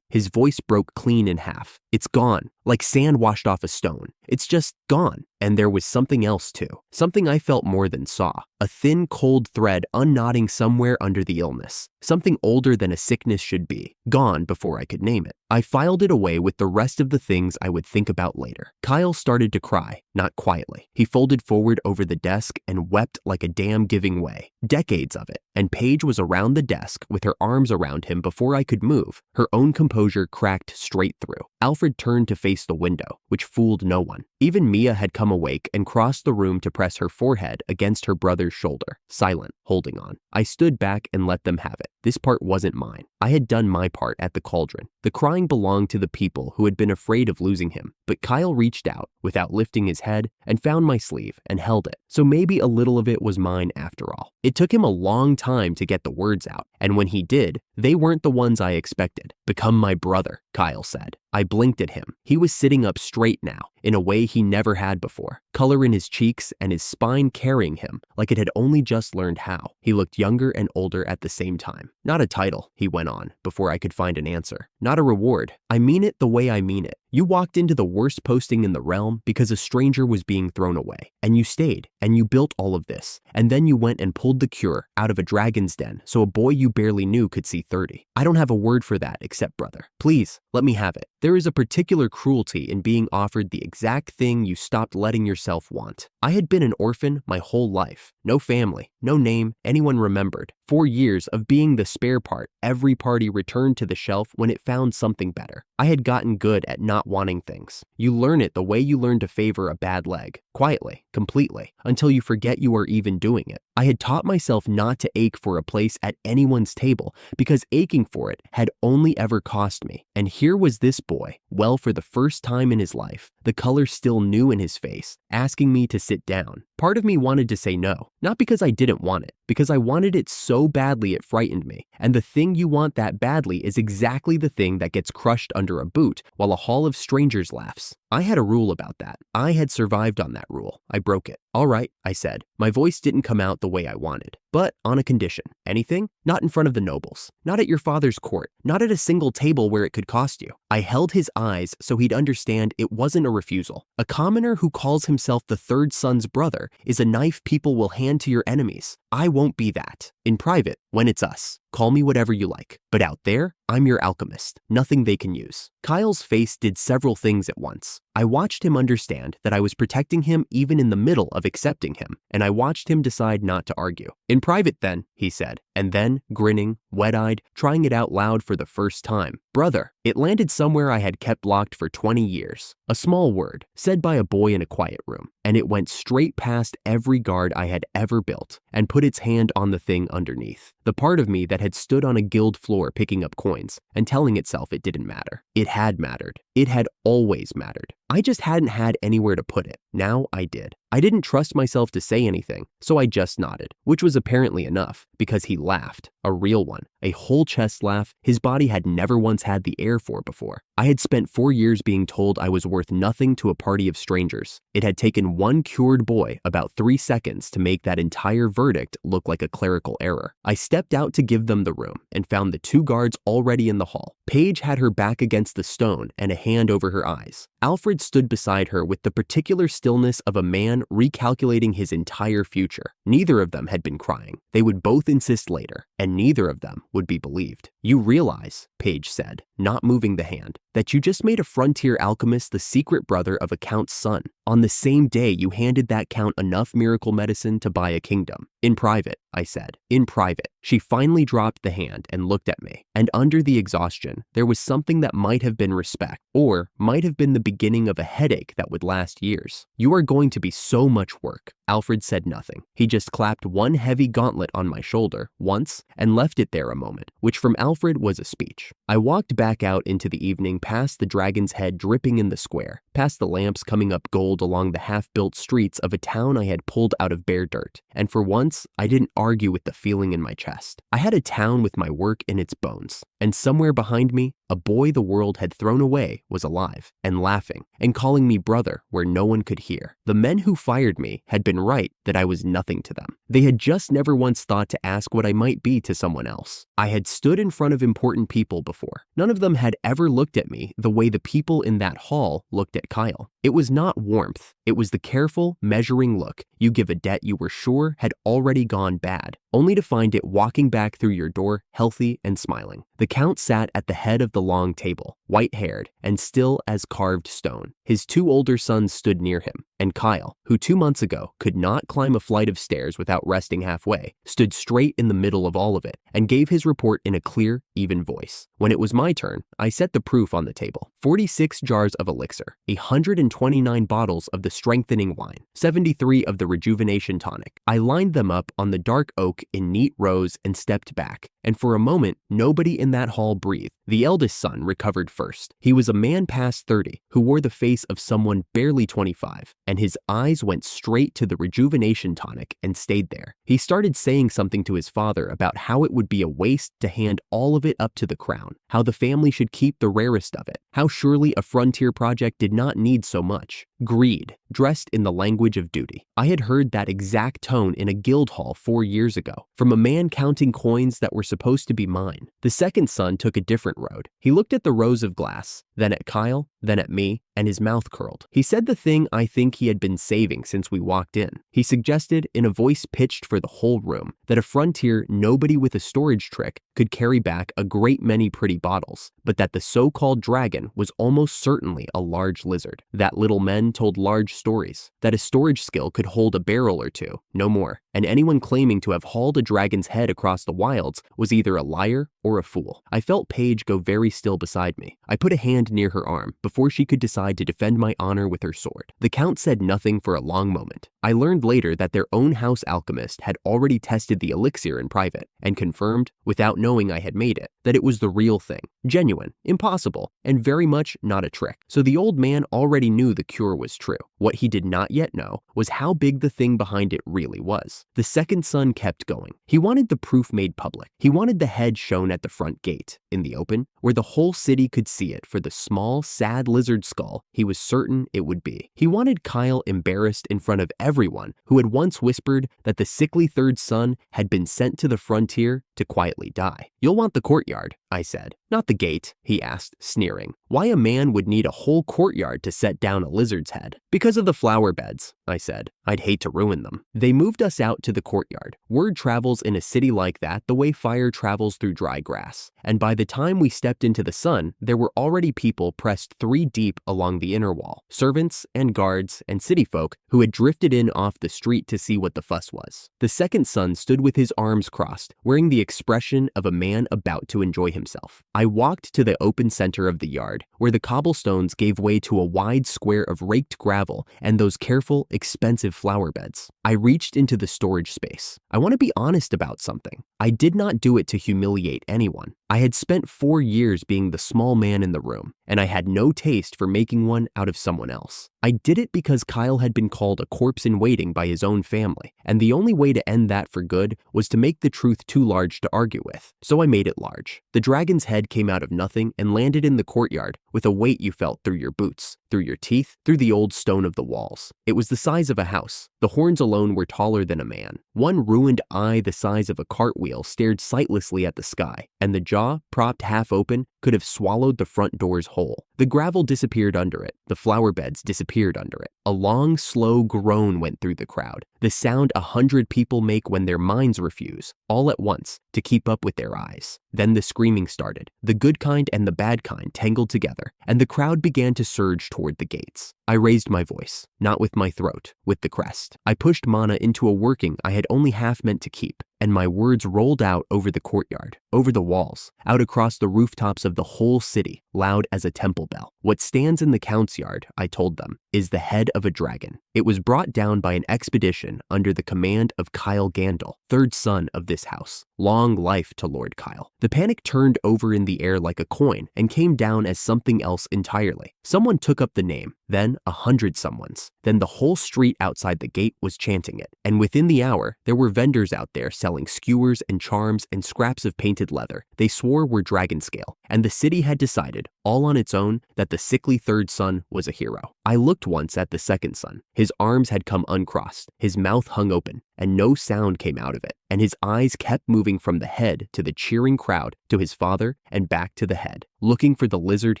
His voice broke clean in half. It's gone, like sand washed off a stone. It's just gone. And there was something else too, something I felt more than saw, a thin, cold thread unknotting somewhere under the illness, something older than a sickness should be, gone before I could name it. I filed it away with the rest of the things I would think about later. Kyle started to cry, not quietly. He folded forward over the desk and wept like a dam giving way. Decades of it. And Paige was around the desk with her arms around him before I could move. Her own composure cracked straight through. Alfred turned to face the window, which fooled no one. Even Mia had come awake and crossed the room to press her forehead against her brother's shoulder, silent, holding on. I stood back and let them have it. This part wasn't mine. I had done my part at the cauldron. The crying belonged to the people who had been afraid of losing him. But Kyle reached out, without lifting his head, and found my sleeve and held it. So maybe a little of it was mine after all. It took him a long time to get the words out, and when he did, they weren't the ones I expected. Become my brother, Kyle said. I blinked at him. He was sitting up straight now, in a way he never had before. Color in his cheeks and his spine carrying him, like it had only just learned how. He looked younger and older at the same time. Not a title, he went on, before I could find an answer. Not a reward. I mean it the way I mean it. You walked into the worst posting in the realm because a stranger was being thrown away. And you stayed, and you built all of this. And then you went and pulled the cure out of a dragon's den so a boy you barely knew could see 30. I don't have a word for that except brother. Please, let me have it. There is a particular cruelty in being offered the exact thing you stopped letting yourself want. I had been an orphan my whole life. No family, no name anyone remembered. 4 years of being the spare part every party returned to the shelf when it found something better. I had gotten good at not wanting things. You learn it the way you learn to favor a bad leg. Quietly, completely, until you forget you are even doing it. I had taught myself not to ache for a place at anyone's table because aching for it had only ever cost me. And here was this boy, well for the first time in his life, the color still new in his face, asking me to sit down. Part of me wanted to say no, not because I didn't want it, because I wanted it so badly it frightened me. And the thing you want that badly is exactly the thing that gets crushed under a boot while a hall of strangers laughs. I had a rule about that. I had survived on that rule. I broke it. All right, I said. My voice didn't come out the way I wanted, but on a condition. Anything? Not in front of the nobles. Not at your father's court. Not at a single table where it could cost you. I held his eyes so he'd understand it wasn't a refusal. A commoner who calls himself the third son's brother is a knife people will hand to your enemies. I won't be that. In private, when it's us, call me whatever you like. But out there, I'm your alchemist. Nothing they can use. Kyle's face did several things at once. I watched him understand that I was protecting him even in the middle of accepting him, and I watched him decide not to argue. In private then, he said, and then, grinning, wet-eyed, trying it out loud for the first time. Brother. It landed somewhere I had kept locked for 20 years. A small word, said by a boy in a quiet room, and it went straight past every guard I had ever built and put its hand on the thing underneath. The part of me that had stood on a guild floor picking up coins and telling itself it didn't matter. It had mattered. It had always mattered. I just hadn't had anywhere to put it. Now I did. I didn't trust myself to say anything, so I just nodded, which was apparently enough, because he laughed. A real one. A whole chest laugh his body had never once had the air for before. I had spent 4 years being told I was worth nothing to a party of strangers. It had taken one cured boy about 3 seconds to make that entire verdict look like a clerical error. I stepped out to give them the room and found the 2 guards already in the hall. Paige had her back against the stone and a hand over her eyes. Alfred stood beside her with the particular stillness of a man recalculating his entire future. Neither of them had been crying. They would both insist later, and neither of them would be believed. You realize, Paige said, not moving the hand, that you just made a frontier alchemist the secret brother of a count's son. On the same day you handed that count enough miracle medicine to buy a kingdom. In private, I said. In private. She finally dropped the hand and looked at me, and under the exhaustion, there was something that might have been respect, or might have been the beginning of a headache that would last years. You are going to be so much work. Alfred said nothing. He just clapped one heavy gauntlet on my shoulder once and left it there a moment, which from Alfred was a speech. I walked back out into the evening past the dragon's head dripping in the square, past the lamps coming up gold along the half-built streets of a town I had pulled out of bare dirt, and for once, I didn't argue with the feeling in my chest. I had a town with my work in its bones, and somewhere behind me, a boy the world had thrown away was alive, and laughing, and calling me brother where no one could hear. The men who fired me had been right that I was nothing to them. They had just never once thought to ask what I might be to someone else. I had stood in front of important people before. None of them had ever looked at me the way the people in that hall looked at Kyle. It was not warmth. It was the careful, measuring look you give a debt you were sure had already gone bad, only to find it walking back through your door, healthy and smiling. The Count sat at the head of the long table, white-haired and still as carved stone. His 2 older sons stood near him, and Kyle, who 2 months ago could not climb a flight of stairs without resting halfway, stood straight in the middle of all of it and gave his report in a clear, even voice. When it was my turn, I set the proof on the table. 46 jars of elixir, 129 bottles of the strengthening wine, 73 of the rejuvenation tonic. I lined them up on the dark oak in neat rows and stepped back, and for a moment, nobody in that hall breathed. The eldest son recovered first. He was a man past 30 who wore the face of someone barely 25, and his eyes went straight to the rejuvenation tonic and stayed there. He started saying something to his father about how it would be a waste to hand all of it up to the crown, how the family should keep the rarest of it, how surely a frontier project did not need so much. Greed, dressed in the language of duty. I had heard that exact tone in a guild hall 4 years ago, from a man counting coins that were supposed to be mine. The second son took a different road. He looked at the rows of glass, then at Kyle, then at me, and his mouth curled. He said the thing I think he had been saving since we walked in. He suggested, in a voice pitched for the whole room, that a frontier nobody with a storage trick could carry back a great many pretty bottles, but that the so-called dragon was almost certainly a large lizard, that little men told large stories, that a storage skill could hold a barrel or 2, no more, and anyone claiming to have hauled a dragon's head across the wilds was either a liar or a fool. I felt Paige go very still beside me. I put a hand near her arm before she could decide to defend my honor with her sword. The Count said nothing for a long moment. I learned later that their own house alchemist had already tested the elixir in private and confirmed, without knowing I had made it, that it was the real thing, genuine, impossible, and very much not a trick. So the old man already knew the cure was true. What he did not yet know was how big the thing behind it really was. The second son kept going. He wanted the proof made public. He wanted the head shown at the front gate, in the open, where the whole city could see it for the small, sad lizard skull he was certain it would be. He wanted Kyle embarrassed in front of everyone who had once whispered that the sickly third son had been sent to the frontier to quietly die. You'll want the courtyard, I said. Not the gate, he asked, sneering. Why a man would need a whole courtyard to set down a lizard's head? Because of the flower beds, I said. I'd hate to ruin them. They moved us out to the courtyard. Word travels in a city like that the way fire travels through dry grass. And by the time we stepped into the sun, there were already people pressed 3 deep along the inner wall. Servants and guards and city folk who had drifted in off the street to see what the fuss was. The second son stood with his arms crossed, wearing the expression of a man about to enjoy himself. I walked to the open center of the yard, where the cobblestones gave way to a wide square of raked gravel and those careful, expensive flower beds. I reached into the storage space. I want to be honest about something. I did not do it to humiliate anyone. I had spent 4 years being the small man in the room, and I had no taste for making one out of someone else. I did it because Kyle had been called a corpse in waiting by his own family, and the only way to end that for good was to make the truth too large to argue with. So I made it large. The dragon's head came out of nothing and landed in the courtyard with a weight you felt through your boots, through your teeth, through the old stone of the walls. It was the size of a house. The horns alone were taller than a man. One ruined eye the size of a cartwheel stared sightlessly at the sky, and the jaw, propped half open, could have swallowed the front doors whole. The gravel disappeared under it. The flower beds disappeared under it. A long, slow groan went through the crowd, the sound 100 people make when their minds refuse, all at once, to keep up with their eyes. Then the screaming started. The good kind and the bad kind tangled together, and the crowd began to surge toward the gates. I raised my voice, not with my throat, with the crest. I pushed Mana into a working I had only half meant to keep, and my words rolled out over the courtyard, over the walls, out across the rooftops of the whole city, loud as a temple bell. What stands in the count's yard, I told them, is the head of a dragon. It was brought down by an expedition under the command of Kyle Gandil, third son of this house. Long life to Lord Kyle. The panic turned over in the air like a coin and came down as something else entirely. Someone took up the name, then 100 someones. Then the whole street outside the gate was chanting it. And within the hour, there were vendors out there selling skewers and charms and scraps of painted leather they swore were dragon scale. And the city had decided, all on its own, that the sickly third son was a hero. I looked once at the second son. His arms had come uncrossed, his mouth hung open, and no sound came out of it, and his eyes kept moving from the head to the cheering crowd to his father and back to the head, looking for the lizard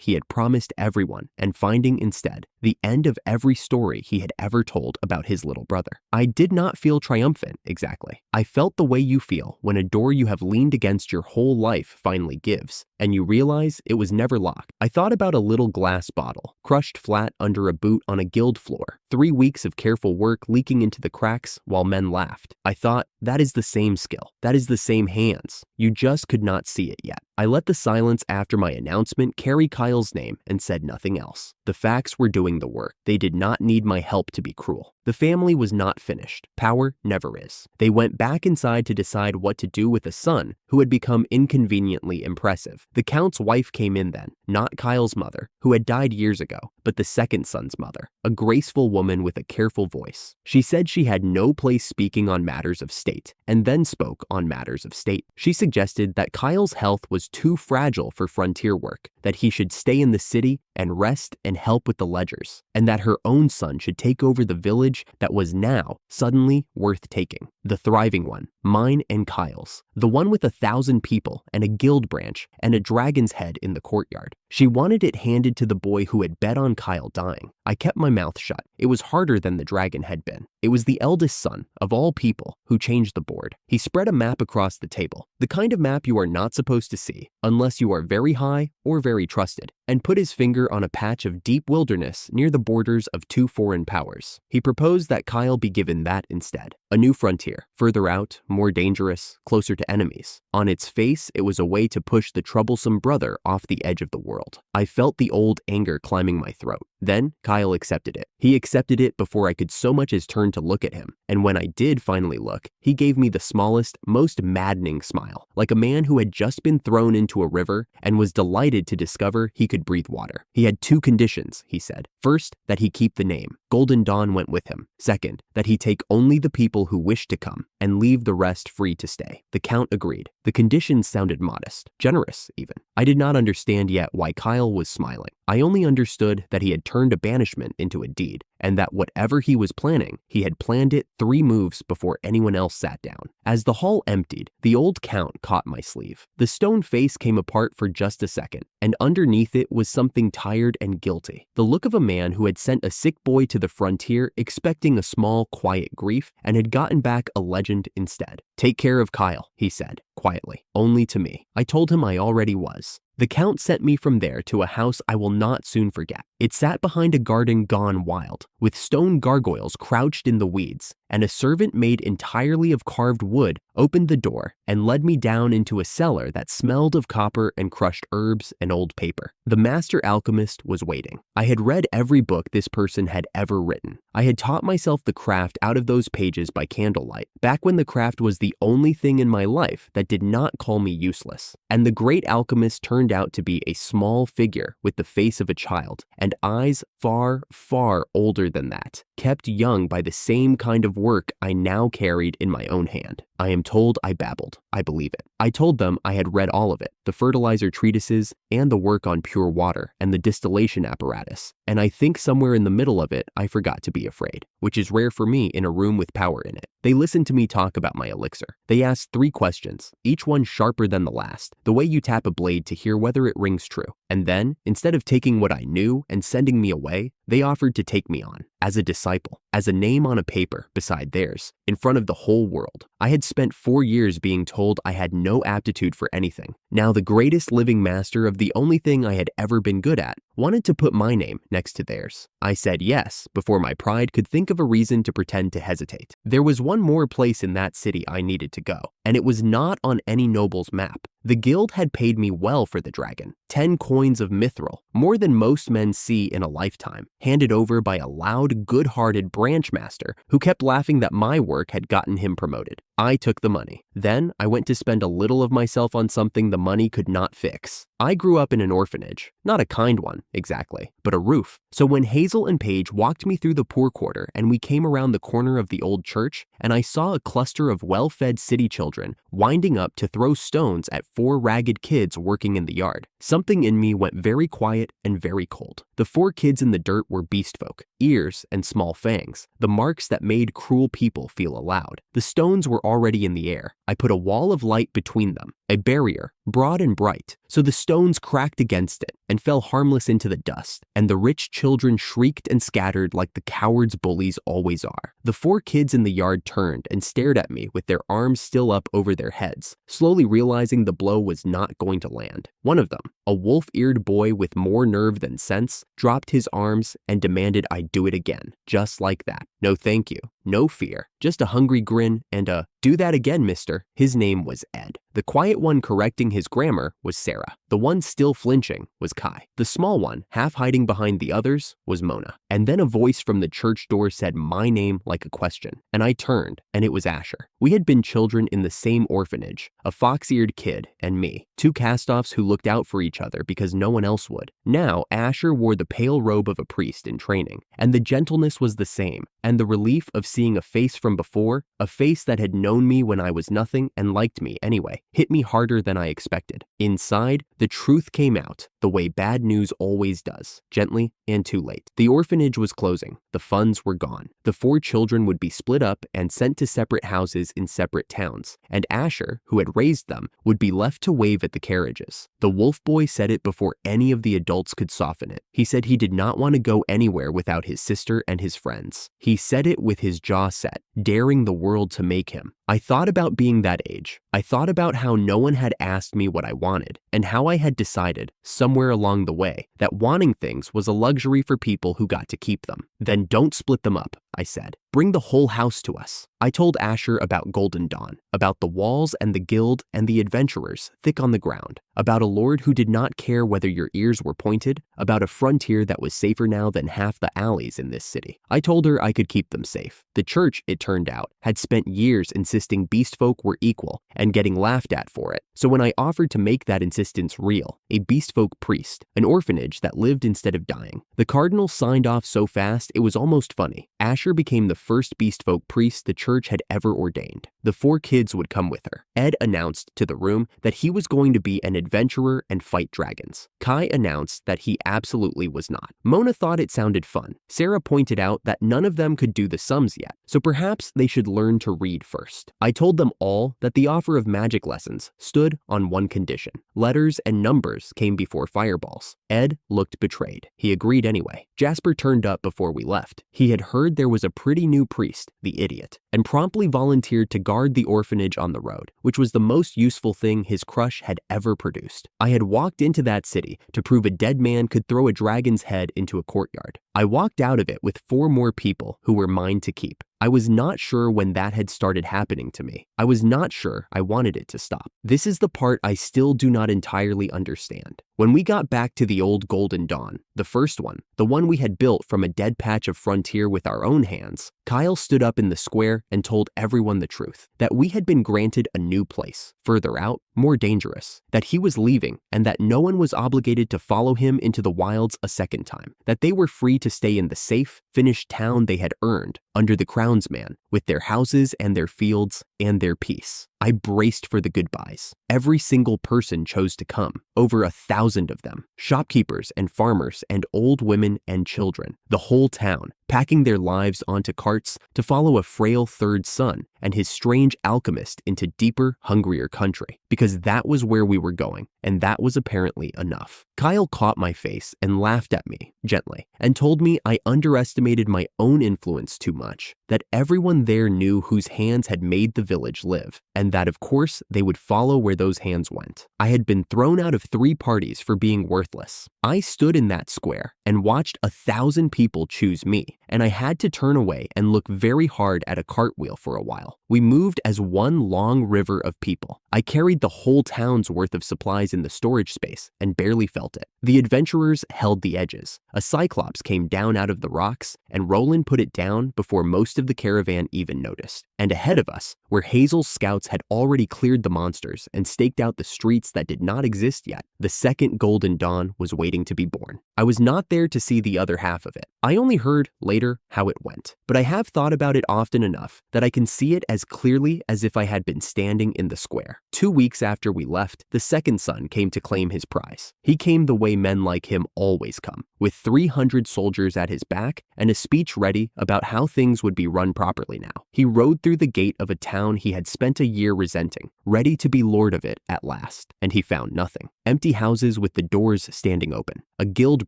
he had promised everyone and finding instead the end of every story he had ever told about his little brother. I did not feel triumphant, exactly. I felt the way you feel when a door you have leaned against your whole life finally gives, and you realize it was never locked. I thought about a little glass bottle, crushed flat under a boot on a guild floor, 3 weeks of careful work leaking into the cracks while men laughed. I thought, that is the same skill. That is the same hands. You just could not see it yet. I let the silence after my announcement carry Kyle's name and said nothing else. The facts were doing the work. They did not need my help to be cruel. The family was not finished. Power never is. They went back inside to decide what to do with a son who had become inconveniently impressive. The count's wife came in then, not Kyle's mother, who had died years ago, but the second son's mother, a graceful woman with a careful voice. She said she had no place speaking on matters of state, and then spoke on matters of state. She suggested that Kyle's health was too fragile for frontier work, that he should stay in the city and rest and help with the ledgers, and that her own son should take over the village that was now suddenly worth taking. The thriving one, mine and Kyle's, the one with 1,000 people and a guild branch and a dragon's head in the courtyard. She wanted it handed to the boy who had bet on Kyle dying. I kept my mouth shut. It was harder than the dragon had been. It was the eldest son, of all people, who changed the board. He spread a map across the table, the kind of map you are not supposed to see unless you are very high or very trusted, and put his finger on a patch of deep wilderness near the borders of 2 foreign powers. He proposed that Kyle be given that instead. A new frontier, further out, more dangerous, closer to enemies. On its face, it was a way to push the troublesome brother off the edge of the world. I felt the old anger climbing my throat. Then Kyle accepted it. He accepted it before I could so much as turn to look at him. And when I did finally look, he gave me the smallest, most maddening smile, like a man who had just been thrown into a river and was delighted to discover he could breathe water. He had 2 conditions, he said. First, that he keep the name. Golden Dawn went with him. Second, that he take only the people who wished to come and leave the rest free to stay. The Count agreed. The conditions sounded modest, generous even. I did not understand yet why Kyle was smiling. I only understood that he had turned a banishment into a deed, and that whatever he was planning, he had planned it 3 moves before anyone else sat down. As the hall emptied, the old Count caught my sleeve. The stone face came apart for just a second, and underneath it was something tired and guilty. The look of a man who had sent a sick boy to the frontier expecting a small, quiet grief, and had gotten back a legend instead. "Take care of Kyle," he said, quietly, only to me. I told him I already was. The Count sent me from there to a house I will not soon forget. It sat behind a garden gone wild, with stone gargoyles crouched in the weeds, and a servant made entirely of carved wood opened the door and led me down into a cellar that smelled of copper and crushed herbs and old paper. The master alchemist was waiting. I had read every book this person had ever written. I had taught myself the craft out of those pages by candlelight, back when the craft was the only thing in my life that did not call me useless. And the great alchemist turned out to be a small figure with the face of a child and eyes far, far older than that, kept young by the same kind of work I now carried in my own hand. I am told I babbled. I believe it. I told them I had read all of it, the fertilizer treatises and the work on pure water and the distillation apparatus, and I think somewhere in the middle of it I forgot to be afraid, which is rare for me in a room with power in it. They listened to me talk about my elixir. They asked 3 questions, each one sharper than the last, the way you tap a blade to hear whether it rings true. And then, instead of taking what I knew and sending me away, they offered to take me on, as a disciple, as a name on a paper beside theirs, in front of the whole world. I had spent 4 years being told I had no aptitude for anything. Now the greatest living master of the only thing I had ever been good at wanted to put my name next to theirs. I said yes before my pride could think of a reason to pretend to hesitate. There was one more place in that city I needed to go, and it was not on any noble's map. The guild had paid me well for the dragon, 10 coins of mithril, more than most men see in a lifetime, handed over by a loud, good-hearted branch master who kept laughing that my work had gotten him promoted. I took the money. Then I went to spend a little of myself on something the money could not fix. I grew up in an orphanage, not a kind one, exactly, but a roof. So when Hazel and Paige walked me through the poor quarter and we came around the corner of the old church, and I saw a cluster of well-fed city children winding up to throw stones at 4 ragged kids working in the yard, something in me went very quiet and very cold. The 4 kids in the dirt were beast folk, ears and small fangs, the marks that made cruel people feel allowed. The stones were already in the air. I put a wall of light between them, a barrier, broad and bright, so the stones cracked against it and fell harmless into the dust, and the rich children shrieked and scattered like the cowards bullies always are. The 4 kids in the yard turned and stared at me with their arms still up over their heads, slowly realizing the blow was not going to land. One of them, a wolf-eared boy with more nerve than sense, dropped his arms and demanded I do it again, just like that. No thank you, no fear, just a hungry grin and a, "Do that again, mister." His name was Ed. The quiet one correcting his grammar was Sarah. The one still flinching was Kai. The small one, half hiding behind the others, was Mona. And then a voice from the church door said my name like a question, and I turned, and it was Asher. We had been children in the same orphanage, a fox-eared kid and me, 2 cast-offs who looked out for each other because no one else would. Now, Asher wore the pale robe of a priest in training, and the gentleness was the same, and the relief of seeing a face from before, a face that had known me when I was nothing and liked me anyway, hit me harder than I expected. Inside, the truth came out, the way bad news always does, gently and too late. The orphanage was closing. The funds were gone. The 4 children would be split up and sent to separate houses in separate towns, and Asher, who had raised them, would be left to wave at the carriages. The wolf boy said it before any of the adults could soften it. He said he did not want to go anywhere without his sister and his friends. He said it with his jaw set, daring the world to make him. I thought about being that age. I thought about how no one had asked me what I wanted, and how I had decided, somewhere along the way, that wanting things was a luxury for people who got to keep them. Then don't split them up, I said. Bring the whole house to us. I told Asher about Golden Dawn, about the walls and the guild and the adventurers thick on the ground, about a lord who did not care whether your ears were pointed, about a frontier that was safer now than half the alleys in this city. I told her I could keep them safe. The church, it turned out, had spent years insisting beast folk were equal and getting laughed at for it. So when I offered to make that insistence real, a beast folk priest, an orphanage that lived instead of dying, the cardinal signed off so fast it was almost funny. Asher became the first beast folk priest the church had ever ordained. The 4 kids would come with her. Ed announced to the room that he was going to be an adventurer and fight dragons. Kai announced that he absolutely was not. Mona thought it sounded fun. Sarah pointed out that none of them could do the sums yet, so perhaps they should learn to read first. I told them all that the offer of magic lessons stood on one condition. Letters and numbers came before fireballs. Ed looked betrayed. He agreed anyway. Jasper turned up before we left. He had heard there was a pretty new priest, the idiot, and promptly volunteered to guard the orphanage on the road, which was the most useful thing his crush had ever produced. I had walked into that city to prove a dead man could throw a dragon's head into a courtyard. I walked out of it with 4 more people who were mine to keep. I was not sure when that had started happening to me. I was not sure I wanted it to stop. This is the part I still do not entirely understand. When we got back to the old Golden Dawn, the first one, the one we had built from a dead patch of frontier with our own hands, Kyle stood up in the square and told everyone the truth, that we had been granted a new place, further out, more dangerous, that he was leaving, and that no one was obligated to follow him into the wilds a second time, that they were free to stay in the safe, finished town they had earned under the Crown's man, with their houses and their fields and their peace. I braced for the goodbyes. Every single person chose to come, over 1,000 of them, shopkeepers and farmers and old women and children, the whole town, packing their lives onto carts to follow a frail third son and his strange alchemist into deeper, hungrier country, because that was where we were going, and that was apparently enough. Kyle caught my face and laughed at me, gently, and told me I underestimated my own influence too much, that everyone there knew whose hands had made the village live, and that of course they would follow where those hands went. I had been thrown out of 3 parties for being worthless. I stood in that square and watched 1,000 people choose me, and I had to turn away and look very hard at a cartwheel for a while. We moved as one long river of people. I carried the whole town's worth of supplies in the storage space and barely felt it. The adventurers held the edges. A cyclops came down out of the rocks, and Roland put it down before most of the caravan even noticed. And ahead of us, where Hazel's scouts had already cleared the monsters and staked out the streets that did not exist yet, the second Golden Dawn was waiting to be born. I was not there to see the other half of it. I only heard later how it went, but I have thought about it often enough that I can see it as clearly as if I had been standing in the square. 2 weeks after we left, the second son came to claim his prize. He came the way men like him always come, with 300 soldiers at his back and a speech ready about how things would be run properly now. He rode through the gate of a town he had spent a year resenting, ready to be lord of it at last, and he found nothing. Empty houses with the doors standing open, a guild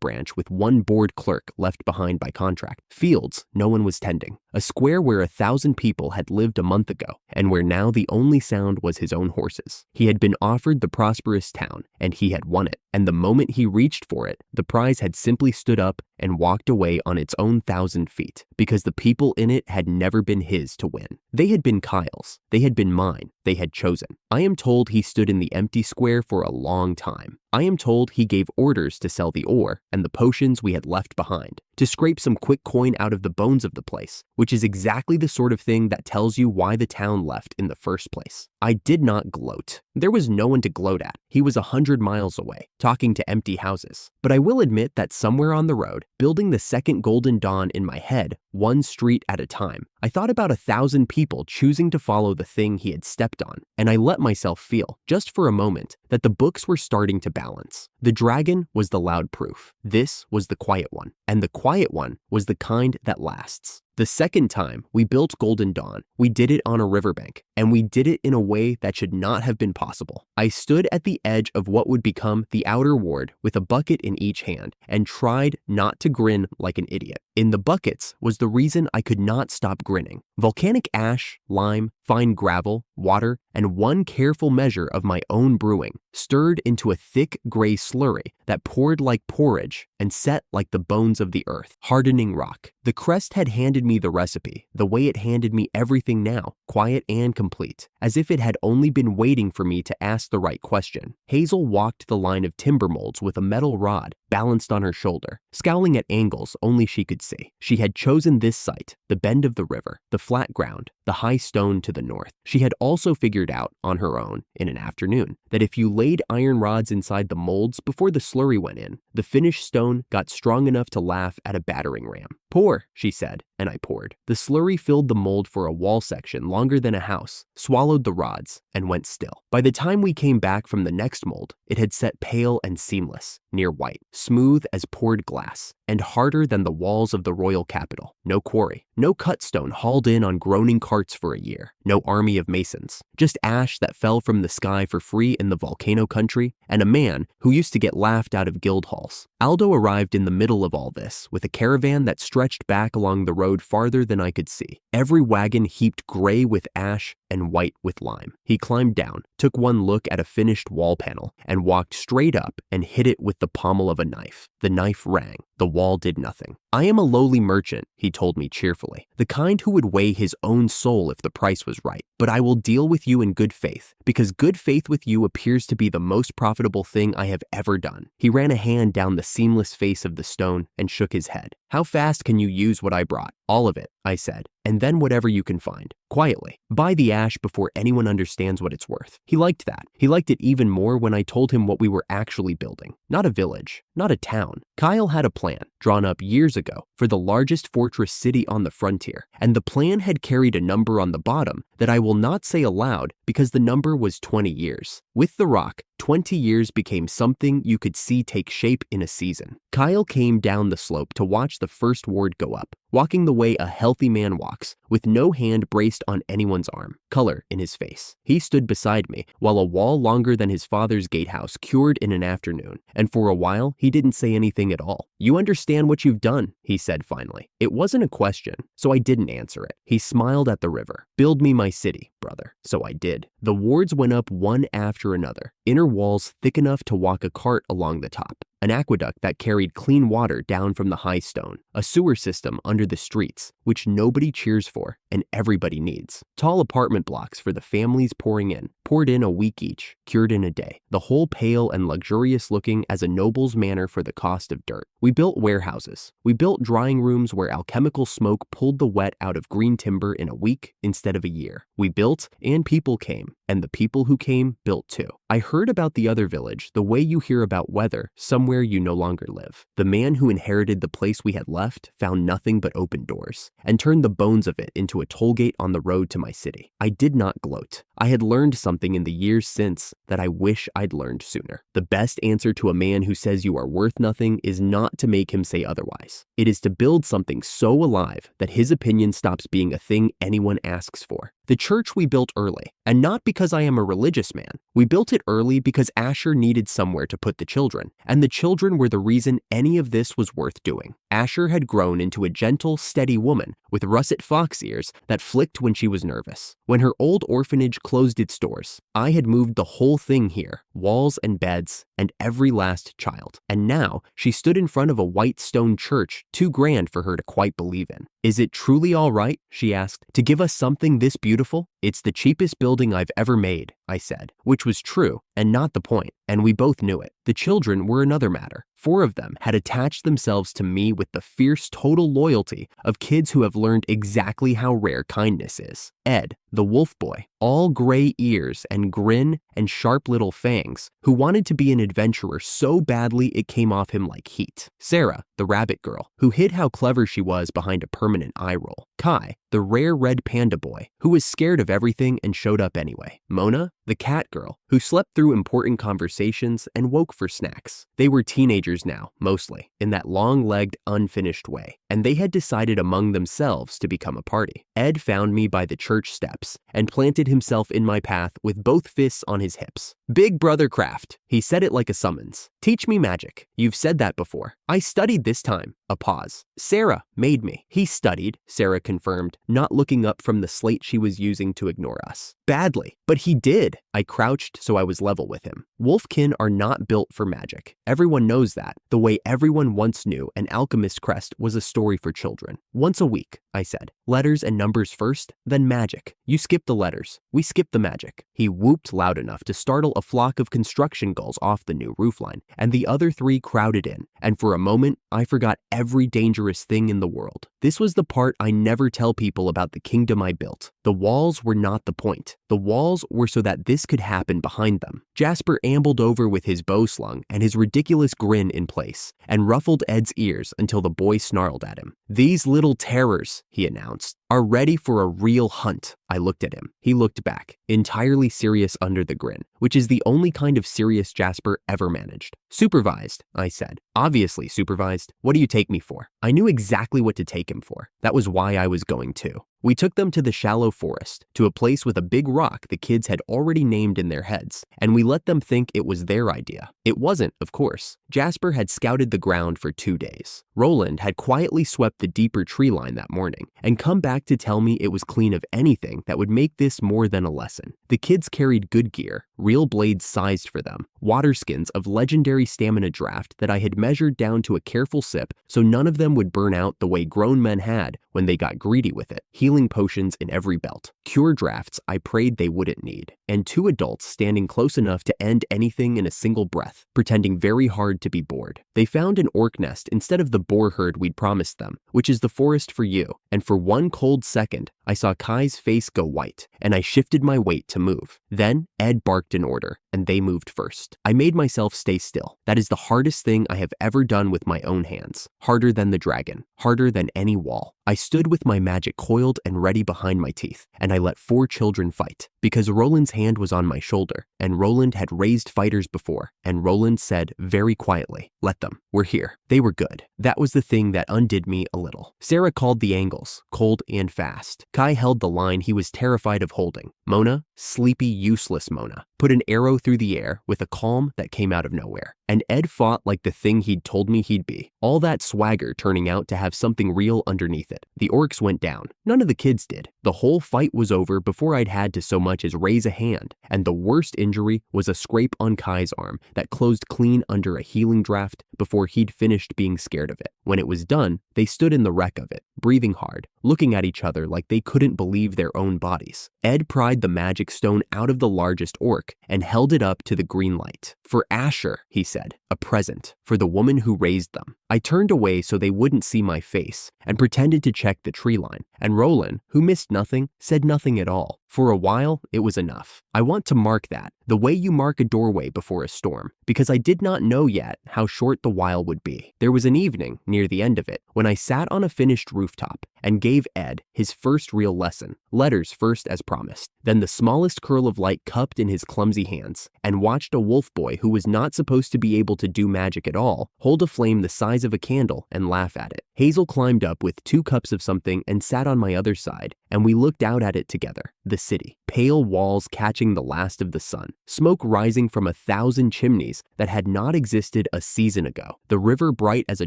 branch with 1 bored clerk left behind by contract, fields no one was tending, a square where 1,000 people had lived a month ago, and where now the only sound was his own horses. He had been offered the prosperous town, and he had won it, and the moment he reached for it, the prize had simply stood up and walked away on its own 1,000 feet, because the people in it had never been his to win. They had been Kyle's, they had been mine, they had chosen. I am told he stood in the empty square for a long time. I am told he gave orders to sell the ore and the potions we had left behind, to scrape some quick coin out of the bones of the place, which is exactly the sort of thing that tells you why the town left in the first place. I did not gloat. There was no one to gloat at. He was 100 miles away, talking to empty houses. But I will admit that somewhere on the road, building the second Golden Dawn in my head, 1 street at a time, I thought about 1,000 people choosing to follow the thing he had stepped on, and I let myself feel, just for a moment, that the books were starting to balance. The dragon was the loud proof. This was the quiet one, and the quiet one was the kind that lasts. The second time we built Golden Dawn, we did it on a riverbank, and we did it in a way that should not have been possible. I stood at the edge of what would become the outer ward with a bucket in each hand and tried not to grin like an idiot. In the buckets was the reason I could not stop grinning. Volcanic ash, lime, fine gravel, water, and 1 careful measure of my own brewing, stirred into a thick gray slurry that poured like porridge and set like the bones of the earth, hardening rock. The crest had handed me the recipe, the way it handed me everything now, quiet and complete, as if it had only been waiting for me to ask the right question. Hazel walked the line of timber molds with a metal rod balanced on her shoulder, scowling at angles only she could see. She had chosen this site, the bend of the river, the flat ground, the high stone to the north. She had also figured out on her own, in an afternoon, that if you laid iron rods inside the molds before the slurry went in, the finished stone got strong enough to laugh at a battering ram. Pour, she said, and I poured. The slurry filled the mold for a wall section longer than a house, swallowed the rods, and went still. By the time we came back from the next mold, it had set pale and seamless, near white, smooth as poured glass. and harder than the walls of the royal capital. No quarry, no cut stone hauled in on groaning carts for a year, no army of masons, just ash that fell from the sky for free in the volcano country, and a man who used to get laughed out of guild halls. Aldo arrived in the middle of all this with a caravan that stretched back along the road farther than I could see. Every wagon heaped gray with ash and white with lime. He climbed down, took one look at a finished wall panel, and walked straight up and hit it with the pommel of a knife. The knife rang. The wall did nothing. I am a lowly merchant, he told me cheerfully, the kind who would weigh his own soul if the price was right. But I will deal with you in good faith, because good faith with you appears to be the most profitable thing I have ever done. He ran a hand down the seamless face of the stone and shook his head. How fast can you use what I brought? All of it, I said, and then whatever you can find. Quietly. Buy the ash before anyone understands what it's worth. He liked that. He liked it even more when I told him what we were actually building. Not a village, not a town. Kyle had a plan, drawn up years ago, for the largest fortress city on the frontier, and the plan had carried a number on the bottom that I will not say aloud because the number was 20 years. With the rock, 20 years became something you could see take shape in a season. Kyle came down the slope to watch the first ward go up, walking the way a healthy man walks, with no hand braced on anyone's arm, color in his face. He stood beside me, while a wall longer than his father's gatehouse cured in an afternoon, and for a while he didn't say anything at all. You understand what you've done, he said finally. It wasn't a question, so I didn't answer it. He smiled at the river. Build me my city, brother. So I did. The wards went up one after another, inner walls thick enough to walk a cart along the top, an aqueduct that carried clean water down from the high stone, a sewer system under the streets, which nobody cheers for and everybody needs, tall apartment blocks for the families pouring in, poured in a week each, cured in a day, the whole pale and luxurious looking as a noble's manor for the cost of dirt. We built warehouses. We built drying rooms where alchemical smoke pulled the wet out of green timber in a week instead of a year. We built, and people came, and the people who came built too. I heard about the other village the way you hear about weather somewhere you no longer live. The man who inherited the place we had left found nothing but open doors, and turned the bones of it into a toll gate on the road to my city. I did not gloat. I had learned something in the years since that I wish I'd learned sooner. The best answer to a man who says you are worth nothing is not to make him say otherwise. It is to build something so alive that his opinion stops being a thing anyone asks for. The church we built early, and not because I am a religious man. We built it early because Asher needed somewhere to put the children, and the children were the reason any of this was worth doing. Asher had grown into a gentle, steady woman with russet fox ears that flicked when she was nervous. When her old orphanage closed its doors, I had moved the whole thing here, walls and beds, and every last child. And now she stood in front of a white stone church too grand for her to quite believe in. Is it truly all right, she asked, to give us something this beautiful? It's the cheapest building I've ever made, I said, which was true and not the point, and we both knew it. The children were another matter. 4 of them had attached themselves to me with the fierce total loyalty of kids who have learned exactly how rare kindness is. Ed, the wolf boy, all gray ears and grin and sharp little fangs, who wanted to be an adventurer so badly it came off him like heat. Sarah, the rabbit girl, who hid how clever she was behind a permanent eye roll. Kai, the rare red panda boy, who was scared of everything and showed up anyway. Mona, the cat girl, who slept through important conversations and woke for snacks. They were teenagers now, mostly, in that long-legged, unfinished way, and they had decided among themselves to become a party. Ed found me by the church steps and planted himself in my path with both fists on his hips. Big brother Craft, he said it like a summons. Teach me magic. You've said that before. I studied this time. A pause. Sarah made me. He studied, Sarah confirmed, not looking up from the slate she was using to ignore us. Badly, but he did. I crouched so I was level with him. Wolfkin are not built for magic. Everyone knows that, the way everyone once knew an alchemist crest was a story for children. Once a week, I said. Letters and numbers first, then magic. You skip the letters. We skip the magic. He whooped loud enough to startle a flock of construction gulls off the new roofline, and the other 3 crowded in, and for a moment, I forgot every dangerous thing in the world. This was the part I never tell people about the kingdom I built. The walls were not the point. The walls were so that this could happen behind them. Jasper ambled over with his bow slung and his ridiculous grin in place, and ruffled Ed's ears until the boy snarled at him. These little terrors, he announced. are ready for a real hunt. I looked at him. He looked back, entirely serious under the grin, which is the only kind of serious Jasper ever managed. Supervised, I said. Obviously supervised. What do you take me for? I knew exactly what to take him for. That was why I was going too. We took them to the shallow forest, to a place with a big rock the kids had already named in their heads, and we let them think it was their idea. It wasn't, of course. Jasper had scouted the ground for 2 days. Roland had quietly swept the deeper tree line that morning and come back to tell me it was clean of anything that would make this more than a lesson. The kids carried good gear, real blades sized for them, water skins of legendary stamina draft that I had measured down to a careful sip so none of them would burn out the way grown men had when they got greedy with it, healing potions in every belt, cure drafts I prayed they wouldn't need, and 2 adults standing close enough to end anything in a single breath, pretending very hard to be bored. They found an orc nest instead of the boar herd we'd promised them, which is the forest for you, and for one cold second, I saw Kai's face go white, and I shifted my weight to move. Then, Ed barked an order, and they moved first. I made myself stay still. That is the hardest thing I have ever done with my own hands. Harder than the dragon. Harder than any wall. I stood with my magic coiled and ready behind my teeth, and I let 4 children fight, because Roland's hand was on my shoulder, and Roland had raised fighters before, and Roland said very quietly, "Let them. We're here." They were good. That was the thing that undid me a little. Sarah called the angles, cold and fast. Kai held the line he was terrified of holding. Mona, sleepy, useless Mona, put an arrow through the air with a calm that came out of nowhere. And Ed fought like the thing he'd told me he'd be. All that swagger turning out to have something real underneath it. The orcs went down. None of the kids did. The whole fight was over before I'd had to so much as raise a hand, and the worst injury was a scrape on Kai's arm that closed clean under a healing draft before he'd finished being scared of it. When it was done, they stood in the wreck of it, breathing hard, looking at each other like they couldn't believe their own bodies. Ed pried the magic stone out of the largest orc and held it up to the green light. "For Asher," he said, "a present, for the woman who raised them." I turned away so they wouldn't see my face and pretended to check the tree line, and Roland, who missed nothing, said nothing at all. For a while, it was enough. I want to mark that, the way you mark a doorway before a storm, because I did not know yet how short the while would be. There was an evening, near the end of it, when I sat on a finished rooftop and gave Ed his first real lesson, letters first as promised, then the smallest curl of light cupped in his clumsy hands, and watched a wolf boy who was not supposed to be able to do magic at all hold a flame the size of a candle and laugh at it. Hazel climbed up with 2 cups of something and sat on my other side, and we looked out at it together. The city, pale walls catching the last of the sun, smoke rising from 1,000 chimneys that had not existed a season ago, the river bright as a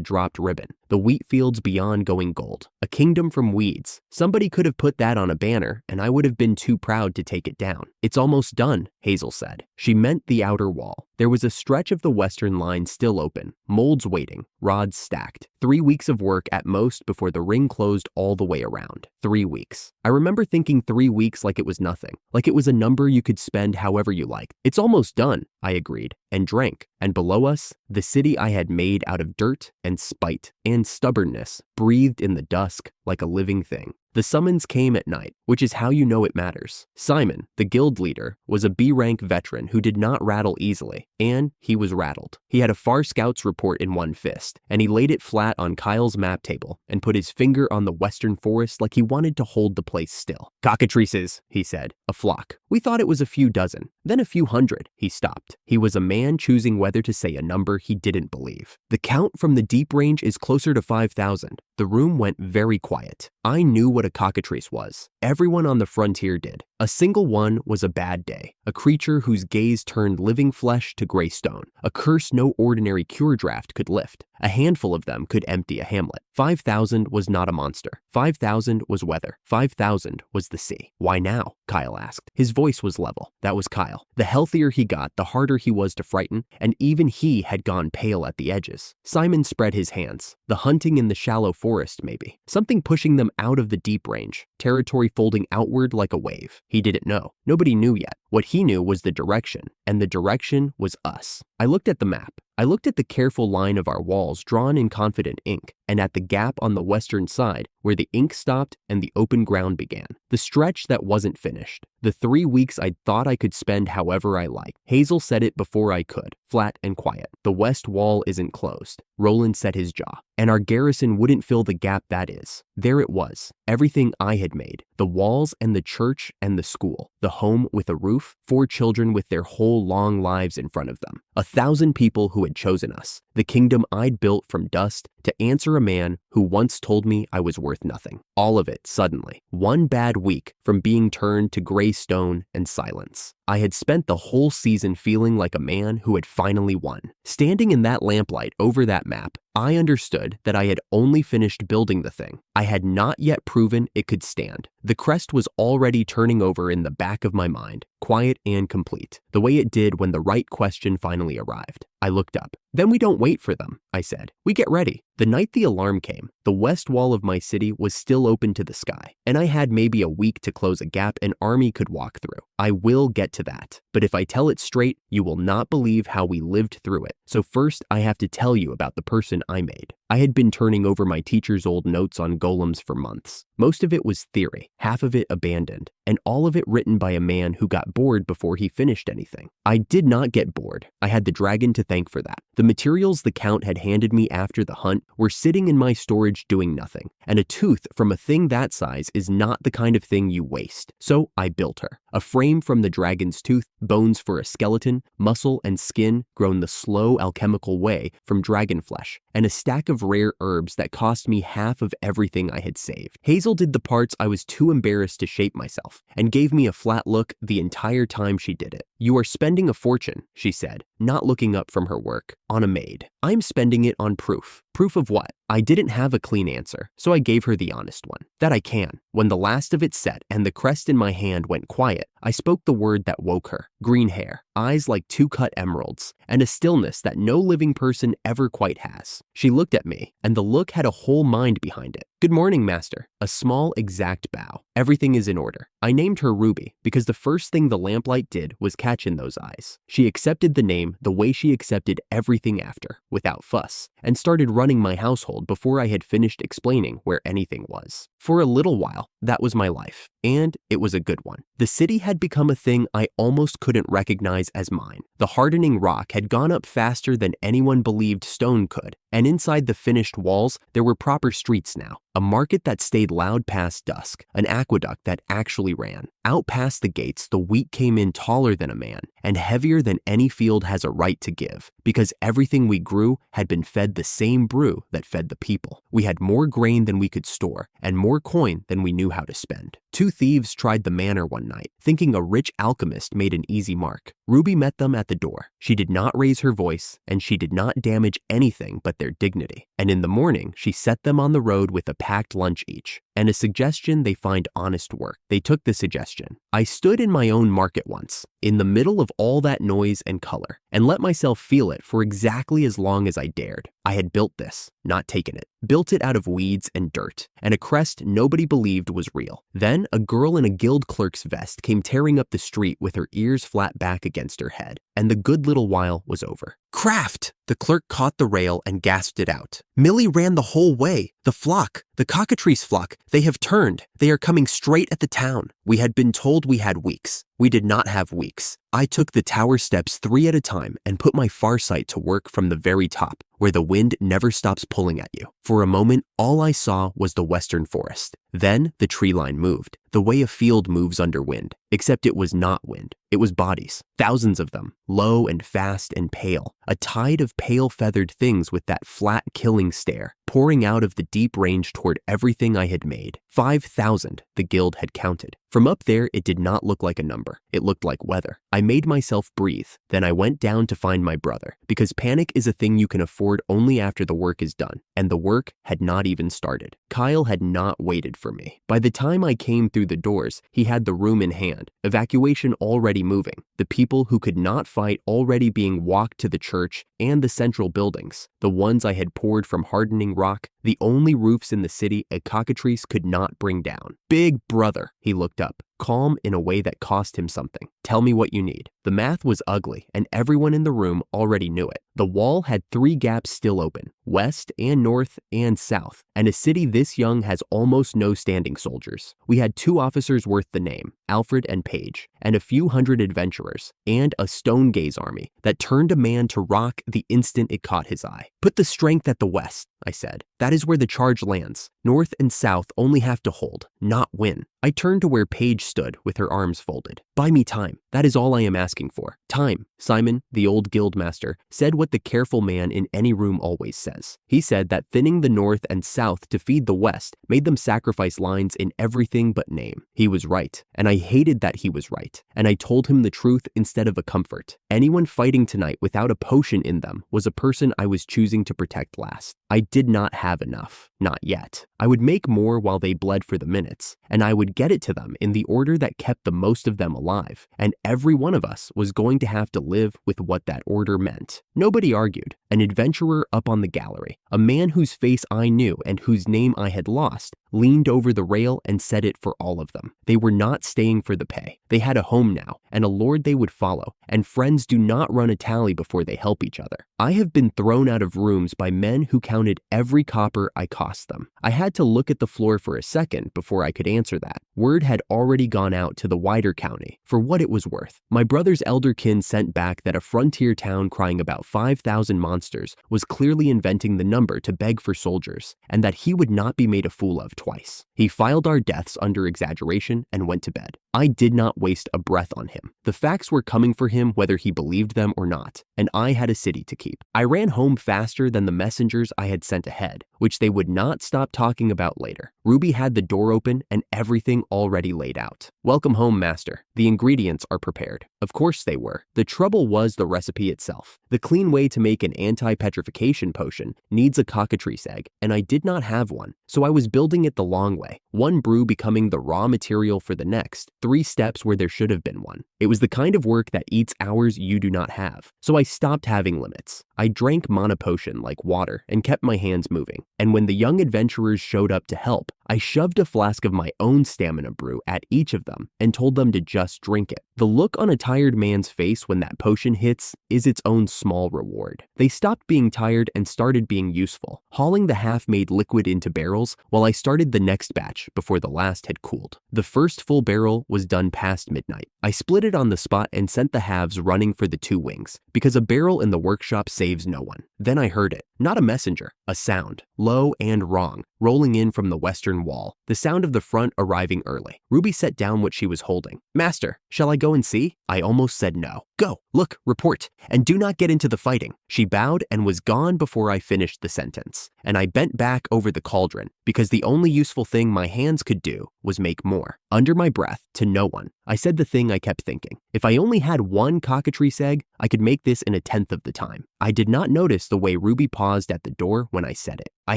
dropped ribbon, the wheat fields beyond going gold, a kingdom from weeds. Somebody could have put that on a banner, and I would have been too proud to take it down. "It's almost done," Hazel said. She meant the outer wall. There was a stretch of the western line still open, molds waiting, rods stacked. 3 weeks of work at most before the ring closed all the way around. 3 weeks. I remember thinking 3 weeks like it was nothing, like it was a number you could spend however you liked. "It's almost done," I agreed, and drank. And below us, the city I had made out of dirt and spite and stubbornness breathed in the dusk like a living thing. The summons came at night, which is how you know it matters. Simon, the guild leader, was a B-rank veteran who did not rattle easily, and he was rattled. He had a far scout's report in one fist, and he laid it flat on Kyle's map table and put his finger on the western forest like he wanted to hold the place still. "Cockatrices," he said, "a flock. We thought it was a few dozen, then a few hundred." He stopped. He was a man choosing whether to say a number he didn't believe. "The count from the deep range is closer to 5,000. The room went very quiet. I knew what a cockatrice was. Everyone on the frontier did. A single one was a bad day, a creature whose gaze turned living flesh to gray stone, a curse no ordinary cure draft could lift. A handful of them could empty a hamlet. 5,000 was not a monster. 5,000 was weather. 5,000 was the sea. "Why now?" Kyle asked. His voice was level. That was Kyle. The healthier he got, the harder he was to frighten, and even he had gone pale at the edges. Simon spread his hands. The hunting in the shallow forest, maybe. Something pushing them out of the deep range. Territory folding outward like a wave. He didn't know. Nobody knew yet. What he knew was the direction, and the direction was us. I looked at the map. I looked at the careful line of our walls drawn in confident ink, and at the gap on the western side where the ink stopped and the open ground began. The stretch that wasn't finished. The 3 weeks I'd thought I could spend however I liked. Hazel said it before I could, flat and quiet. The west wall isn't closed. Roland set his jaw. And our garrison wouldn't fill the gap that is. There it was. Everything I had made. The walls and the church and the school. The home with a roof. 4 children with their whole long lives in front of them. 1,000 people who had chosen us. The kingdom I'd built from dust to answer a man who once told me I was worth nothing. All of it suddenly. 1 bad week from being turned to gray stone and silence. I had spent the whole season feeling like a man who had finally won. Standing in that lamplight over that map, I understood that I had only finished building the thing. I had not yet proven it could stand. The crest was already turning over in the back of my mind, quiet and complete, the way it did when the right question finally arrived. I looked up. Then we don't wait for them, I said. We get ready. The night the alarm came, the west wall of my city was still open to the sky, and I had maybe a week to close a gap an army could walk through. I will get to that, but if I tell it straight, you will not believe how we lived through it. So first, I have to tell you about the person I made. I had been turning over my teacher's old notes on golems for months. Most of it was theory, half of it abandoned, and all of it written by a man who got bored before he finished anything. I did not get bored. I had the dragon to thank for that. The materials the Count had handed me after the hunt were sitting in my storage doing nothing, and a tooth from a thing that size is not the kind of thing you waste. So I built her. A frame from the dragon's tooth, bones for a skeleton, muscle and skin grown the slow alchemical way from dragon flesh, and a stack of rare herbs that cost me half of everything I had saved. Hazel did the parts I was too embarrassed to shape myself, and gave me a flat look the entire time she did it. You are spending a fortune, she said, not looking up from her work, on a maid. I'm spending it on proof. Proof of what? I didn't have a clean answer, so I gave her the honest one. That I can. When the last of it set and the crest in my hand went quiet, I spoke the word that woke her. Green hair, eyes like 2 cut emeralds, and a stillness that no living person ever quite has. She looked at me, and the look had a whole mind behind it. Good morning, master. A small, exact bow. Everything is in order. I named her Ruby because the first thing the lamplight did was catch in those eyes. She accepted the name the way she accepted everything after, without fuss, and started running my household before I had finished explaining where anything was. For a little while, that was my life, and it was a good one. The city had become a thing I almost couldn't recognize as mine. The hardening rock had gone up faster than anyone believed stone could, and inside the finished walls, there were proper streets now. A market that stayed loud past dusk, an aqueduct that actually ran. Out past the gates, the wheat came in taller than a man, and heavier than any field has a right to give, because everything we grew had been fed the same brew that fed the people. We had more grain than we could store, and more coin than we knew how to spend. 2 thieves tried the manor one night, thinking a rich alchemist made an easy mark. Ruby met them at the door. She did not raise her voice, and she did not damage anything but their dignity. And in the morning, she set them on the road with a packed lunch each, and a suggestion they find honest work. They took the suggestion. I stood in my own market once, in the middle of all that noise and color, and let myself feel it for exactly as long as I dared. I had built this, not taken it. Built it out of weeds and dirt, and a crest nobody believed was real. Then a girl in a guild clerk's vest came tearing up the street with her ears flat back against her head, and the good little while was over. Craft! The clerk caught the rail and gasped it out. Millie ran the whole way. The flock, the cockatrice flock, they have turned. They are coming straight at the town. We had been told we had weeks. We did not have weeks. I took the tower steps 3 at a time and put my farsight to work from the very top, where the wind never stops pulling at you. For a moment, all I saw was the western forest. Then the tree line moved, the way a field moves under wind, except it was not wind. It was bodies, thousands of them, low and fast and pale, a tide of pale feathered things with that flat killing stare, pouring out of the deep range toward everything I had made. 5,000, the guild had counted. From up there, it did not look like a number. It looked like weather. I made myself breathe. Then I went down to find my brother, because panic is a thing you can afford only after the work is done, and the work had not even started. Kyle had not waited for me. By the time I came through the doors, he had the room in hand, evacuation already moving, the people who could not fight already being walked to the church and the central buildings, the ones I had poured from hardening rock, the only roofs in the city a cockatrice could not bring down. Big brother, he looked up, calm in a way that cost him something. Tell me what you need. The math was ugly, and everyone in the room already knew it. The wall had 3 gaps still open, west and north and south, and a city this young has almost no standing soldiers. We had 2 officers worth the name, Alfred and Page, and a few hundred adventurers, and a stone gaze army that turned a man to rock the instant it caught his eye. Put the strength at the west, I said. That is where the charge lands. North and south only have to hold, not win. I turned to where Paige stood with her arms folded. Buy me time. That is all I am asking for. Time. Simon, the old guild master, said what the careful man in any room always says. He said that thinning the north and south to feed the west made them sacrifice lines in everything but name. He was right, and I hated that he was right, and I told him the truth instead of a comfort. Anyone fighting tonight without a potion in them was a person I was choosing to protect last. I did not have enough. Not yet. I would make more while they bled for the minutes, and I would get it to them in the order that kept the most of them alive, and every one of us was going to have to live with what that order meant. Nobody argued. An adventurer up on the gallery, a man whose face I knew and whose name I had lost, leaned over the rail and said it for all of them. They were not staying for the pay. They had a home now, and a lord they would follow, and friends do not run a tally before they help each other. I have been thrown out of rooms by men who counted every copper I cost them. I had to look at the floor for a second before I could answer that. Word had already gone out to the wider county for what it was worth. My brother's elder kin sent back that a frontier town crying about 5,000 monsters was clearly inventing the number to beg for soldiers, and that he would not be made a fool of twice. He filed our deaths under exaggeration and went to bed. I did not waste a breath on him. The facts were coming for him whether he believed them or not, and I had a city to keep. I ran home faster than the messengers I had sent ahead, which they would not stop talking about later. Ruby had the door open and everything already laid out. Welcome home, master. The ingredients are prepared. Of course they were. The trouble was the recipe itself. The clean way to make an anti-petrification potion needs a cockatrice egg, and I did not have one, so I was building it the long way, one brew becoming the raw material for the next, 3 steps where there should have been one. It was the kind of work that eats hours you do not have, so I stopped having limits. I drank mana potion like water and kept my hands moving, and when the young adventurers showed up to help, I shoved a flask of my own stamina brew at each of them and told them to just drink it. The look on a tired man's face when that potion hits is its own small reward. They stopped being tired and started being useful, hauling the half-made liquid into barrels while I started the next batch before the last had cooled. The first full barrel was done past midnight. I split it on the spot and sent the halves running for the 2 wings, because a barrel in the workshop saves no one. Then I heard it. Not a messenger, a sound, low and wrong, rolling in from the western wall, the sound of the front arriving early. Ruby set down what she was holding. Master, shall I go and see? I almost said no. Go, look, report, and do not get into the fighting. She bowed and was gone before I finished the sentence, and I bent back over the cauldron, because the only useful thing my hands could do was make more. Under my breath, to no one, I said the thing I kept thinking. If I only had 1 cockatrice egg, I could make this in 1/10 of the time. I did not notice the way Ruby paused at the door when I said it. I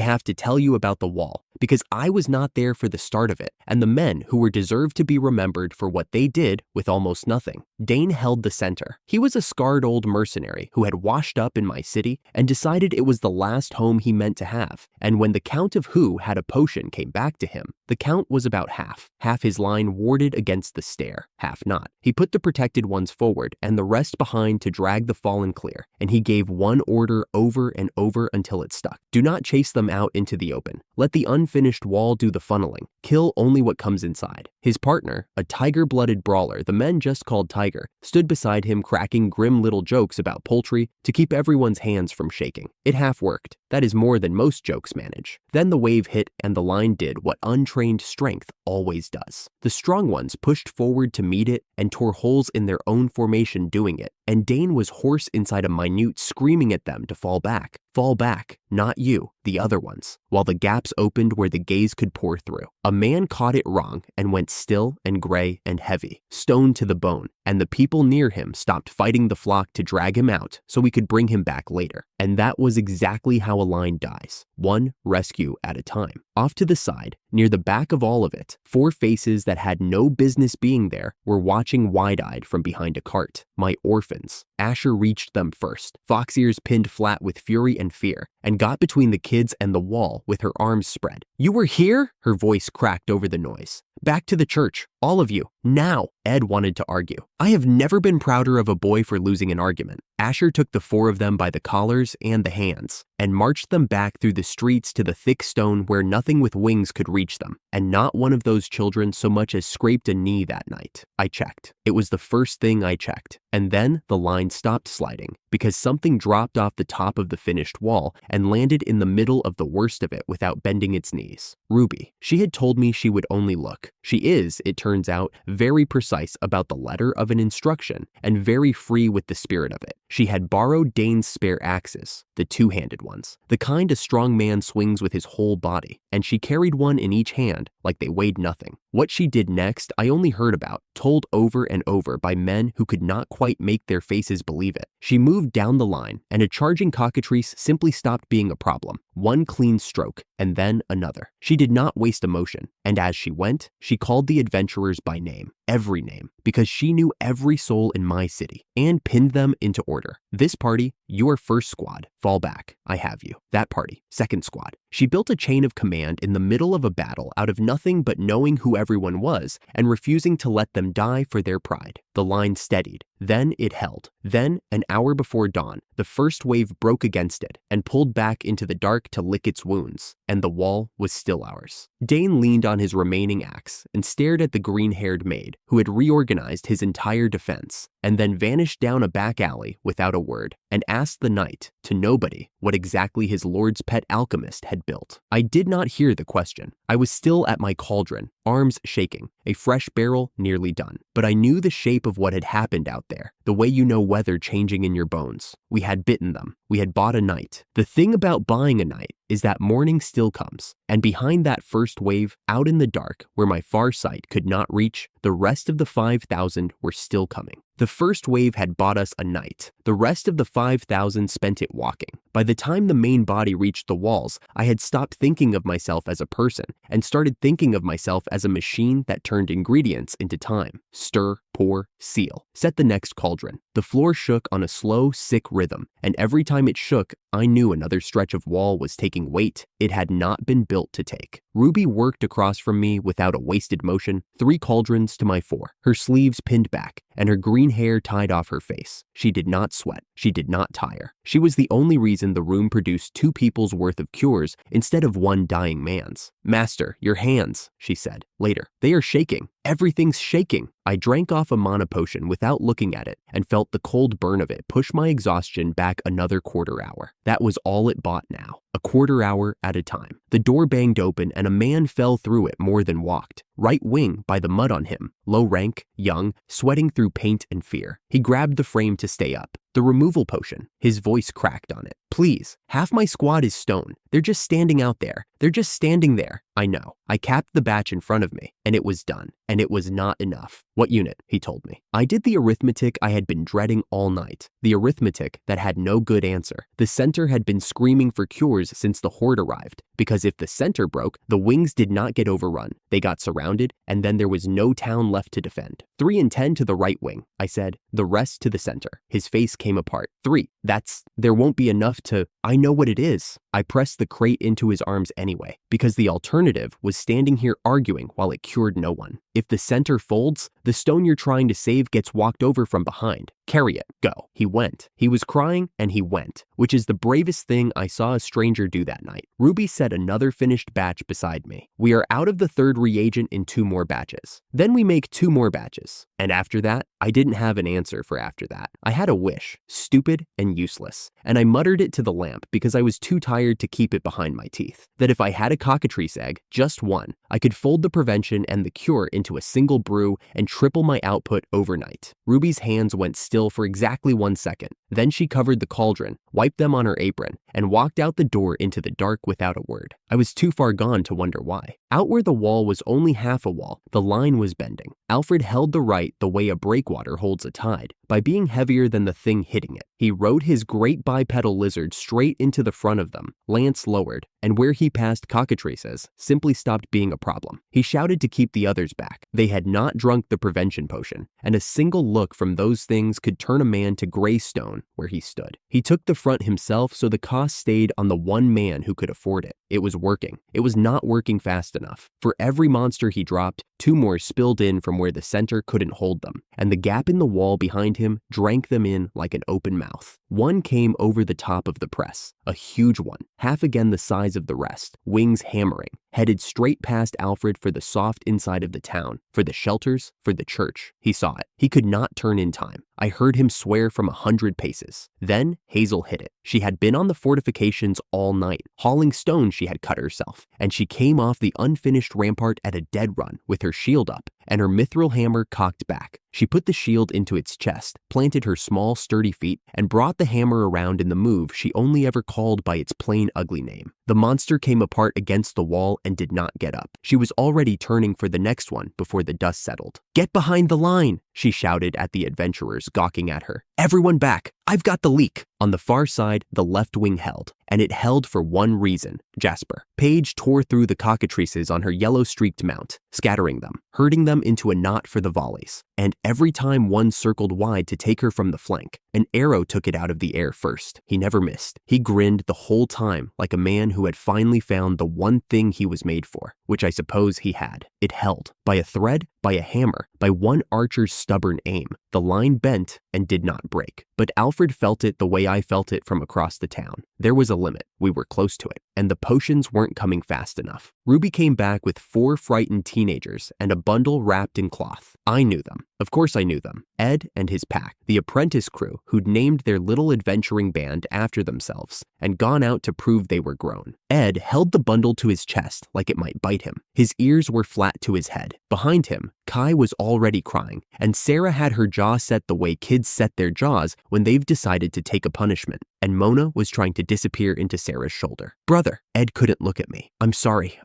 have to tell you about the wall, because I was not there for the start of it, and the men who were deserved to be remembered for what they did with almost nothing. Dane held the center. He was a scarred old mercenary who had washed up in my city and decided it was the last home he meant to have, and when the Count of Who had a potion came back to him, the Count was about half his line warded against the stair, half not. He put the protected ones forward and the rest behind to drag the fallen clear, and he gave one order over and over until it stuck. Do not chase them out into the open. Let the unfinished wall do the funneling. Kill only what comes inside. His partner, a tiger-blooded brawler the men just called Tiger, stood beside him cracking grim little jokes about poultry to keep everyone's hands from shaking. It half worked. That is more than most jokes manage. Then the wave hit and the line did what untrained strength always does. The strong ones pushed forward to meet it and tore holes in their own formation doing it, and Dane was hoarse inside a minute screaming at them to fall back. Fall back, not you, the other ones, while the gaps opened where the gaze could pour through. A man caught it wrong and went still and gray and heavy, stone to the bone, and the people near him stopped fighting the flock to drag him out so we could bring him back later. And that was exactly how a line dies, one rescue at a time. Off to the side, near the back of all of it, 4 faces that had no business being there were watching wide-eyed from behind a cart. My orphans. Asher reached them first, fox ears pinned flat with fury and fear, and got between the kids and the wall with her arms spread. "You were here?" Her voice cracked over the noise. "Back to the church. All of you, now, Ed wanted to argue. I have never been prouder of a boy for losing an argument. Asher took the 4 of them by the collars and the hands and marched them back through the streets to the thick stone where nothing with wings could reach them, and not one of those children so much as scraped a knee that night. I checked. It was the first thing I checked. And then the line stopped sliding because something dropped off the top of the finished wall and landed in the middle of the worst of it without bending its knees. Ruby. She had told me she would only look. She is, it turns out, very precise about the letter of an instruction and very free with the spirit of it. She had borrowed Dane's spare axes, the 2-handed ones, the kind a strong man swings with his whole body, and she carried one in each hand like they weighed nothing. What she did next I only heard about, told over and over by men who could not quite make their faces believe it. She moved down the line, and a charging cockatrice simply stopped being a problem. One clean stroke, and then another. She did not waste emotion, and as she went, she called the adventurers by name, every name, because she knew every soul in my city, and pinned them into order. This party, your first squad, fall back, I have you. That party, second squad. She built a chain of command in the middle of a battle out of nothing but knowing who everyone was and refusing to let them die for their pride. The line steadied. Then it held. Then, an hour before dawn, the first wave broke against it and pulled back into the dark to lick its wounds, and the wall was still ours. Dane leaned on his remaining axe and stared at the green-haired maid, who had reorganized his entire defense, and then vanished down a back alley without a word, and asked the knight, to nobody, what exactly his lord's pet alchemist had built. I did not hear the question. I was still at my cauldron, arms shaking, a fresh barrel nearly done. But I knew the shape of what had happened out there, the way you know weather changing in your bones. We had bitten them. We had bought a night. The thing about buying a night is that morning still comes, and behind that first wave, out in the dark, where my far sight could not reach, the rest of the 5,000 were still coming. The first wave had bought us a night. The rest of the 5,000 spent it walking. By the time the main body reached the walls, I had stopped thinking of myself as a person and started thinking of myself as a machine that turned ingredients into time. Stir, pour, seal. Set the next cauldron. The floor shook on a slow, sick rhythm, and every time it shook, I knew another stretch of wall was taking weight it had not been built to take. Ruby worked across from me without a wasted motion, 3 cauldrons to my 4, her sleeves pinned back, and her green hair tied off her face. She did not sweat. She did not tire. She was the only reason the room produced 2 people's worth of cures instead of 1 dying man's. "Master, your hands," she said. Later, "They are shaking. Everything's shaking." I drank off a mana potion without looking at it and felt the cold burn of it push my exhaustion back another quarter hour. That was all it bought now, a quarter hour at a time. The door banged open and a man fell through it more than walked. Right wing by the mud on him, low rank, young, sweating through paint and fear. He grabbed the frame to stay up. The removal potion. His voice cracked on it. "Please, half my squad is stone. They're just standing out there. They're just standing there." I know. I capped the batch in front of me, and it was done. And it was not enough. "What unit?" he told me. I did the arithmetic I had been dreading all night. The arithmetic that had no good answer. The center had been screaming for cures since the horde arrived, because if the center broke, the wings did not get overrun. They got surrounded, and then there was no town left to defend. 3 and 10 to the right wing, I said. The rest to the center. His face came apart. 3. There won't be enough to... I know what it is. I pressed the crate into his arms anyway, because the alternative was standing here arguing while it cured no one. If the center folds, the stone you're trying to save gets walked over from behind. Carry it. Go. He went. He was crying, and he went, which is the bravest thing I saw a stranger do that night. Ruby set another finished batch beside me. We are out of the 3rd reagent in 2 more batches. Then we make 2 more batches. And after that, I didn't have an answer for after that. I had a wish, stupid and useless, and I muttered it to the lamp because I was too tired to keep it behind my teeth. That if I had a cockatrice egg, just one, I could fold the prevention and the cure into a single brew and triple my output overnight. Ruby's hands went still for exactly 1 second. Then she covered the cauldron, wiped them on her apron, and walked out the door into the dark without a word. I was too far gone to wonder why. Out where the wall was only half a wall, the line was bending. Alfred held the right the way a breakwater holds a tide, by being heavier than the thing hitting it. He rode his great bipedal lizard straight into the front of them. Lance lowered, and where he passed cockatrices, simply stopped being a problem. He shouted to keep the others back. They had not drunk the prevention potion, and a single look from those things could turn a man to gray stone where he stood. He took the front himself so the cost jaw stayed on the one man who could afford it. It was working. It was not working fast enough. For every monster he dropped, 2 more spilled in from where the center couldn't hold them, and the gap in the wall behind him drank them in like an open mouth. One came over the top of the press, a huge one, half again the size of the rest, wings hammering, headed straight past Alfred for the soft inside of the town, for the shelters, for the church. He saw it. He could not turn in time. I heard him swear from 100 paces. Then Hazel hit it. She had been on the fortifications all night. Hauling stone she had cut herself, and she came off the unfinished rampart at a dead run with her shield up and her mithril hammer cocked back. She put the shield into its chest, planted her small sturdy feet, and brought the hammer around in the move she only ever called by its plain ugly name. The monster came apart against the wall and did not get up. She was already turning for the next one before the dust settled. "Get behind the line," she shouted at the adventurers gawking at her. "Everyone back! I've got the leak!" On the far side, the left wing held, and it held for one reason: Jasper. Paige tore through the cockatrices on her yellow-streaked mount, scattering them, herding them into a knot for the volleys. And every time one circled wide to take her from the flank, an arrow took it out of the air first. He never missed. He grinned the whole time like a man who had finally found the one thing he was made for, which I suppose he had. It held. By a thread, by a hammer, by one archer's stubborn aim. The line bent and did not break. But Alfred felt it the way I felt it from across the town. There was a limit. We were close to it. And the potions weren't coming fast enough. Ruby came back with 4 frightened teenagers and a bundle wrapped in cloth. I knew them. Of course I knew them. Ed and his pack, the apprentice crew who'd named their little adventuring band after themselves and gone out to prove they were grown. Ed held the bundle to his chest like it might bite him. His ears were flat to his head. Behind him, Kai was already crying, and Sarah had her jaw set the way kids set their jaws when they've decided to take a punishment, and Mona was trying to disappear into Sarah's shoulder. "Brother," Ed couldn't look at me. I'm sorry.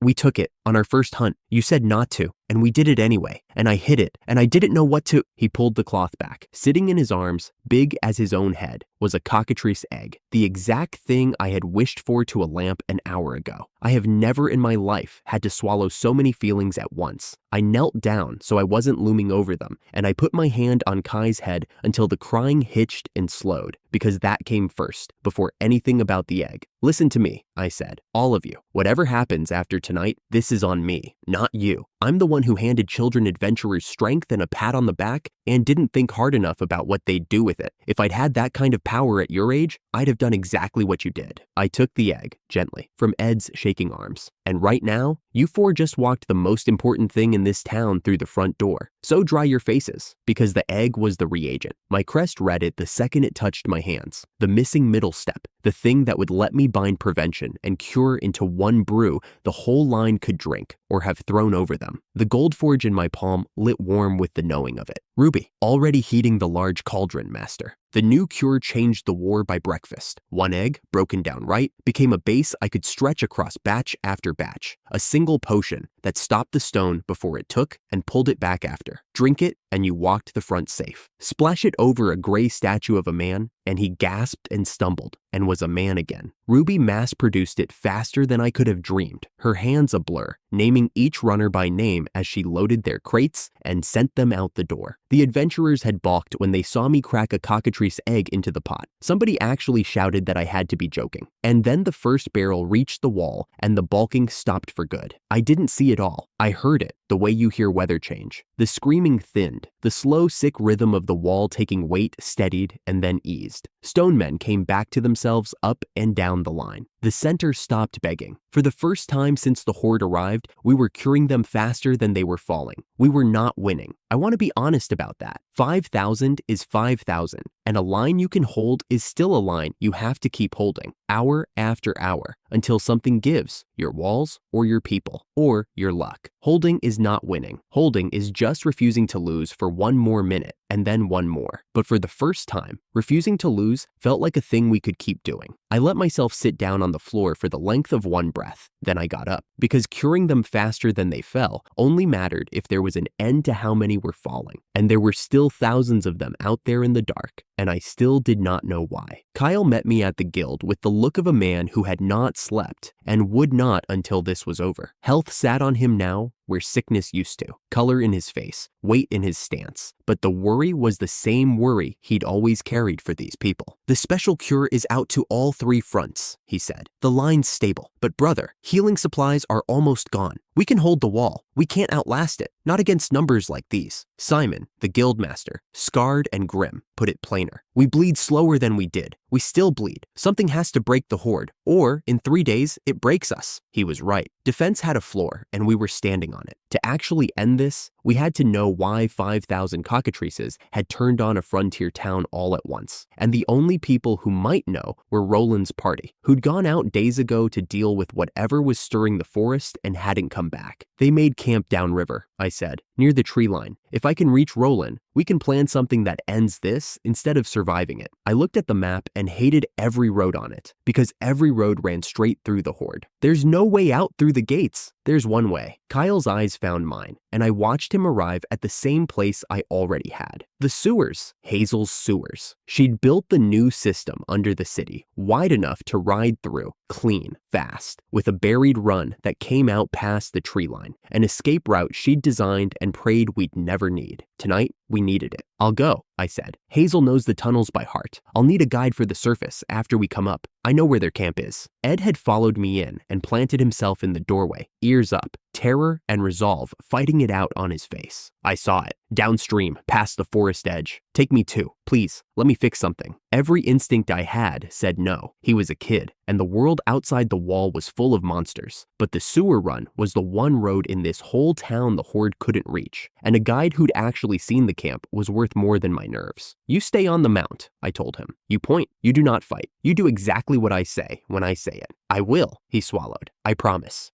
We took it on our first hunt. You said not to, and we did it anyway, and I hid it, and I didn't know what to." He pulled the cloth back. Sitting in his arms, big as his own head, was a cockatrice egg, the exact thing I had wished for to a lamp an hour ago. I have never in my life had to swallow so many feelings at once. I knelt down so I wasn't looming over them, and I put my hand on Kai's head until the crying hitched and slowed, because that came first, before anything about the egg. "Listen to me," I said. "All of you. Whatever happens after tonight, this is on me, not you. I'm the one who handed children adventurers strength and a pat on the back and didn't think hard enough about what they'd do with it. If I'd had that kind of power at your age, I'd have done exactly what you did." I took the egg, gently, from Ed's shaking arms. "And right now, you 4 just walked the most important thing in this town through the front door. So dry your faces," because the egg was the reagent. My crest read it the second it touched my hands. The missing middle step, the thing that would let me bind prevention and cure into one brew the whole line could drink or have thrown over them. The gold forge in my palm lit warm with the knowing of it. "Ruby, already heating the large cauldron, master." The new cure changed the war by breakfast. One egg, broken down right, became a base I could stretch across batch after batch. A single potion that stopped the stone before it took and pulled it back after. Drink it, and you walked the front safe. Splash it over a gray statue of a man, and he gasped and stumbled and was a man again. Ruby mass-produced it faster than I could have dreamed, her hands a blur, naming each runner by name as she loaded their crates and sent them out the door. The adventurers had balked when they saw me crack a cockatrice egg into the pot. Somebody actually shouted that I had to be joking. And then the first barrel reached the wall, and the balking stopped for good. I didn't see it all. I heard it, the way you hear weather change. The screaming thinned, the slow, sick rhythm of the wall taking weight steadied and then eased. Stonemen came back to themselves up and down the line. The center stopped begging. For the first time since the horde arrived, we were curing them faster than they were falling. We were not winning. I want to be honest about that. 5,000 is 5,000, and a line you can hold is still a line you have to keep holding, hour after hour, until something gives, your walls or your people, or your luck. Holding is not winning. Holding is just refusing to lose for one more minute, and then one more. But for the first time, refusing to lose felt like a thing we could keep doing. I let myself sit down on the floor for the length of one breath. Then I got up, because curing them faster than they fell only mattered if there was an end to how many were falling. And there were still thousands of them out there in the dark, and I still did not know why. Kyle met me at the guild with the look of a man who had not slept and would not until this was over. Health sat on him now where sickness used to, color in his face, weight in his stance. But the worry was the same worry he'd always carried for these people. The special cure is out to all 3 fronts, he said. The line's stable. But brother, healing supplies are almost gone. We can hold the wall. We can't outlast it. Not against numbers like these. Simon, the guildmaster, scarred and grim, put it plainer. We bleed slower than we did. We still bleed. Something has to break the horde, or in 3 days, it breaks us. He was right. Defense had a floor, and we were standing on it. To actually end this, we had to know why 5,000 cockatrices had turned on a frontier town all at once. And the only people who might know were Roland's party, who'd gone out days ago to deal with whatever was stirring the forest and hadn't come back. They made camp downriver, I said, near the tree line. If I can reach Roland, we can plan something that ends this instead of surviving it. I looked at the map and hated every road on it, because every road ran straight through the horde. There's no way out through the gates. There's one way. Kyle's eyes found mine, and I watched him arrive at the same place I already had. The sewers. Hazel's sewers. She'd built the new system under the city, wide enough to ride through, clean, fast, with a buried run that came out past the tree line, an escape route she'd designed and prayed we'd never need. Tonight, we needed it. I'll go, I said. Hazel knows the tunnels by heart. I'll need a guide for the surface after we come up. I know where their camp is. Ed had followed me in and planted himself in the doorway, ears up, terror and resolve fighting it out on his face. I saw it. Downstream, past the forest edge. Take me too. Please, let me fix something. Every instinct I had said no. He was a kid, and the world outside the wall was full of monsters. But the sewer run was the one road in this whole town the horde couldn't reach, and a guide who'd actually seen the camp was worth more than my nerves. You stay on the mount, I told him. You point, you do not fight. You do exactly what I say when I say it. I will, he swallowed. I promise.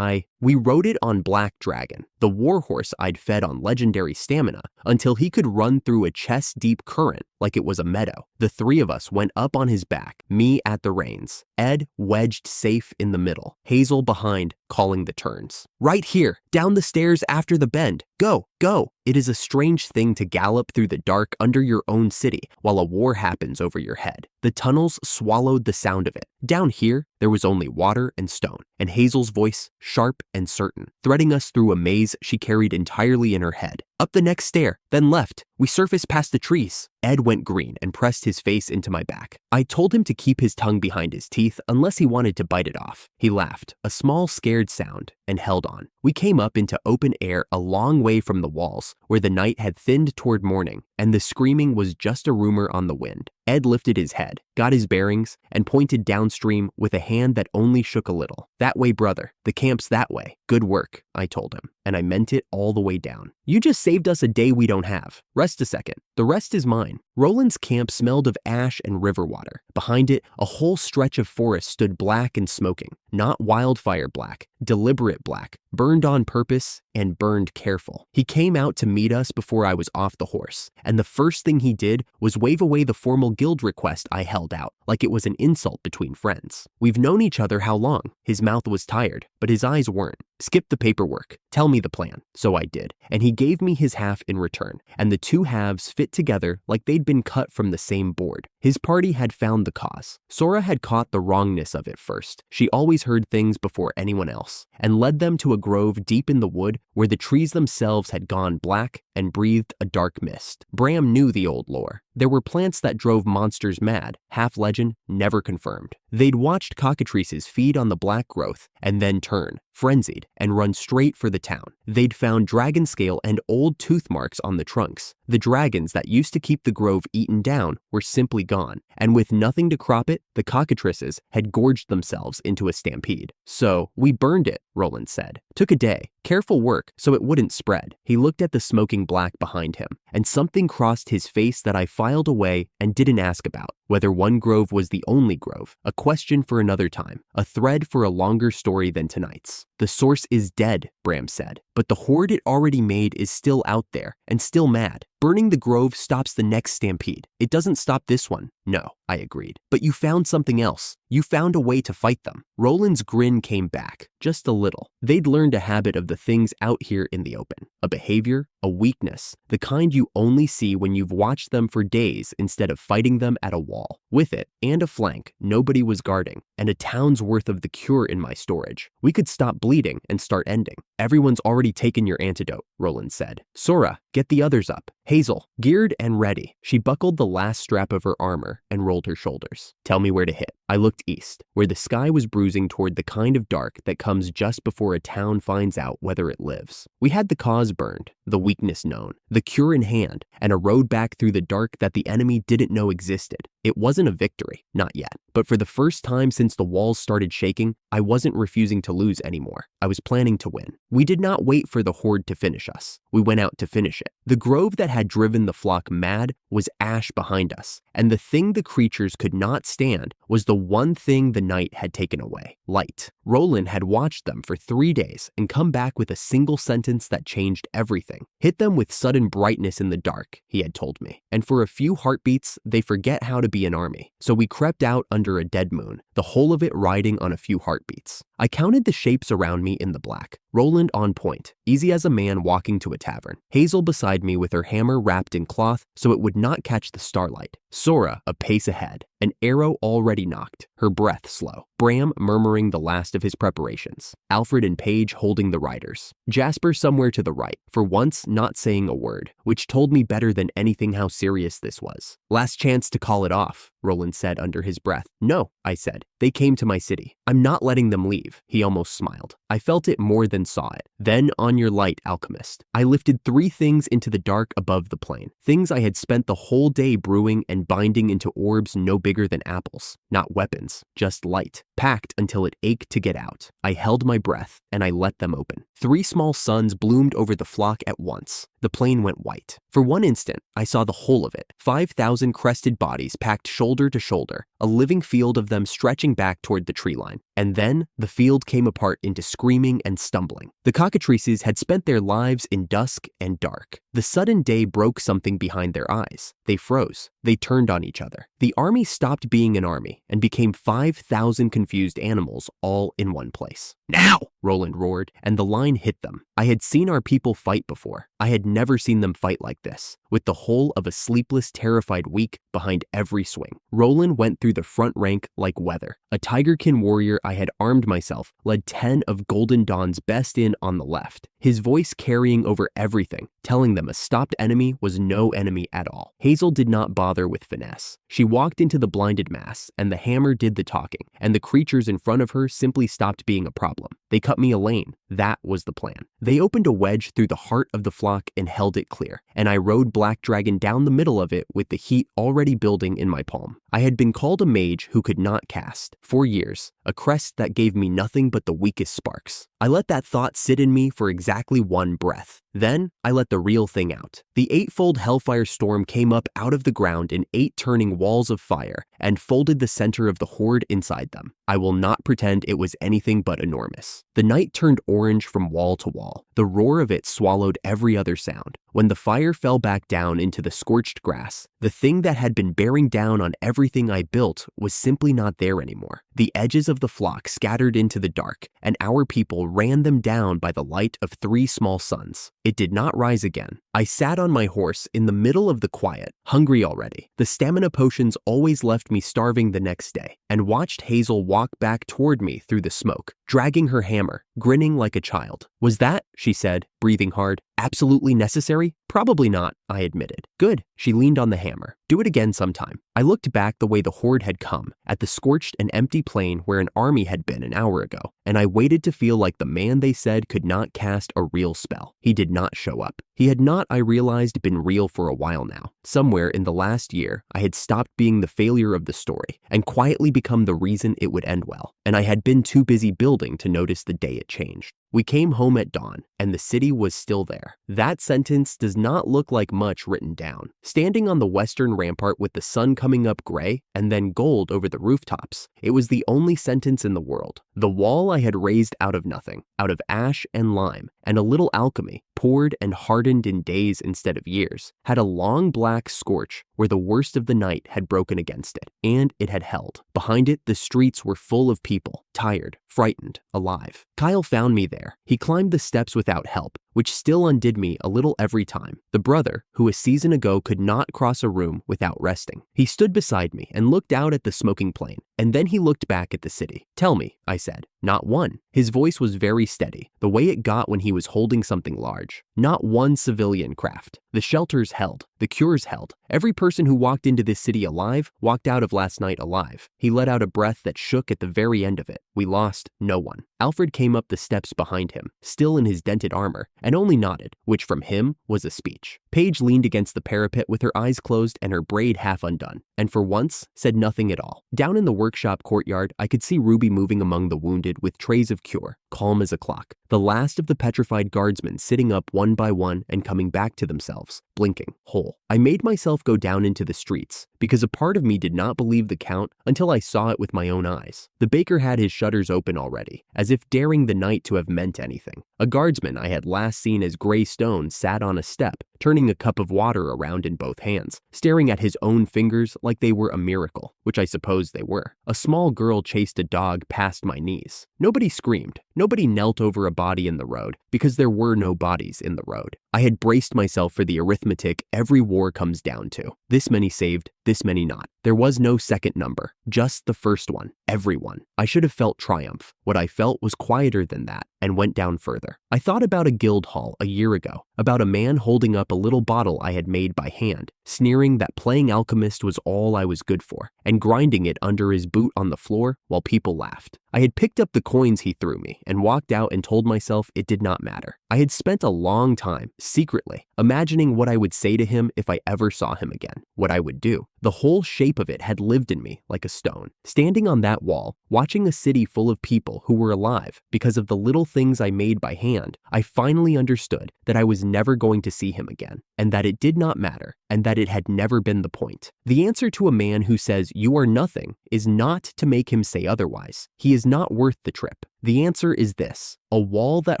We rode it on Black Dragon, the warhorse I'd fed on legendary stamina, until he could run through a chest-deep current like it was a meadow. The 3 of us went up on his back, me at the reins, Ed wedged safe in the middle, Hazel behind, calling the turns. Right here, down the stairs after the bend. Go, go. It is a strange thing to gallop through the dark under your own city while a war happens over your head. The tunnels swallowed the sound of it. Down here, there was only water and stone, and Hazel's voice, sharp and certain, threading us through a maze she carried entirely in her head. Up the next stair, then left. We surfaced past the trees. Ed went green and pressed his face into my back. I told him to keep his tongue behind his teeth unless he wanted to bite it off. He laughed, a small scared sound, and held on. We came up into open air a long way from the walls, where the night had thinned toward morning, and the screaming was just a rumor on the wind. Ed lifted his head, got his bearings, and pointed downstream with a hand that only shook a little. That way, brother. The camp's that way. Good work, I told him, and I meant it all the way down. You just saved us a day we don't have. Rest a second. The rest is mine. Roland's camp smelled of ash and river water. Behind it, a whole stretch of forest stood black and smoking. Not wildfire black, deliberate black, burned on purpose and burned careful. He came out to meet us before I was off the horse, and the first thing he did was wave away the formal guild request I held out, like it was an insult between friends. We've known each other how long? His mouth was tired, but his eyes weren't. Skip the paperwork. Tell me the plan. So I did, and he gave me his half in return, and the 2 halves fit together like they'd been cut from the same board. His party had found the cause. Sora had caught the wrongness of it first. She always heard things before anyone else, and led them to a grove deep in the wood where the trees themselves had gone black and breathed a dark mist. Bram knew the old lore. There were plants that drove monsters mad, half legend, never confirmed. They'd watched cockatrices feed on the black growth and then turn, frenzied, and run straight for the town. They'd found dragon scale and old tooth marks on the trunks. The dragons that used to keep the grove eaten down were simply gone, and with nothing to crop it, the cockatrices had gorged themselves into a stampede. So, we burned it, Roland said. Took a day. Careful work so it wouldn't spread. He looked at the smoking black behind him, and something crossed his face that I filed away and didn't ask about. Whether one grove was the only grove, a question for another time, a thread for a longer story than tonight's. The source is dead, Bram said, but the horde it already made is still out there, and still mad. Burning the grove stops the next stampede. It doesn't stop this one. No, I agreed. But you found something else. You found a way to fight them. Roland's grin came back, just a little. They'd learned a habit of the things out here in the open. A behavior, a weakness, the kind you only see when you've watched them for days instead of fighting them at a wall. With it, and a flank nobody was guarding, and a town's worth of the cure in my storage. We could stop bleeding and start ending. Everyone's already taken your antidote, Roland said. Sora, get the others up. Hazel, geared and ready. She buckled the last strap of her armor and rolled her shoulders. Tell me where to hit. I looked east, where the sky was bruising toward the kind of dark that comes just before a town finds out whether it lives. We had the cause burned, the weakness known, the cure in hand, and a road back through the dark that the enemy didn't know existed. It wasn't a victory, not yet. But for the first time since the walls started shaking, I wasn't refusing to lose anymore. I was planning to win. We did not wait for the horde to finish us. We went out to finish it. The grove that had driven the flock mad was ash behind us, and the thing the creatures could not stand was the one thing the night had taken away: light. Roland had watched them for 3 days and come back with a single sentence that changed everything. Hit them with sudden brightness in the dark, he had told me, and for a few heartbeats, they forget how to be an army. So we crept out under a dead moon, the whole of it riding on a few heartbeats. I counted the shapes around me in the black. Roland on point, easy as a man walking to a tavern. Hazel beside me with her hammer wrapped in cloth so it would not catch the starlight. Sora a pace ahead, an arrow already knocked, her breath slow. Bram murmuring the last of his preparations. Alfred and Paige holding the riders. Jasper somewhere to the right, for once not saying a word, which told me better than anything how serious this was. Last chance to call it off, Roland said under his breath. No, I said. They came to my city. I'm not letting them leave, he almost smiled. I felt it more than saw it. Then on your light, alchemist. I lifted 3 things into the dark above the plain. Things I had spent the whole day brewing and binding into orbs no bigger than apples. Not weapons, just light. Packed until it ached to get out. I held my breath, and I let them open. 3 small suns bloomed over the flock at once. The plain went white. For one instant, I saw the whole of it. 5,000 crested bodies packed shoulder to shoulder, a living field of them stretching back toward the tree line. And then, the field came apart into screaming and stumbling. The cockatrices had spent their lives in dusk and dark. The sudden day broke something behind their eyes. They froze. They turned on each other. The army stopped being an army and became 5,000 confused animals all in one place. Now! Roland roared, and the line hit them. I had seen our people fight before. I had never seen them fight like this, with the whole of a sleepless, terrified week behind every swing. Roland went through the front rank like weather. A tigerkin warrior I had armed myself led 10 of Golden Dawn's best in on the left, his voice carrying over everything, telling them a stopped enemy was no enemy at all. Hazel did not bother with finesse. She walked into the blinded mass, and the hammer did the talking, and the creatures in front of her simply stopped being a problem. They cut me a lane. That was the plan. They opened a wedge through the heart of the flock and held it clear, and I rode Black Dragon down the middle of it with the heat already building in my palm. I had been called a mage who could not cast for years, a crest that gave me nothing but the weakest sparks. I let that thought sit in me for exactly 1 breath. Then, I let the real thing out. The 8-fold hellfire storm came up out of the ground in 8 turning walls of fire and folded the center of the horde inside them. I will not pretend it was anything but enormous. The night turned orange from wall to wall. The roar of it swallowed every other sound. When the fire fell back down into the scorched grass, the thing that had been bearing down on everything I built was simply not there anymore. The edges of the flock scattered into the dark, and our people ran them down by the light of 3 small suns. It did not rise again. I sat on my horse in the middle of the quiet, hungry already. The stamina potions always left me starving the next day, and watched Hazel walk back toward me through the smoke, dragging her hammer, grinning like a child. Was that, she said, breathing hard, absolutely necessary? Probably not, I admitted. Good, she leaned on the hammer. Do it again sometime. I looked back the way the horde had come, at the scorched and empty plain where an army had been an hour ago, and I waited to feel like the man they said could not cast a real spell. He did not show up. He had not, I realized, been real for a while now. Somewhere in the last year, I had stopped being the failure of the story and quietly become the reason it would end well, and I had been too busy building to notice the day it changed. We came home at dawn, and the city was still there. That sentence does not look like much written down. Standing on the western rampart with the sun coming up gray and then gold over the rooftops, it was the only sentence in the world. The wall I had raised out of nothing, out of ash and lime, and a little alchemy, poured and hardened in days instead of years, had a long black scorch where the worst of the night had broken against it, and it had held. Behind it, the streets were full of people, tired, frightened, alive. Kyle found me there. He climbed the steps without help, which still undid me a little every time. The brother, who a season ago could not cross a room without resting. He stood beside me and looked out at the smoking plain, and then he looked back at the city. "Tell me," I said. "Not one." His voice was very steady, the way it got when he was holding something large. "Not one civilian craft. The shelters held. The cures held. Every person who walked into this city alive walked out of last night alive." He let out a breath that shook at the very end of it. "We lost no one." Alfred came up the steps behind him, still in his dented armor, and only nodded, which from him was a speech. Paige leaned against the parapet with her eyes closed and her braid half undone, and for once said nothing at all. Down in the workshop courtyard, I could see Ruby moving among the wounded with trays of cure, calm as a clock. The last of the petrified guardsmen sitting up one by one and coming back to themselves, blinking, whole. I made myself go down into the streets, because a part of me did not believe the count until I saw it with my own eyes. The baker had his shutters open already, as if daring the night to have meant anything. A guardsman I had last seen as gray stone sat on a step, turning a cup of water around in both hands, staring at his own fingers like they were a miracle, which I suppose they were. A small girl chased a dog past my knees. Nobody screamed. Nobody knelt over a body in the road, because there were no bodies in the road. I had braced myself for the arithmetic every war comes down to. This many saved, this many not. There was no second number, just the first one, everyone. I should have felt triumph. What I felt was quieter than that, and went down further. I thought about a guild hall a year ago, about a man holding up a little bottle I had made by hand, sneering that playing alchemist was all I was good for, and grinding it under his boot on the floor while people laughed. I had picked up the coins he threw me and walked out and told myself it did not matter. I had spent a long time, secretly, imagining what I would say to him if I ever saw him again, what I would do. The whole shape of it had lived in me like a stone. Standing on that wall, watching a city full of people who were alive because of the little things I made by hand, I finally understood that I was never going to see him again, and that it did not matter, and that it had never been the point. The answer to a man who says you are nothing is not to make him say otherwise. He is not worth the trip. The answer is this: a wall that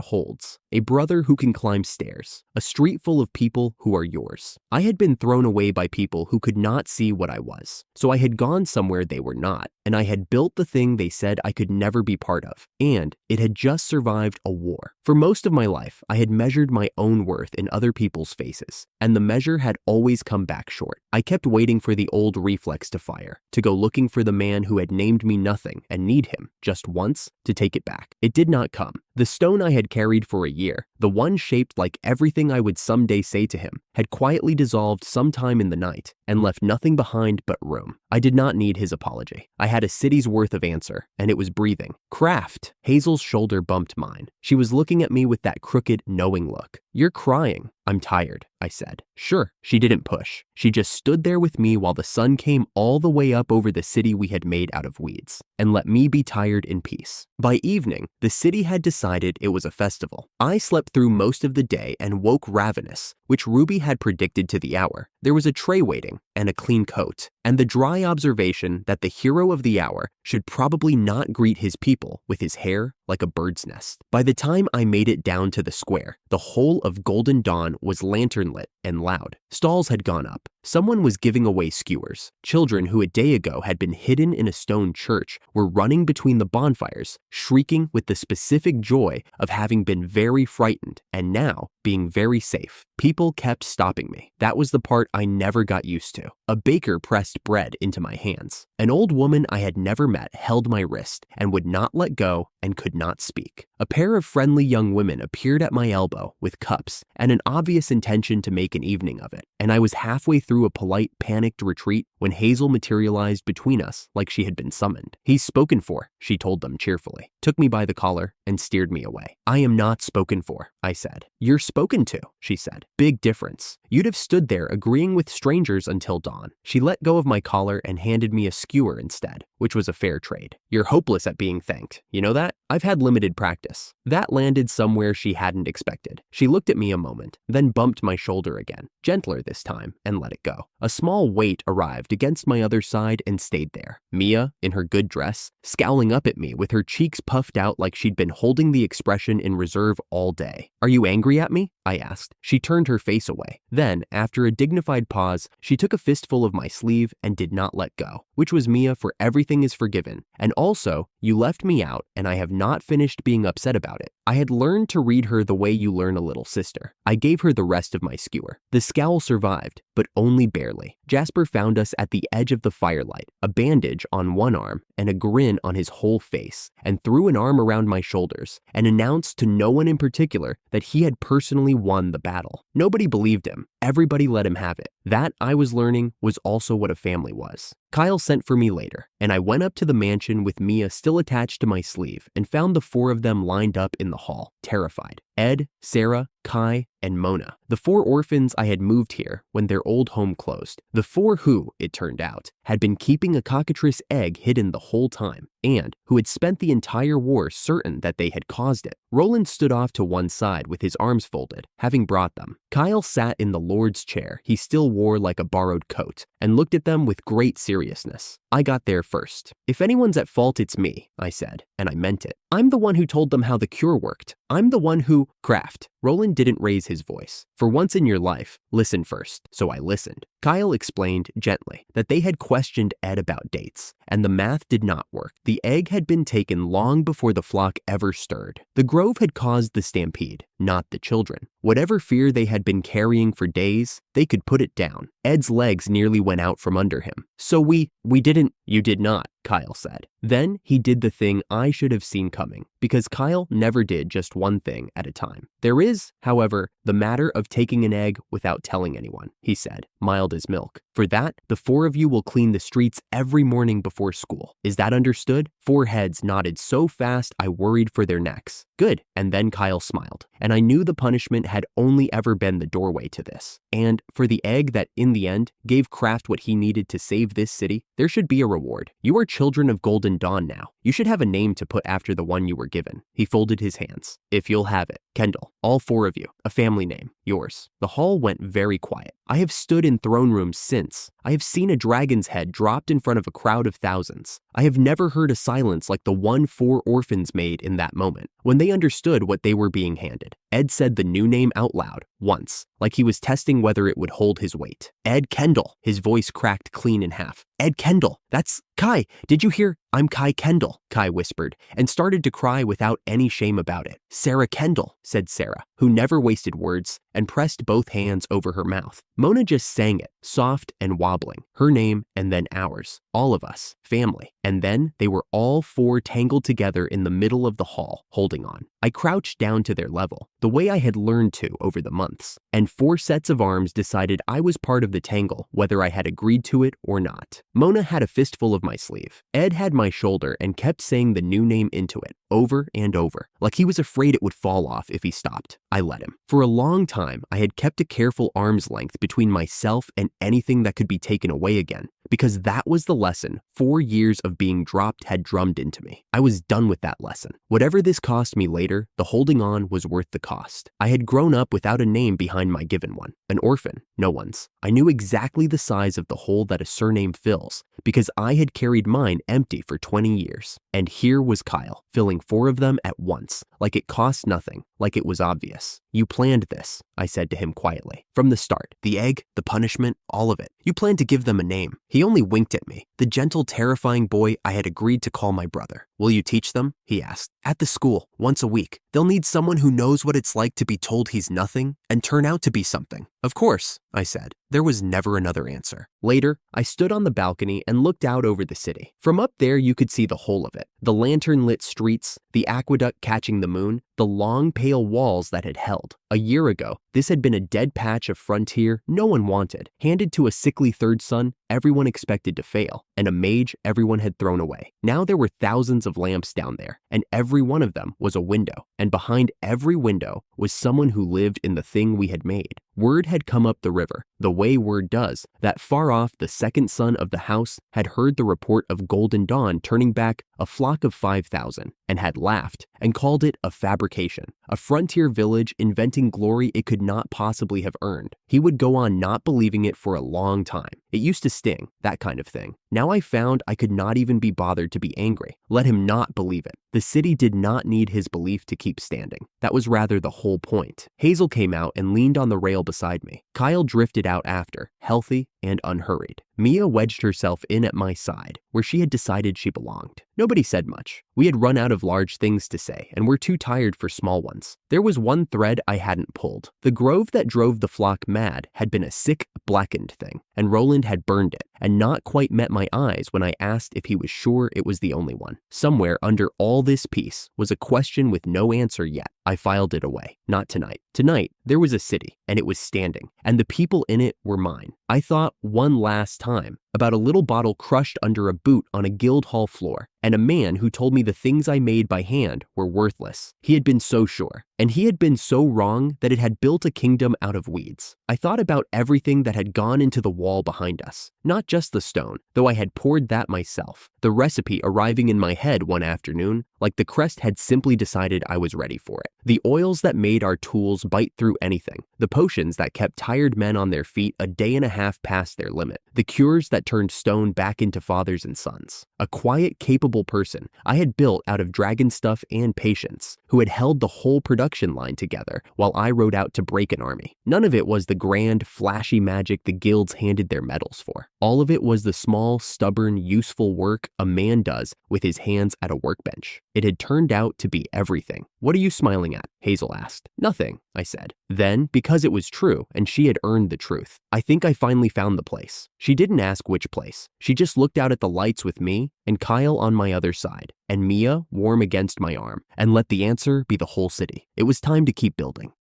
holds, a brother who can climb stairs, a street full of people who are yours. I had been thrown away by people who could not see what I was, so I had gone somewhere they were not, and I had built the thing they said I could never be part of, and it had just survived a war. For most of my life, I had measured my own worth in other people's faces, and the measure had always come back short. I kept waiting for the old reflex to fire, to go looking for the man who had named me nothing and need him, just once, to take it back. It did not come. The stone I had carried for a year, the one shaped like everything I would someday say to him, had quietly dissolved sometime in the night and left nothing behind but room. I did not need his apology. I had a city's worth of answer, and it was breathing. "Craft!" Hazel's shoulder bumped mine. She was looking at me with that crooked, knowing look. "You're crying." "I'm tired," I said. "Sure." She didn't push. She just stood there with me while the sun came all the way up over the city we had made out of weeds, and let me be tired in peace. By evening, the city had decided it was a festival. I slept through most of the day and woke ravenous, which Ruby had predicted to the hour. There was a tray waiting and a clean coat, and the dry observation that the hero of the hour should probably not greet his people with his hair like a bird's nest. By the time I made it down to the square, the whole of Golden Dawn was lantern-lit and loud. Stalls had gone up. Someone was giving away skewers. Children who a day ago had been hidden in a stone church were running between the bonfires, shrieking with the specific joy of having been very frightened and now being very safe. People kept stopping me. That was the part I never got used to. A baker pressed bread into my hands. An old woman I had never met held my wrist and would not let go and could not speak. A pair of friendly young women appeared at my elbow with cups and an obvious intention to make an evening of it, and I was halfway through a polite, panicked retreat when Hazel materialized between us like she had been summoned. "He's spoken for," she told them cheerfully, took me by the collar, and steered me away. "I am not spoken for," I said. "You're spoken to," she said. "Big difference. You'd have stood there agreeing with strangers until dawn." She let go of my collar and handed me a skewer instead. which was a fair trade. You're hopeless at being thanked. You know that? I've had limited practice. That landed somewhere she hadn't expected. She looked at me a moment, then bumped my shoulder again, gentler this time, and let it go. A small weight arrived against my other side and stayed there. Mia, in her good dress, scowling up at me with her cheeks puffed out like she'd been holding the expression in reserve all day. Are you angry at me? I asked. She turned her face away. Then, after a dignified pause, she took a fistful of my sleeve and did not let go, which was Mia for everything is forgiven. And also, you left me out and I have not finished being upset about it. I had learned to read her the way you learn a little sister. I gave her the rest of my skewer. The scowl survived, but only barely. Jasper found us at the edge of the firelight, a bandage on one arm and a grin on his whole face, and threw an arm around my shoulders and announced to no one in particular that he had personally won the battle. Nobody believed him. Everybody let him have it. That, I was learning, was also what a family was. Kyle sent for me later, and I went up to the mansion with Mia still attached to my sleeve and found the four of them lined up in the hall, terrified. Ed, Sarah, Kai, and Mona, the four orphans I had moved here when their old home closed. The four who, it turned out, had been keeping a cockatrice egg hidden the whole time, and who had spent the entire war certain that they had caused it. Roland stood off to one side with his arms folded, having brought them. Kyle sat in the Lord's chair he still wore like a borrowed coat, and looked at them with great seriousness. I got there first. If anyone's at fault, it's me, I said, and I meant it. I'm the one who told them how the cure worked. I'm the one who… Craft. Roland didn't raise his voice. For once in your life, listen first. So I listened. Kyle explained gently that they had questioned Ed about dates, and the math did not work. The egg had been taken long before the flock ever stirred. The grove had caused the stampede, not the children. Whatever fear they had been carrying for days, they could put it down. Ed's legs nearly went out from under him. So we didn't… You did not, Kyle said. Then he did the thing I should have seen coming, because Kyle never did just one thing at a time. There is, however, the matter of taking an egg without telling anyone, he said, mild as milk. For that, the four of you will clean the streets every morning before school. Is that understood? Four heads nodded so fast I worried for their necks. Good. And then Kyle smiled, and I knew the punishment had only ever been the doorway to this. And for the egg that, in the end, gave Kraft what he needed to save this city, there should be a reward. You are children of Golden Dawn now. You should have a name to put after the one you were given. He folded his hands. If you'll have it. Kendall. All four of you. A family name. Yours. The hall went very quiet. I have stood in throne rooms since. I have seen a dragon's head dropped in front of a crowd of thousands. I have never heard a silence like the one four orphans made in that moment, when they understood what they were being handed. Ed said the new name out loud, once, like he was testing whether it would hold his weight. Ed Kendall. His voice cracked clean in half. Ed Kendall. That's… Kai, did you hear? I'm Kai Kendall, Kai whispered, and started to cry without any shame about it. Sarah Kendall, said Sarah, who never wasted words, and pressed both hands over her mouth. Mona just sang it, soft and wobbling, her name and then ours, all of us, family. And then they were all four tangled together in the middle of the hall, holding on. I crouched down to their level, the way I had learned to over the months, and four sets of arms decided I was part of the tangle, whether I had agreed to it or not. Mona had a fistful of my sleeve. Ed had my shoulder and kept saying the new name into it, over and over, like he was afraid it would fall off if he stopped. I let him. For a long time, I had kept a careful arm's length between myself and anything that could be taken away again, because that was the lesson 4 years of being dropped had drummed into me. I was done with that lesson. Whatever this cost me later, the holding on was worth the cost. I had grown up without a name behind my given one. An orphan, no one's. I knew exactly the size of the hole that a surname fills, because I had carried mine empty for 20 years. And here was Kyle, filling 4 of them at once, like it cost nothing, like it was obvious. You planned this, I said to him quietly. From the start, the egg, the punishment, all of it. You planned to give them a name. He only winked at me, the gentle, terrifying boy I had agreed to call my brother. Will you teach them? He asked. At the school, once a week. They'll need someone who knows what it's like to be told he's nothing and turn out to be something. Of course, I said. There was never another answer. Later, I stood on the balcony and looked out over the city. From up there, you could see the whole of it. The lantern-lit streets, the aqueduct catching the moon, the long, pale walls that had held. A year ago, this had been a dead patch of frontier no one wanted, handed to a sickly third son everyone expected to fail, and a mage everyone had thrown away. Now there were thousands of lamps down there, and every one of them was a window, and behind every window was someone who lived in the thing we had made. Word had come up the river, the way word does, that far off the second son of the house had heard the report of Golden Dawn turning back a flock of 5,000, and had laughed and called it a fabrication, a frontier village inventing glory it could not possibly have earned. He would go on not believing it for a long time. It used to sting, that kind of thing. Now I found I could not even be bothered to be angry. Let him not believe it. The city did not need his belief to keep standing. That was rather the whole point. Hazel came out and leaned on the rail beside me. Kyle drifted out after, healthy and unhurried. Mia wedged herself in at my side, where she had decided she belonged. Nobody said much. We had run out of large things to say, and were too tired for small ones. There was one thread I hadn't pulled. The grove that drove the flock mad had been a sick, blackened thing, and Roland had burned it, and not quite met my eyes when I asked if he was sure it was the only one. Somewhere under all this peace was a question with no answer yet. I filed it away. Not tonight. Tonight, there was a city, and it was standing, and the people in it were mine. I thought one last time about a little bottle crushed under a boot on a guild hall floor, and a man who told me the things I made by hand were worthless. He had been so sure, and he had been so wrong that it had built a kingdom out of weeds. I thought about everything that had gone into the wall behind us, not just the stone, though I had poured that myself. The recipe arriving in my head one afternoon, like the crest had simply decided I was ready for it. The oils that made our tools bite through anything, the potions that kept tired men on their feet a day and a half past their limit, the cures that turned stone back into fathers and sons. A quiet, capable person I had built out of dragon stuff and patience, who had held the whole production line together while I rode out to break an army. None of it was the grand, flashy magic the guilds handed their medals for. All of it was the small, stubborn, useful work a man does with his hands at a workbench. It had turned out to be everything. "What are you smiling at?" Hazel asked. "Nothing," I said. Then, because it was true and she had earned the truth, "I think I finally found the place." She didn't ask which place. She just looked out at the lights with me and Kyle on my other side, and Mia warm against my arm, and let the answer be the whole city. It was time to keep building.